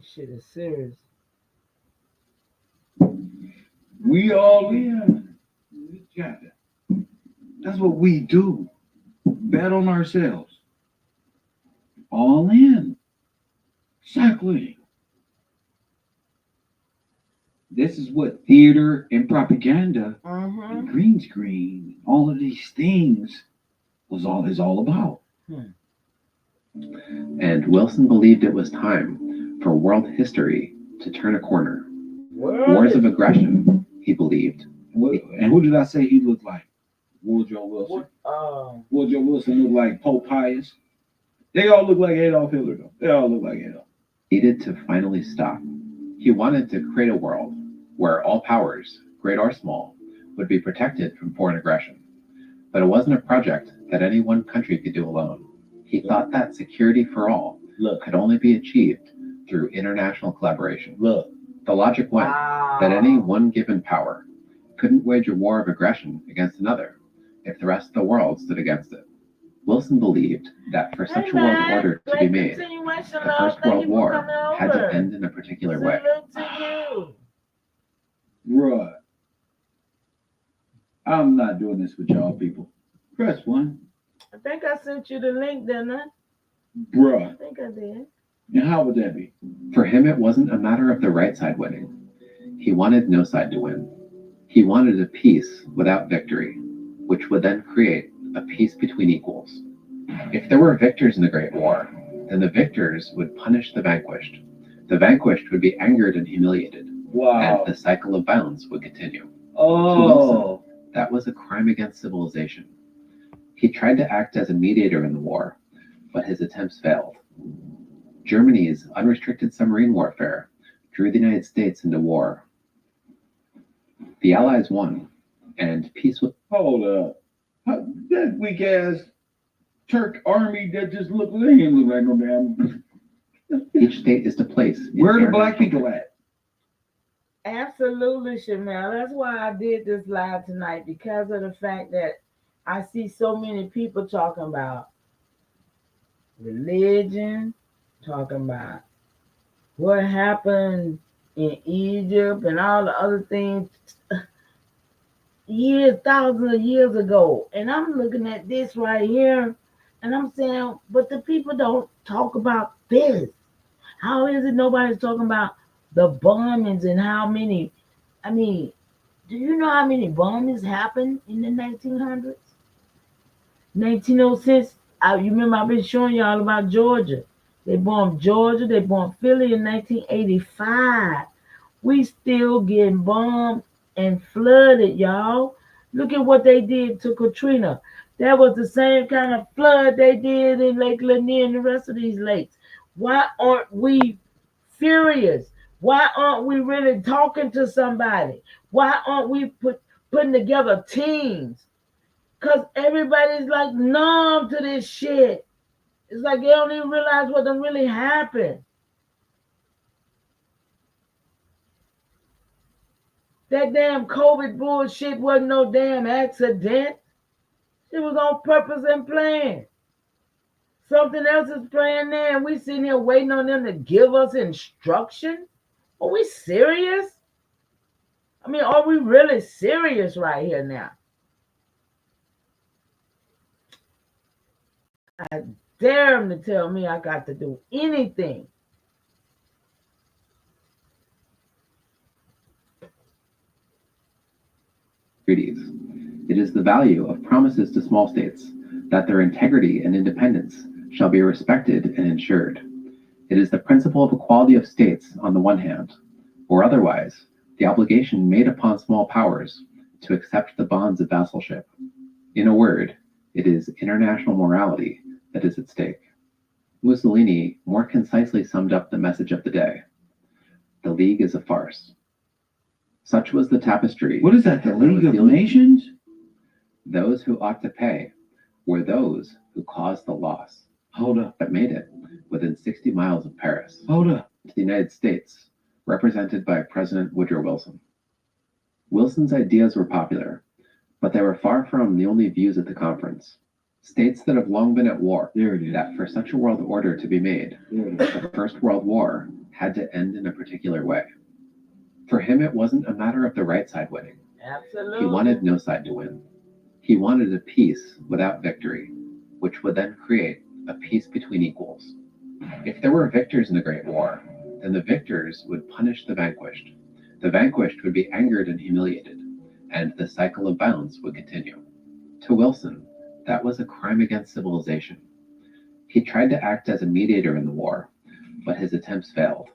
Shit is serious. We all in. That's what we do. Bet on ourselves. All in. Exactly. This is what theater and propaganda and green screen, all of these things is all about. And Wilson believed it was time for world history to turn a corner. Wars of aggression, he believed. And who did I say he looked like? Woodrow Wilson. Woodrow Wilson looked like Pope Pius. They all look like Adolf Hitler, though. They all look like Adolf. Needed to finally stop. He wanted to create a world where all powers, great or small, would be protected from foreign aggression. But it wasn't a project that any one country could do alone. He thought that security for all could only be achieved through international collaboration. The logic went that any one given power couldn't wage a war of aggression against another if the rest of the world stood against it. Wilson believed that for such a world order to be made, the First World War had to end in a particular way. Bruh. I'm not doing this with y'all people. Press one. I think I sent you the link, didn't I? Bruh. I think I did. And how would that be? For him, it wasn't a matter of the right side winning. He wanted no side to win. He wanted a peace without victory, which would then create a peace between equals. If there were victors in the Great War, then the victors would punish the vanquished. The vanquished would be angered and humiliated, and the cycle of violence would continue. To Wilson, that was a crime against civilization. He tried to act as a mediator in the war, but his attempts failed. Germany's unrestricted submarine warfare drew the United States into war. The Allies won, and peace was... Hold up. That weak ass Turk army that just look, they ain't look like no damn. Each state is to place. Where are the black people at? Absolutely, Shamel. That's why I did this live tonight, because of the fact that I see so many people talking about religion, talking about what happened in Egypt and all the other things years, thousands of years ago. And I'm looking at this right here and I'm saying, but the people don't talk about this. How is it nobody's talking about the bombings and how many? I mean, do you know how many bombings happened in the 1900s? 1906, you remember I've been showing y'all about Georgia. They bombed Georgia, they bombed Philly in 1985. We still getting bombed and flooded, y'all. Look at what they did to Katrina. That was the same kind of flood they did in Lake Lanier and the rest of these lakes. Why aren't we furious? Why aren't we really talking to somebody? Why aren't we putting together teams? Because everybody's like numb to this shit. It's like they don't even realize what done really happened. That damn COVID bullshit wasn't no damn accident. It was on purpose and planned. Something else is playing there, and we sitting here waiting on them to give us instruction. Are we serious? I mean, are we really serious right here now? I dare them to tell me I got to do anything. Treaties. It is the value of promises to small states that their integrity and independence shall be respected and ensured. It is the principle of equality of states on the one hand, or otherwise, the obligation made upon small powers to accept the bonds of vassalship. In a word, it is international morality that is at stake. Mussolini more concisely summed up the message of the day. The League is a farce. Such was the tapestry. What is that, the League of Nations? Those who ought to pay were those who caused the loss. Hold up. But made it within 60 miles of Paris. Hold up. To the United States, represented by President Woodrow Wilson. Wilson's ideas were popular, but they were far from the only views at the conference. States that have long been at war, that for such a world order to be made, the First World War had to end in a particular way. For him, it wasn't a matter of the right side winning. Absolutely. He wanted no side to win. He wanted a peace without victory, which would then create a peace between equals. If there were victors in the Great War, then the victors would punish the vanquished. The vanquished would be angered and humiliated, and the cycle of violence would continue. To Wilson, that was a crime against civilization. He tried to act as a mediator in the war, but his attempts failed.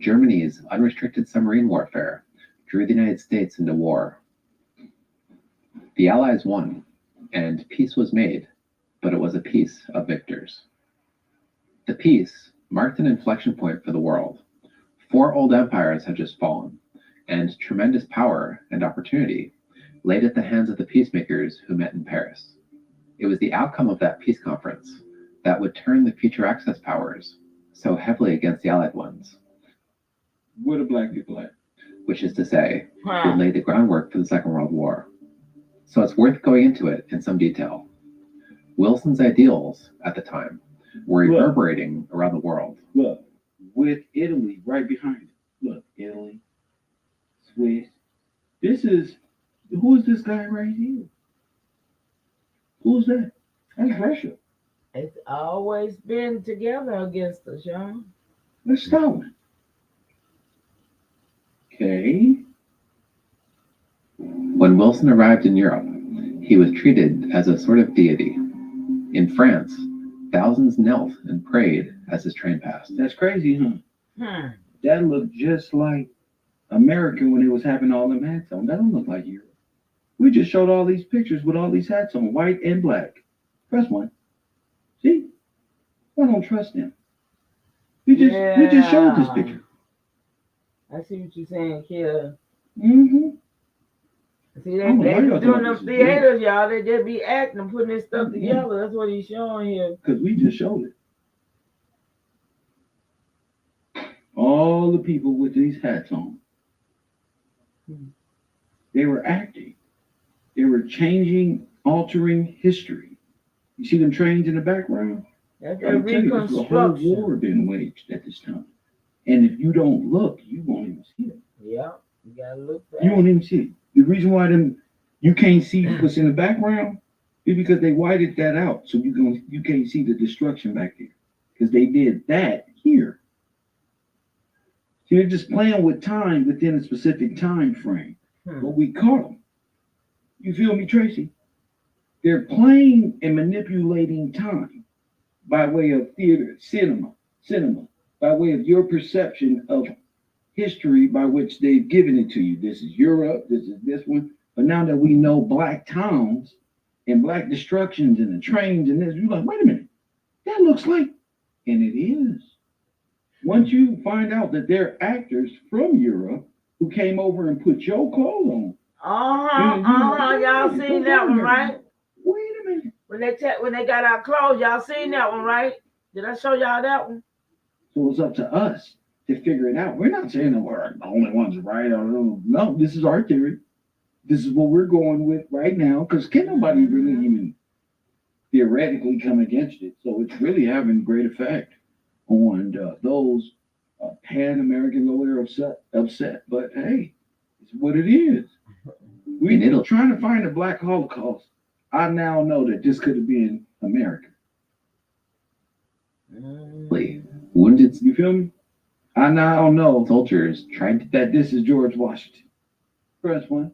Germany's unrestricted submarine warfare drew the United States into war. The Allies won, and peace was made, but it was a peace of victors. The peace marked an inflection point for the world. 4 old empires had just fallen, and tremendous power and opportunity laid at the hands of the peacemakers who met in Paris. It was the outcome of that peace conference that would turn the future Axis powers so heavily against the Allied ones. Where the black people at? Which is to say, would lay the groundwork for the Second World War. So it's worth going into it in some detail. Wilson's ideals at the time were reverberating around the world. Look, with Italy right behind it. Look, Italy, Swiss. Who is this guy right here? Who's that? That's Russia. It's always been together against us, y'all. That's Stalin. Okay. When Wilson arrived in Europe, he was treated as a sort of deity. In France, thousands knelt and prayed as his train passed. That's crazy, huh? That looked just like America when it was having all them hats on. That don't look like Europe. We just showed all these pictures with all these hats on, white and black. Press one. See? I don't trust them. We just showed this picture. I see what you're saying, kid. Mm-hmm. See, they just doing them theaters, y'all. They just be acting and putting this stuff together. That's what he's showing here. Because we just showed it. All the people with these hats on. They were acting. They were changing, altering history. You see them trains in the background? That's a reconstruction. A whole war being waged at this time. And if you don't look, you won't even see it. Yeah, you gotta look back. You won't even see it. The reason why you can't see what's in the background is because they whited that out, so you can't see the destruction back there. Because they did that here. So they're just playing with time within a specific time frame. But we caught them. You feel me, Tracy? They're playing and manipulating time by way of theater, cinema, by way of your perception of history by which they've given it to you. This is Europe, this is this one. But now that we know black towns and black destructions and the trains and this, you're like, wait a minute, that looks like, and it is. Once you find out that they're actors from Europe who came over and put your clothes on. Y'all seen that one, right? Wait a minute. When they got our clothes, y'all seen that one, right? Did I show y'all that one? So it's up to us to figure it out. We're not saying that we're the only ones right. No, this is our theory. This is what we're going with right now, because can nobody really even theoretically come against it. So it's really having great effect on those Pan-Americans over there upset. But hey, it's what it is. We're trying to find a black Holocaust. I now know that this could have been America. Wounded, you feel me? I now know soldiers tried that this is George Washington. Press one.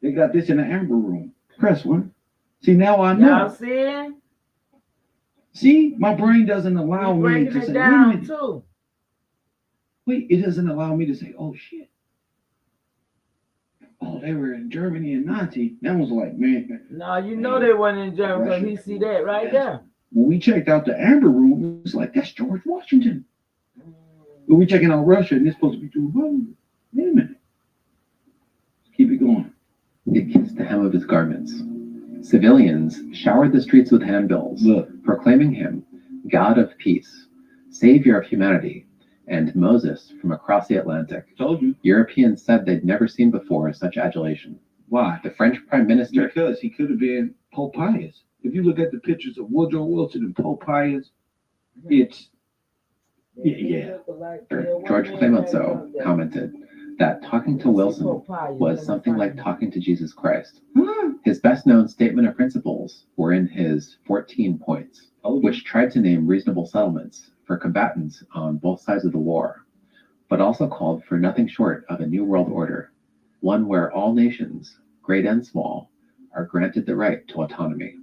They got this in the amber room. Press one. See, now I know. Y'all see? See, my brain doesn't allow me to say, down too. Wait, it doesn't allow me to say, oh shit. Oh, they were in Germany and Nazi. That was like, man. No, you know they weren't in Germany because he see that right there. When we checked out the amber room, it's like, that's George Washington. But we checking out Russia and it's supposed to be too well. Wait a minute. Let's keep it going. It kissed the hem of his garments. Civilians showered the streets with handbills, proclaiming him God of peace, Savior of humanity, and Moses from across the Atlantic. Told you. Europeans said they'd never seen before such adulation. Why? The French Prime Minister. Because he could have been Pope Pius. If you look at the pictures of Woodrow Wilson and Pope Pius, it's George Clemenceau commented that talking to Wilson was something like talking to Jesus Christ. His best known statement of principles were in his 14 points, which tried to name reasonable settlements for combatants on both sides of the war, but also called for nothing short of a new world order, one where all nations, great and small, are granted the right to autonomy.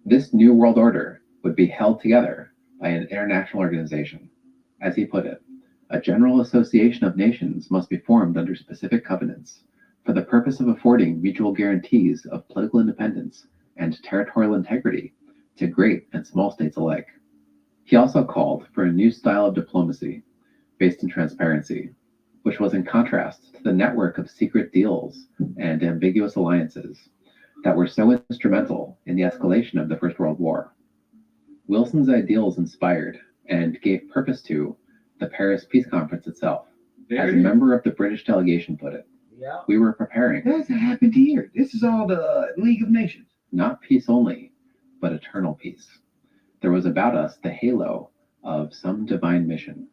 This new world order would be held together by an international organization. As he put it, a general association of nations must be formed under specific covenants for the purpose of affording mutual guarantees of political independence and territorial integrity to great and small states alike. He also called for a new style of diplomacy based in transparency, which was in contrast to the network of secret deals and ambiguous alliances that were so instrumental in the escalation of the First World War. Wilson's ideals inspired and gave purpose to the Paris Peace Conference itself. As a member of the British delegation put it, we were preparing. That's what happened here. This is all the League of Nations. Not peace only, but eternal peace. There was about us the halo of some divine mission.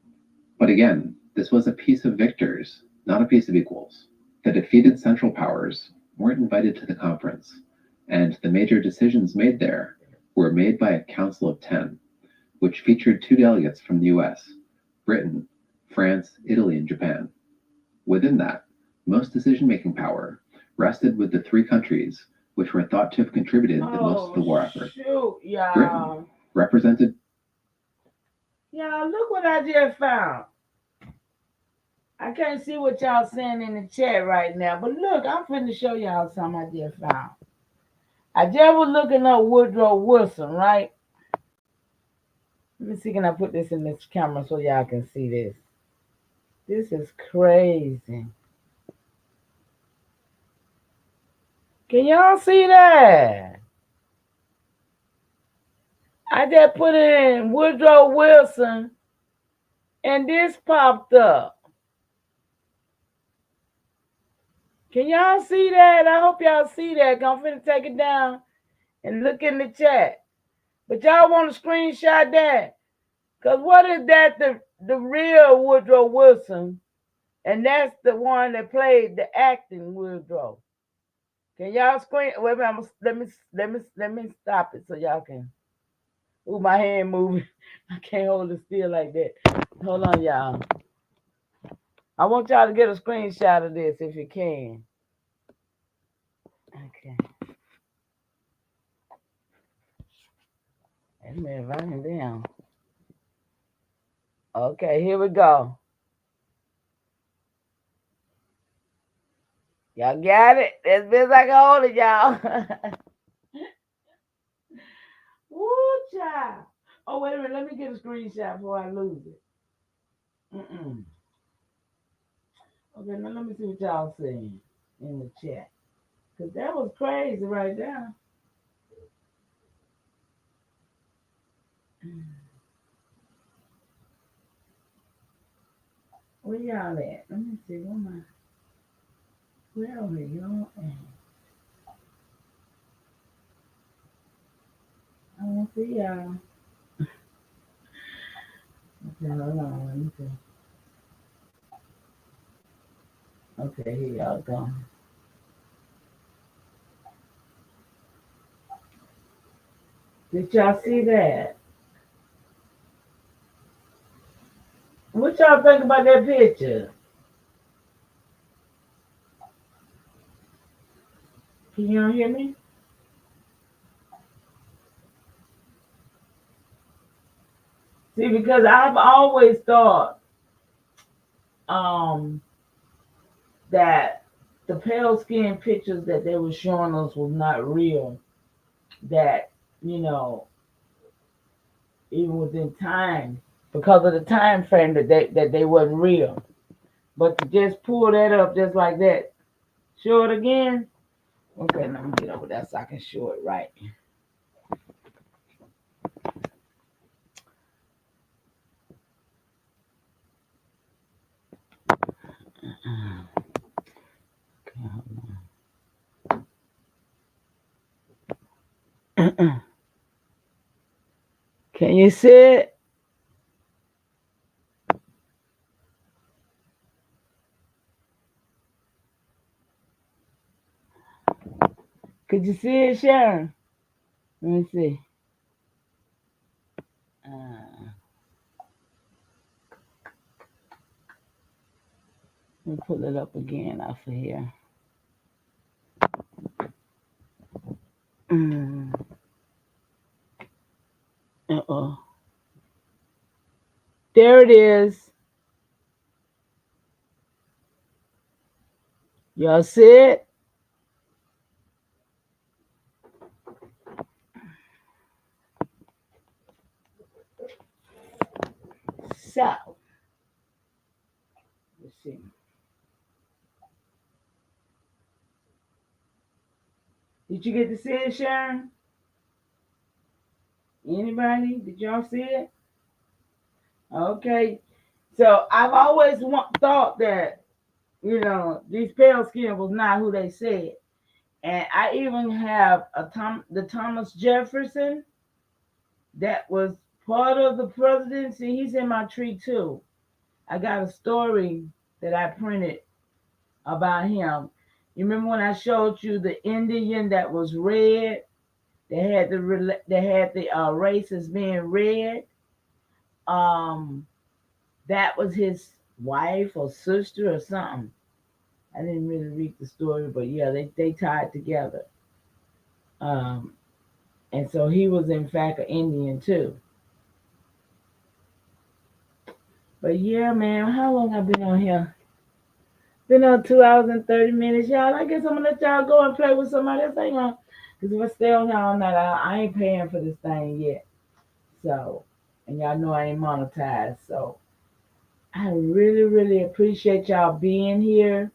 But again, this was a peace of victors, not a peace of equals. The defeated Central Powers weren't invited to the conference, and the major decisions made there were made by a Council of 10, which featured 2 delegates from the US, Britain, France, Italy, and Japan. Within that, Most decision-making power rested with the three countries which were thought to have contributed the most to the war effort. Shoot, y'all. Britain represented. Y'all, look what I just found. I can't see what y'all saying in the chat right now, but look, I'm finna show y'all something I just found. I just was looking up Woodrow Wilson, right? Let me see, can I put this in this camera so y'all can see this? This is crazy. Can y'all see that? I just put it in Woodrow Wilson and this popped up. Can y'all see that? I hope y'all see that. I'm finna take it down and look in the chat. But y'all want to screenshot that? Because what is that? The real Woodrow Wilson. And that's the one that played the acting Woodrow. Can y'all screen? Wait a minute. Let me stop it so y'all can. Ooh, my hand moving. I can't hold it still like that. Hold on, y'all. I want y'all to get a screenshot of this if you can. Okay. Let me write it down. Okay, here we go. Y'all got it? As best I can hold it, y'all. Woo, child. Oh, wait a minute. Let me get a screenshot before I lose it. Okay, now let me see what y'all saying in the chat. Because that was crazy right there. Where y'all at? Let me see. Where are y'all at? I don't see y'all. Okay, hold on. Let me see. Okay, here y'all go. Did y'all see that? What y'all think about that picture? Can y'all hear me? See, because I've always thought that the pale skin pictures that they were showing us was not real. That, you know, even within time, because of the time frame that they wasn't real. But to just pull that up just like that, show it again. Okay, let me get over there so I can show it right. Okay, hold on. Can you see it? Could you see it, Sharon? Let me see. Let me pull it up again off of here. Uh-oh. There it is. Y'all see it? So, let's see. Did you get to see it, Sharon? Anybody? Did y'all see it? Okay. So I've always thought that, you know, these pale skin was not who they said. And I even have the Thomas Jefferson that was part of the presidency. He's in my tree too. I got a story that I printed about him. You remember when I showed you the Indian that was red? They had the race as being red. That was his wife or sister or something. I didn't really read the story, but yeah, they tied together. And so he was in fact an Indian too. But yeah, man, how long I been on here? Been on 2 hours and 30 minutes, y'all. I guess I'm gonna let y'all go and play with somebody else. Hang on. Because if I stay on here all night, I ain't paying for this thing yet. So, and y'all know I ain't monetized. So, I really, really appreciate y'all being here.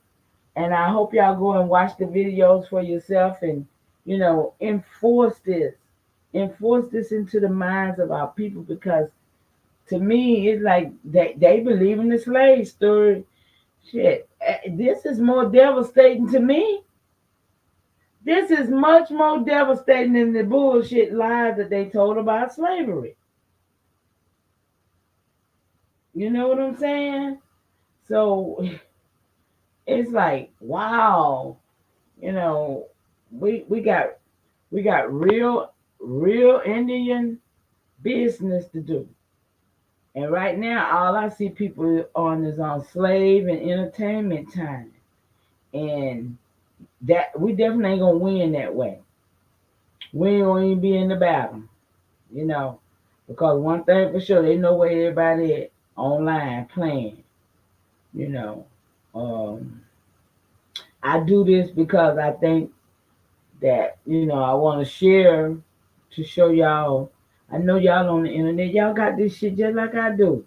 And I hope y'all go and watch the videos for yourself and, enforce this. Enforce this into the minds of our people, because to me, it's like they believe in the slave story. Shit, this is more devastating to me. This is much more devastating than the bullshit lies that they told about slavery. You know what I'm saying? So it's like, wow, we got real Indian business to do. And right now, all I see people on is on slave and entertainment time. And that we definitely ain't gonna win that way. We ain't gonna even be in the battle, because one thing for sure, they know where everybody at online playing. I do this because I think that I want to share to show y'all. I know y'all on the internet, y'all got this shit just like I do.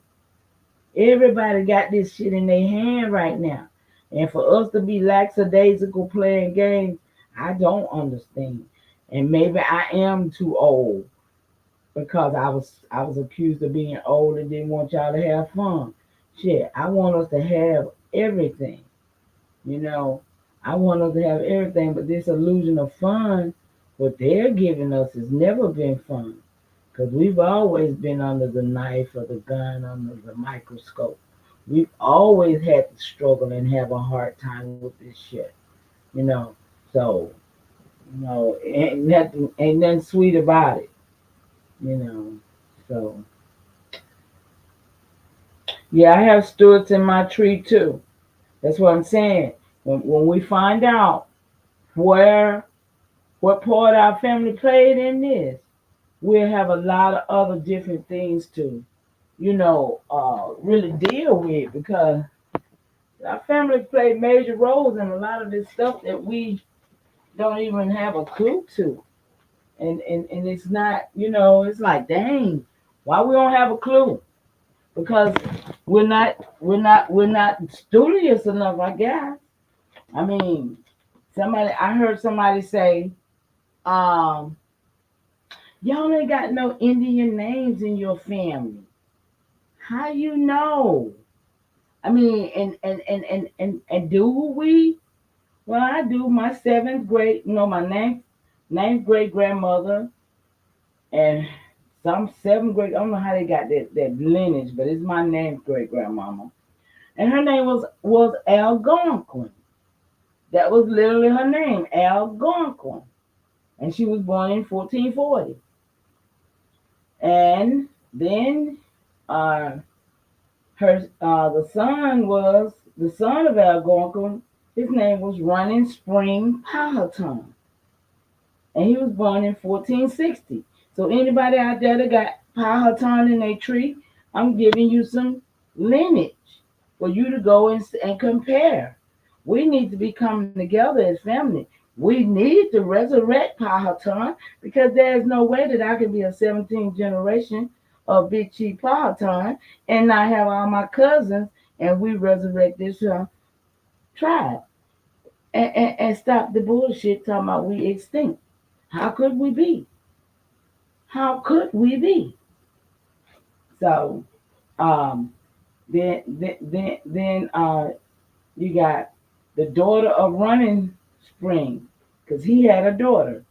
Everybody got this shit in their hand right now. And for us to be lackadaisical playing games, I don't understand. And maybe I am too old, because I was accused of being old and didn't want y'all to have fun. Shit, I want us to have everything. I want us to have everything, but this illusion of fun, what they're giving us has never been fun. Because we've always been under the knife or the gun, under the microscope. We've always had to struggle and have a hard time with this shit. So, ain't nothing sweet about it. So. Yeah, I have Stuarts in my tree too. That's what I'm saying. When we find out what part our family played in this, we'll have a lot of other different things to, really deal with, because our family played major roles in a lot of this stuff that we don't even have a clue to. And it's not, it's like, dang, why we don't have a clue? Because we're not studious enough, I guess. I mean, I heard somebody say, y'all ain't got no Indian names in your family. How you know? I mean, and do we? Well, I do. My my ninth great grandmother, and some seventh great. I don't know how they got that lineage, but it's my ninth great grandmama, and her name was Algonquin. That was literally her name, Algonquin, and she was born in 1440. And then the son of Algonquin. His name was Running Spring Powhatan, and he was born in 1460. So anybody out there that got Powhatan in their tree, I'm giving you some lineage for you to go and compare. We need to be coming together as family. We need to resurrect Powhatan, because there's no way that I can be a 17th generation of Big Chief Powhatan and not have all my cousins and we resurrect this tribe and stop the bullshit talking about we extinct. How could we be? How could we be? So then you got the daughter of Running Spring, because he had a daughter,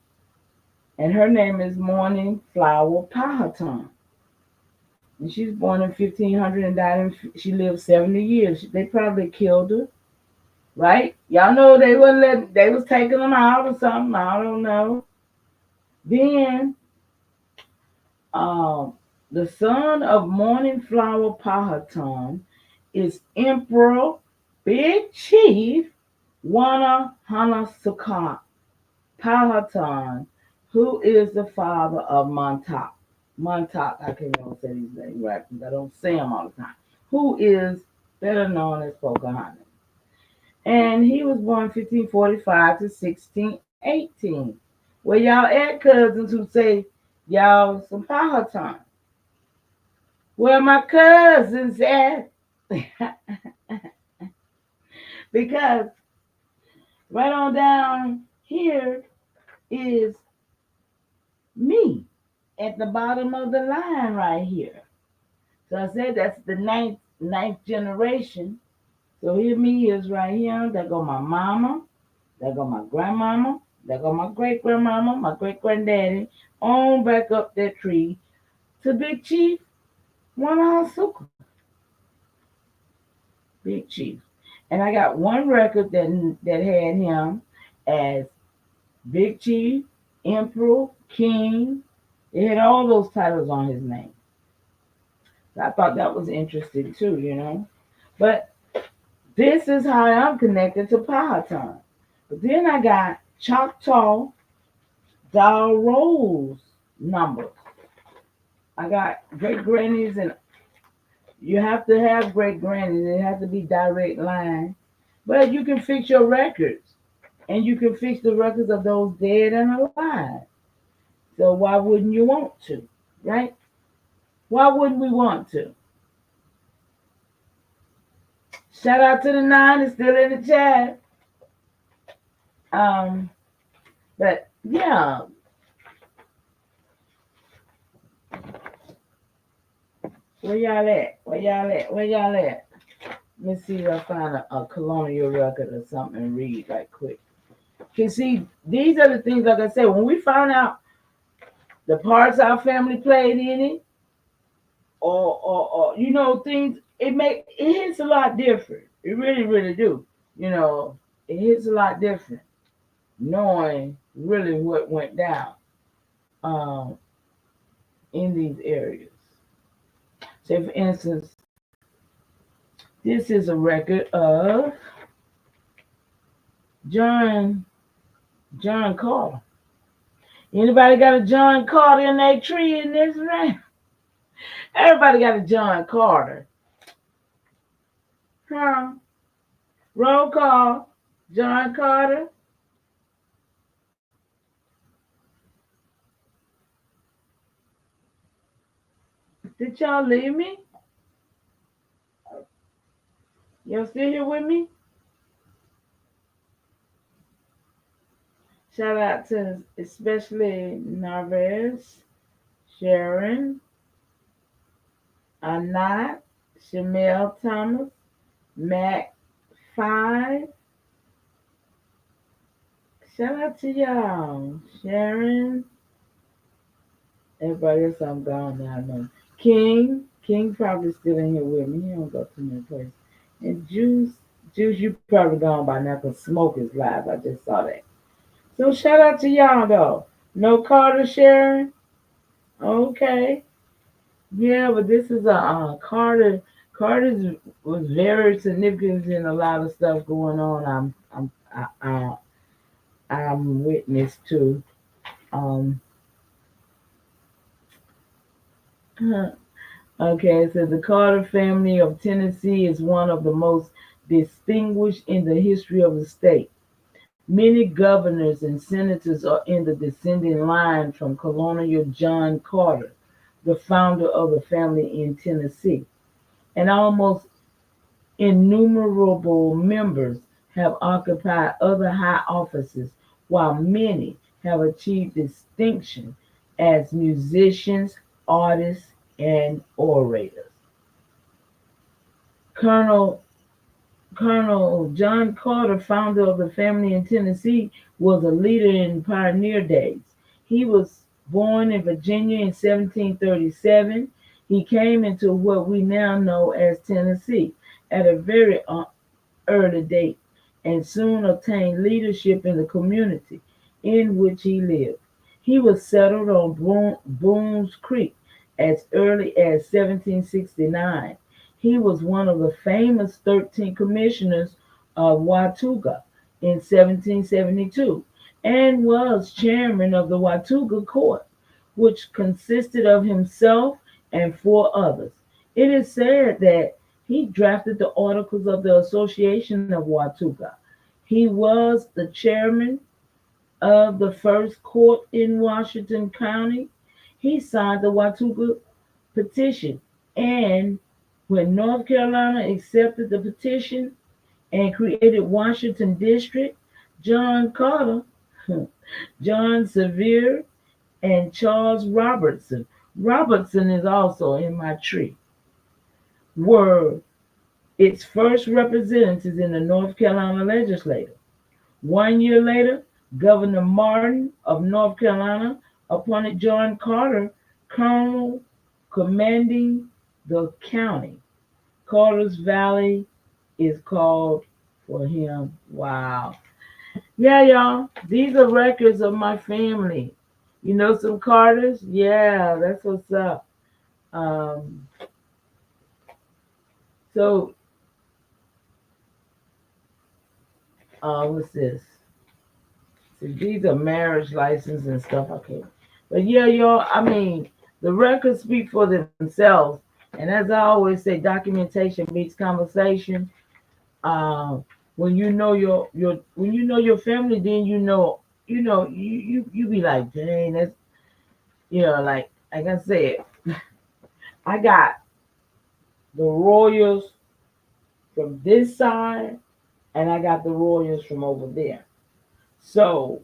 and her name is Morning Flower Powhatan. And she was born in 1500 and died she lived 70 years. They probably killed her, right? Y'all know they was taking them out or something. I don't know. Then the son of Morning Flower Powhatan is Emperor Big Chief Wana Hanasuka Powhatan, who is the father of Montauk. Montauk, I can't even say these names right because I don't say them all the time. Who is better known as Pocahontas. And he was born 1545 to 1618. Where y'all at, cousins who say y'all some Powhatan? Where my cousins at? Because right on down here is me at the bottom of the line right here. So I said that's the ninth generation. So here me is right here. There go my mama. There go my grandmama. There go my great grandmama, my great granddaddy, on back up that tree to Big Chief Wanahasuka. Big Chief. And I got one record that had him as Big Chief, Emperor, King. It had all those titles on his name. So I thought that was interesting too, you know. But this is how I'm connected to Powhatan. But then I got Choctaw Doll Rose numbers. I got great grannies, and you have to have great grannies. It has to be direct line. But you can fix your records, and you can fix the records of those dead and alive. So why wouldn't you want to, right? Why wouldn't we want to? Shout out to the 9 that's still in the chat. But yeah. Where y'all at? Where y'all at? Where y'all at? Let me see if I find a colonial record or something and read right quick. You see, these are the things, like I said, when we found out the parts our family played in it, or you know, things, it hits a lot different. It really, really do. You know, it hits a lot different, knowing really what went down in these areas. Say, for instance, this is a record of John Carter. Anybody got a John Carter in their tree in this round? Everybody got a John Carter. Huh? Roll call. John Carter. Did y'all leave me? Y'all still here with me? Shout out to especially Narvez, Sharon, Anat, Shamel Thomas, Mac 5. Shout out to y'all. Sharon. Everybody else I'm gone now. I know. King probably still in here with me. He don't go to many places. And Juice, you probably gone by now because Smoke is live. I just saw that. So shout out to y'all though. No Carter sharing. Okay. Yeah, but this is a Carter. Carter was very significant in a lot of stuff going on. I'm witness to. Okay, so the Carter family of Tennessee is one of the most distinguished in the history of the state. Many governors and senators are in the descending line from Colonel John Carter, the founder of the family in Tennessee. And almost innumerable members have occupied other high offices, while many have achieved distinction as musicians, artists, and orators. Colonel John Carter, founder of the family in Tennessee, was a leader in pioneer days. He was born in Virginia in 1737. He came into what we now know as Tennessee at a very early date and soon obtained leadership in the community in which he lived. He was settled on Boone's Creek as early as 1769. He was one of the famous 13 commissioners of Watauga in 1772 and was chairman of the Watauga Court, which consisted of himself and 4 others. It is said that he drafted the Articles of the Association of Watauga. He was the chairman of the first court in Washington County. He signed the Watauga petition, and when North Carolina accepted the petition and created Washington District, John Carter, John Sevier, and Charles Robertson. Robertson is also in my tree. Were its first representatives in the North Carolina legislature. 1 year later, Governor Martin of North Carolina appointed John Carter colonel commanding the county. Carter's Valley is called for him. Wow. Yeah, y'all, these are records of my family. You know some Carters? Yeah, that's what's up. What's this? So these are marriage license and stuff. Okay. But yeah, y'all, I mean, the records speak for themselves. And as I always say, documentation beats conversation. When you know your family, then you be like, dang, that's like I said, I got the royals from this side, and I got the royals from over there. So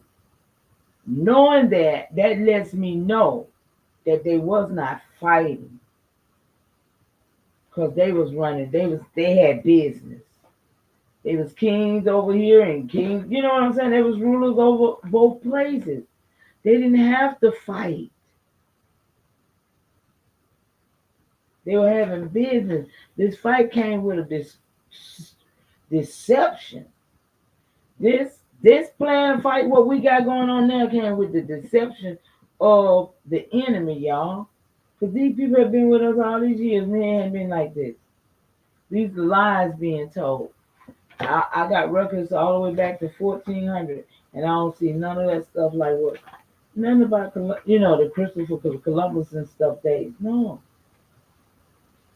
knowing that lets me know that they was not fighting, because they was running. They had business. They was kings over here and kings. You know what I'm saying? They was rulers over both places. They didn't have to fight. They were having business. This fight came with a deception. This plan fight, what we got going on now, came with the deception of the enemy, y'all. Because these people have been with us all these years, and they ain't been like this. These lies being told. I got records all the way back to 1400, and I don't see none of that stuff like what, none about, the Christopher Columbus and stuff days. No.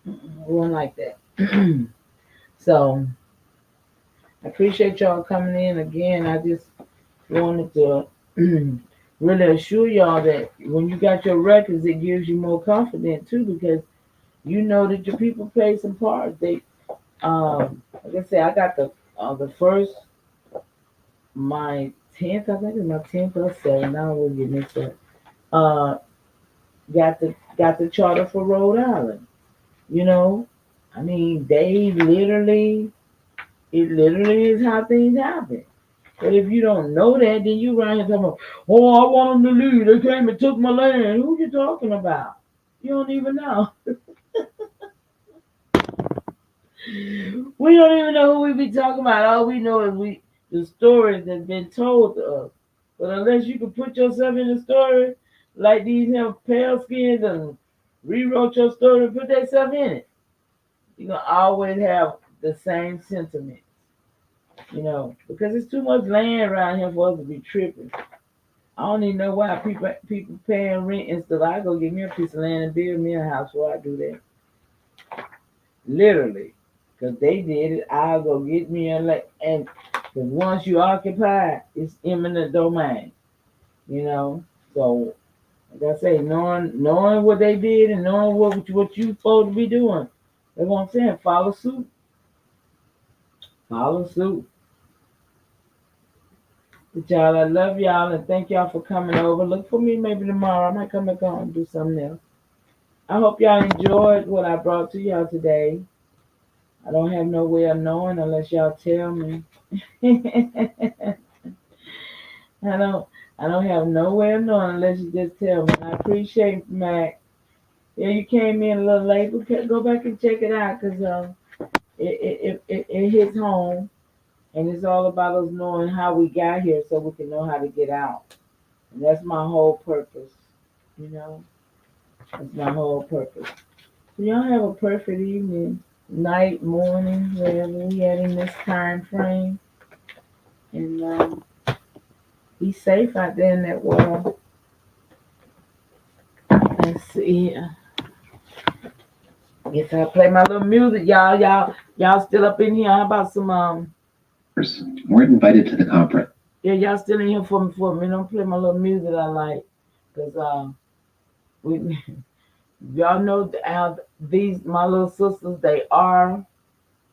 It wasn't like that. So, I appreciate y'all coming in again. I just wanted to really assure y'all that when you got your records, it gives you more confidence too, because you know that your people play some parts. They, like I said, I got the first, my 10th, I think it's my 10th or 7th. Now we'll get mixed up. Got the charter for Rhode Island. I mean, it literally is how things happen. But if you don't know that, then you run and talking about, oh, I want them to leave. They came and took my land. Who you talking about? You don't even know. We don't even know who we be talking about. All we know is the stories that's been told to us. But unless you can put yourself in the story, like these pale skins and rewrote your story, put themselves in it, you're going to always have the same sentiments. Because it's too much land around here for us to be tripping. I don't even know why people paying rent and stuff. I go get me a piece of land and build me a house before I do that. Literally. Because they did it, I'll go get me a land. And because once you occupy, it's eminent domain. So, like I say, knowing what they did and knowing what you supposed to be doing. That's what I'm saying. Follow suit. Follow suit. But y'all, I love y'all and thank y'all for coming over. Look for me maybe tomorrow. I might come back on and do something else. I hope y'all enjoyed what I brought to y'all today. I don't have no way of knowing unless y'all tell me. I don't have no way of knowing unless you just tell me. I appreciate Mac. Yeah, you came in a little late, but go back and check it out because it hits home, and it's all about us knowing how we got here so we can know how to get out. And that's my whole purpose, That's my whole purpose. So y'all have a perfect evening, night, morning, wherever we at in this time frame. And be safe out there in that world. Let's see. Guess I'll play my little music, y'all. Y'all still up in here? How about some Weren't invited to the conference. Yeah, y'all still in here for me. Don't play my little music I like, cause we y'all know how these my little sisters, they are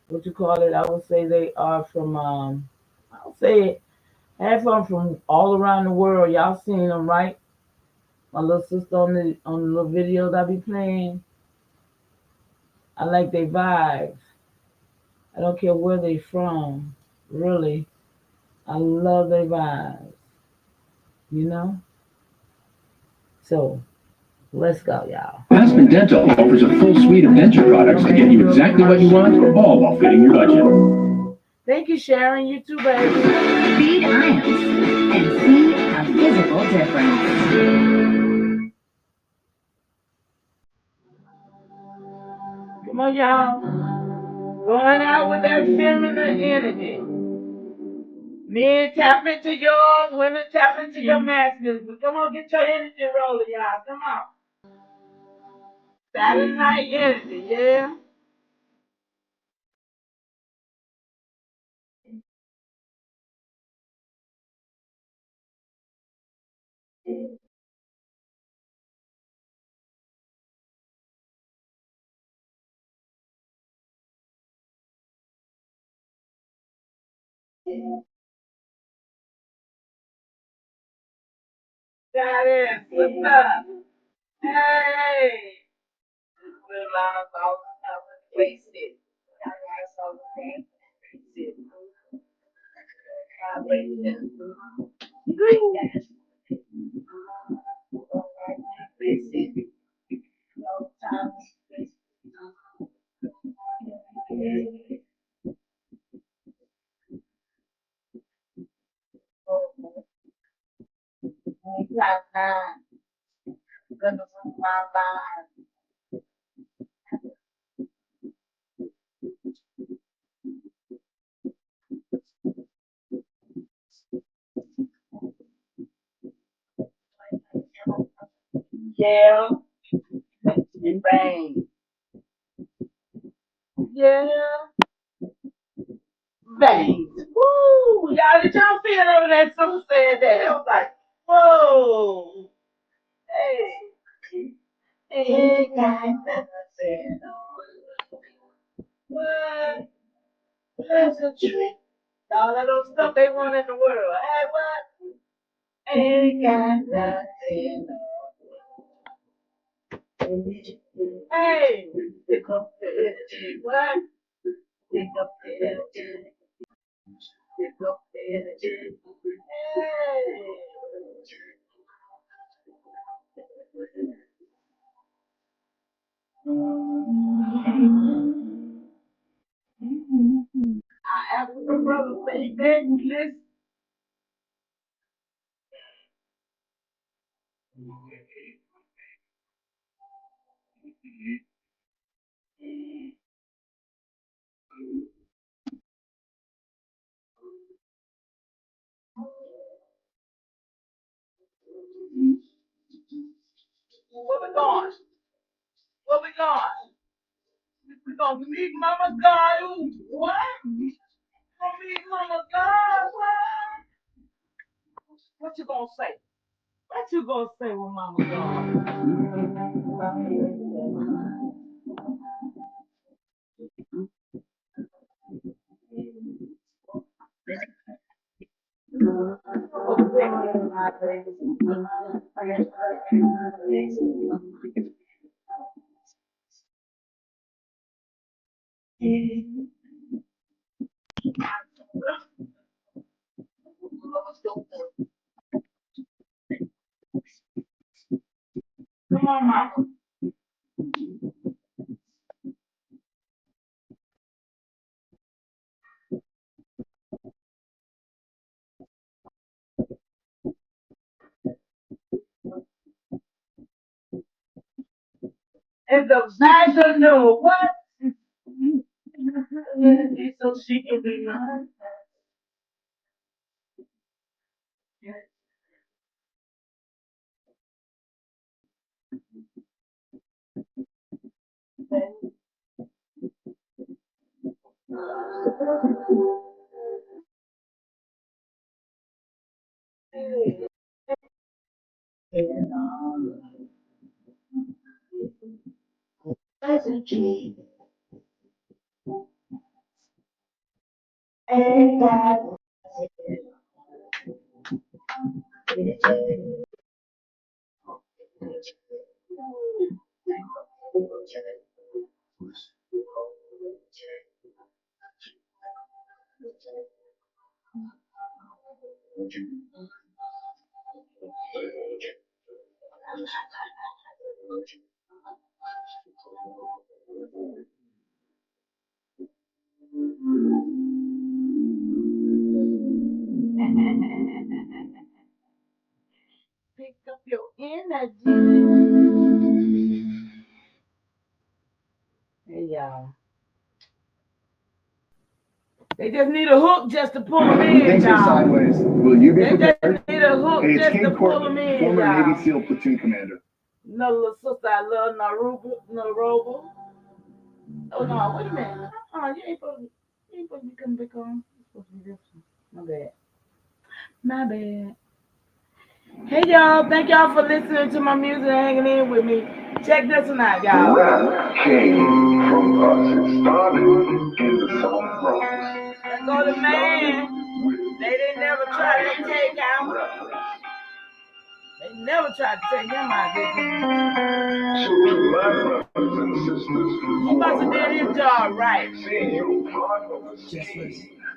what you call it. I would say they are from I'll say it, half of them from all around the world. Y'all seen them, right? My little sister on the little videos I be playing. I like their vibes. I don't care where they from. Really, I love their vibes. You know. So let's go, y'all. Aspen Dental offers a full suite of denture products to get you exactly what you want, all while fitting your budget. Thank you, Sharon. You too, baby. Feed Iams and see a physical difference. Come on, y'all. Going out with that feminine energy. Men tap into yours, women tap into your masculine. Come on, get your energy rolling, y'all. Come on. Saturday night energy, yeah? Got it. What's up? Hey. We're live all face it. Yeah, and bang. Yeah, bang. Woo! Y'all, did y'all see it over there? Someone said that. I was like, whoa. Hey. Hey, guys. Said, what? That's a trick. All of those stuff they want in the world. Hey, what? Ain't got nothing. Hey, pick up the energy. What? Pick up the energy. Pick up the energy. Hey. I asked my brother, say, listen. Where we going? Where we going? We gonna meet Mama God. What? Gonna meet Mama God. What? What you gonna say? What you gonna say with Mama God? Come on, Mama. It's a vaginal what? So she can be mine. Pick up your energy. Hey, y'all. They just need a hook just to pull them in, Things are y'all. sideways. Will you be They prepared? just need a hook Hey, it's just to King pull them Corbin, in, former y'all. Navy SEAL platoon commander. No, little sister, I love Naroba. Oh, no, wait a minute. You ain't supposed to be coming back on. It's supposed to be this one. My bad. Hey, y'all. Thank y'all for listening to my music and hanging in with me. Check this one out, y'all. Rap came from us. It started in the South Bronx. There go the man. They didn't never try to take him. They never tried to take him out, did they? So to my brothers and sisters, He must have did his job right. say you're part of the scheme,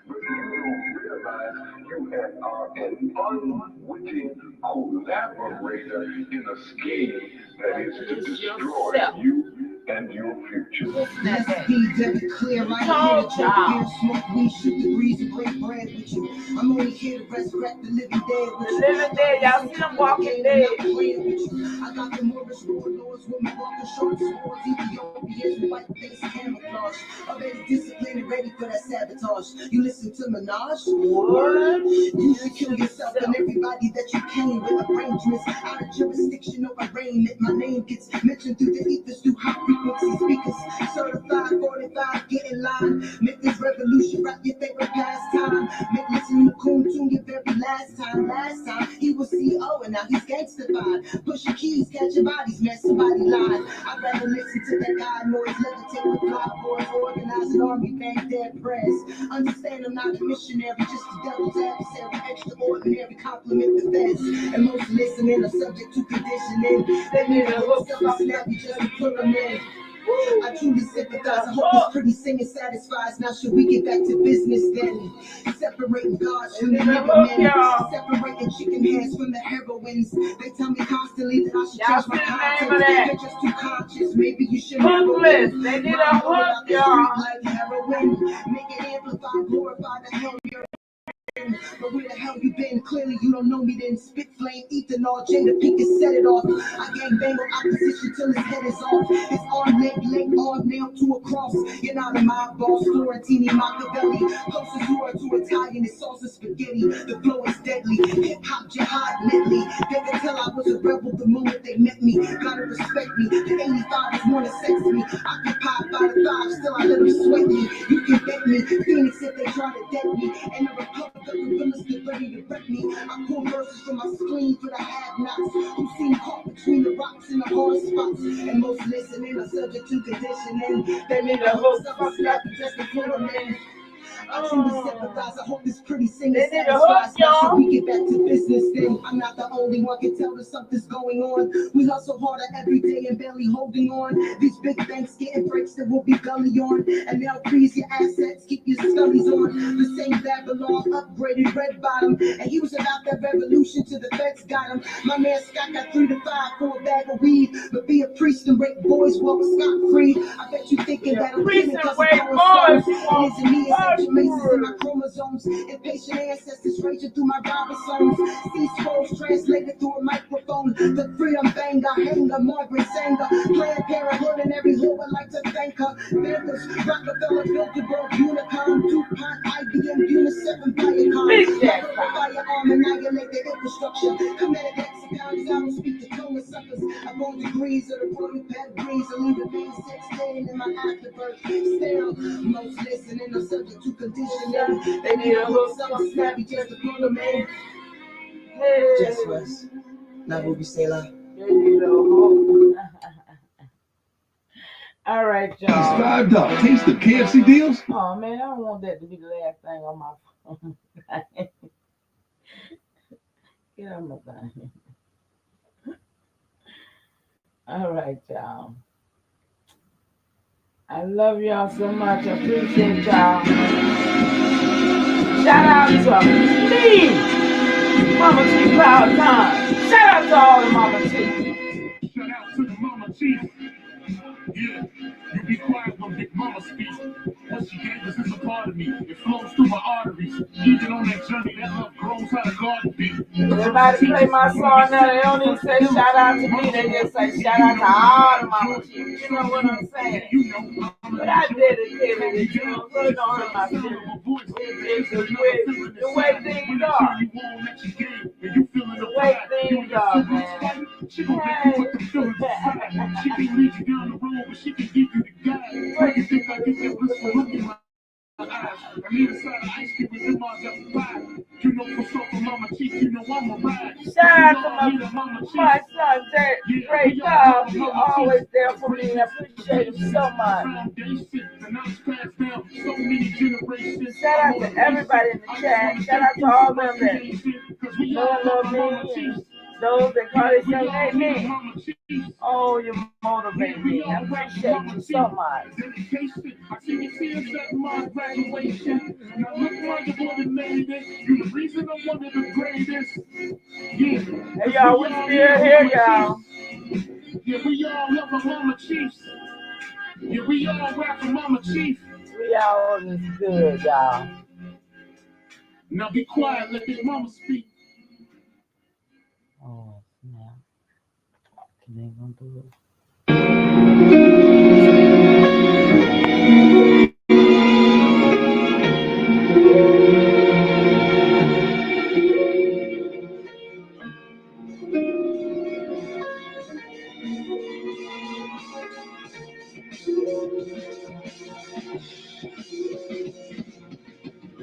but you don't realize you are an unwitting collaborator in a scheme that is to destroy you and your future. Let's be very clear, I ain't here to drink beer, smoke weed, shoot the breeze, and break bread with you. I'm only here to resurrect the living dead with you. The living dead, y'all see them walking dead. I got the Moorish warlords, women walking short swords, Ethiopians with white face camouflage. Already disciplined and ready for that sabotage. You listen to Minaj? What? You should kill yourself and everybody that you came with. Arrangements out of jurisdiction of arraignment. My name gets mentioned through the ethers, through high frequency speakers. Certified 45, get in line. Make this revolution rap your favorite pastime. Make listening to Coon Tune your very last time. Last time he was CEO and now he's gangstified. Pushing keys, catching bodies, man, somebody lied. I'd rather listen to that guy noise, levitate with fly boys, organize an army, bank dead press. Understand I'm not a missionary, just a devil's adversary, extraordinary, compliment the feds. And most listening are subject to conditioning. They need a hook, snappy just to put them in. I truly sympathize. I hope this pretty singing satisfies. Now should we get back to business then? Separating gods from the middlemen. Separating chicken heads from the heroines. They tell me constantly that I should change my content. They're just too conscious. Maybe you should never win. They need a hook, y'all. Like heroin. Make it amplify, glorify the hell you're in. But where the hell you been? Clearly you don't know me then. Spit flame, ethanol, Jada Pinkett set it off. I gang bang on opposition till his head is off. His arm, leg, arm nailed to a cross. You're not a mob boss, Florentini, Machiavelli. Closest you are to Italian, it's salsa spaghetti. The flow is deadly, hip hop jihad medley. They can tell I was a rebel the moment they met me. Gotta respect me, the 85ers wanna sex me. Occupied by the 5, still I let them sweat me. You can bet me, Phoenix if they try to deck me. And the Republic of the Villas get ready to wreck me. I pull verses from my screen for the have-nots who seem caught between the rocks and the hard spots. And most listening are subject to conditioning. They need a hook, snappy just to put them in. I truly sympathize. I hope this pretty singer satisfies. Now should we get back to business then? I'm not the only one can tell that something's going on. We hustle harder every day and barely holding on. These big banks getting breaks that will be gully on. And they'll freeze your assets, keep your scullies on. The same Babylon upgraded red bottom. And he was about that revolution till the feds got him. My man Scott got 3 to 5 for a bag of weed. But be a priest and rape boys walk scot-free. I bet you thinking that I'm kidding because I'm going It isn't me, it's Masons in my chromosomes. Impatient ancestors raging through my ribosomes. These scrolls translated through a microphone. The freedom banger, hanger, Margaret Sanger. Planned Parenthood in every hood would like to thank her. Bankers, Rockefeller, Bilderberg, Unicom, DuPont, IBM, UNICEF, and Viacom. Firearm bomb, annihilate the infrastructure. Comedic lexicons, I don't speak to coma suckers. I hold degrees of the royal pedigrees. I leave the main 16 in my afterbirth. Still, most listening are subject to conditioning. They need a hook, something snappy just to pull them in. Just was. La Ruby Sailor. All right, y'all. $5. Taste the KFC deals. Oh man, I don't want that to be the last thing on my phone. Get on my thing. All right, y'all. I love y'all so much. I appreciate y'all. Shout out to me, Mama T Power Time. Shout out to all the Mama T. Shout out to the Mama T. Yeah, you be quiet when Big Mama speaks. What she gave us is a part of me. It flows through my arteries. Even on that journey, that love grows how the garden be. Everybody play my song now. They don't even say shout out to me. They just say shout out to all the Mama T. You know what I'm saying? But I dedicated it to you. So it don't hurt my feelings. It's the way things are. The way things are, man. She gon' make you put the feelings aside. She can lead you down the road, but she can give you the guide. Why you think I get that blissful look in my eyes? I mean inside the ice cream with them eyes that's pie. You know for sure for Mama Chief, you know I'm a ride. Shout out to my son, Ray Cobb. He's always there for me. I appreciate him so much. Shout out to everybody in the chat. Shout out to all them that love me. Those that call themselves me. Oh, you motivate me. I appreciate you so much. I see the tears at my graduation. And I look like the one that made it. You're the reason I'm one of the greatest. Yeah. Hey, y'all, we still here, y'all. Yeah, we all love our Mama Chiefs. Yeah, we all rap for Mama Chief. We all is good, y'all. Now be quiet, let Big Mama speak. Oh, snap. Can they go through it?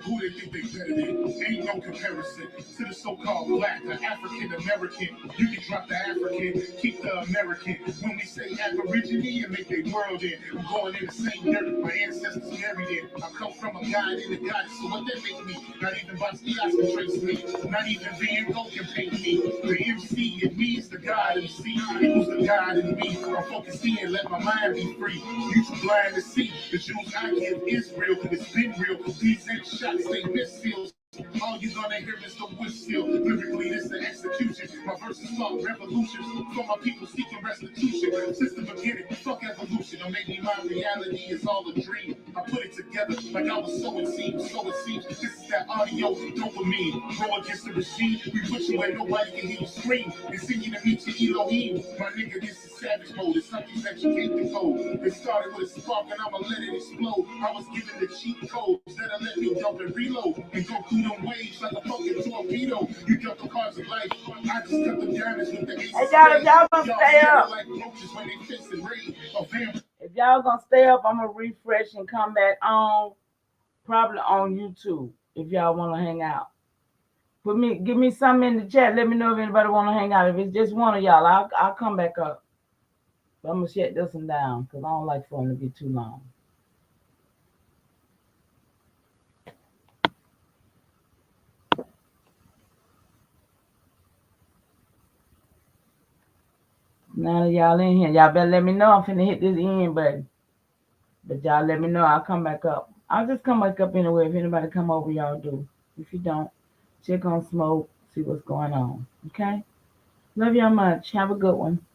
Who they think they better than? Ain't no comparison to the so-called black, the African American. You can drop the African, keep the American. When we say Aborigine, and make their world in. I'm going in the same dirt my ancestors married in. I come from a god in the goddess, so what that make me? Not even Basquiat can trace me. Not even Van Gogh can paint me. The MC in me is the God MC. Equals the God in me. I'm focused in, let my mind be free. You too blind to see. The Jews I give is real, it's been real. These ain't shots, they missiles. All you gonna hear is the whistle. Lyrically, this the execution. My verses spark revolutions for my people seeking restitution. Since the beginning, fuck evolution. Or maybe my reality is all a dream. I put it together like I was sowing seeds. So it seems this is that audio dopamine. Go against the regime. We put you where nobody can hear you scream. And sing you to meet your Elohim. My nigga, this is savage mode. It's something that you can't decode. It started with a spark and I'ma let it explode. I was given the cheat codes that'll let me dump and reload and go through them waves like a fucking torpedo. You got the cards of life. I just cut the diamonds with the ace. Hey, y'all gonna stay up. Like roaches when they face and raid. If y'all gonna stay up, I'm gonna refresh and come back on, probably on YouTube. If y'all wanna hang out, give me something in the chat. Let me know if anybody wanna hang out. If it's just one of y'all, I'll come back up. But I'm gonna shut this one down because I don't like for them to be too long. Now that y'all in here, y'all better let me know. I'm finna hit this end button. But y'all let me know. I'll come back up. I'll just come back up anyway. If anybody come over, y'all do. If you don't, check on Smoke, see what's going on. Okay? Love y'all much. Have a good one.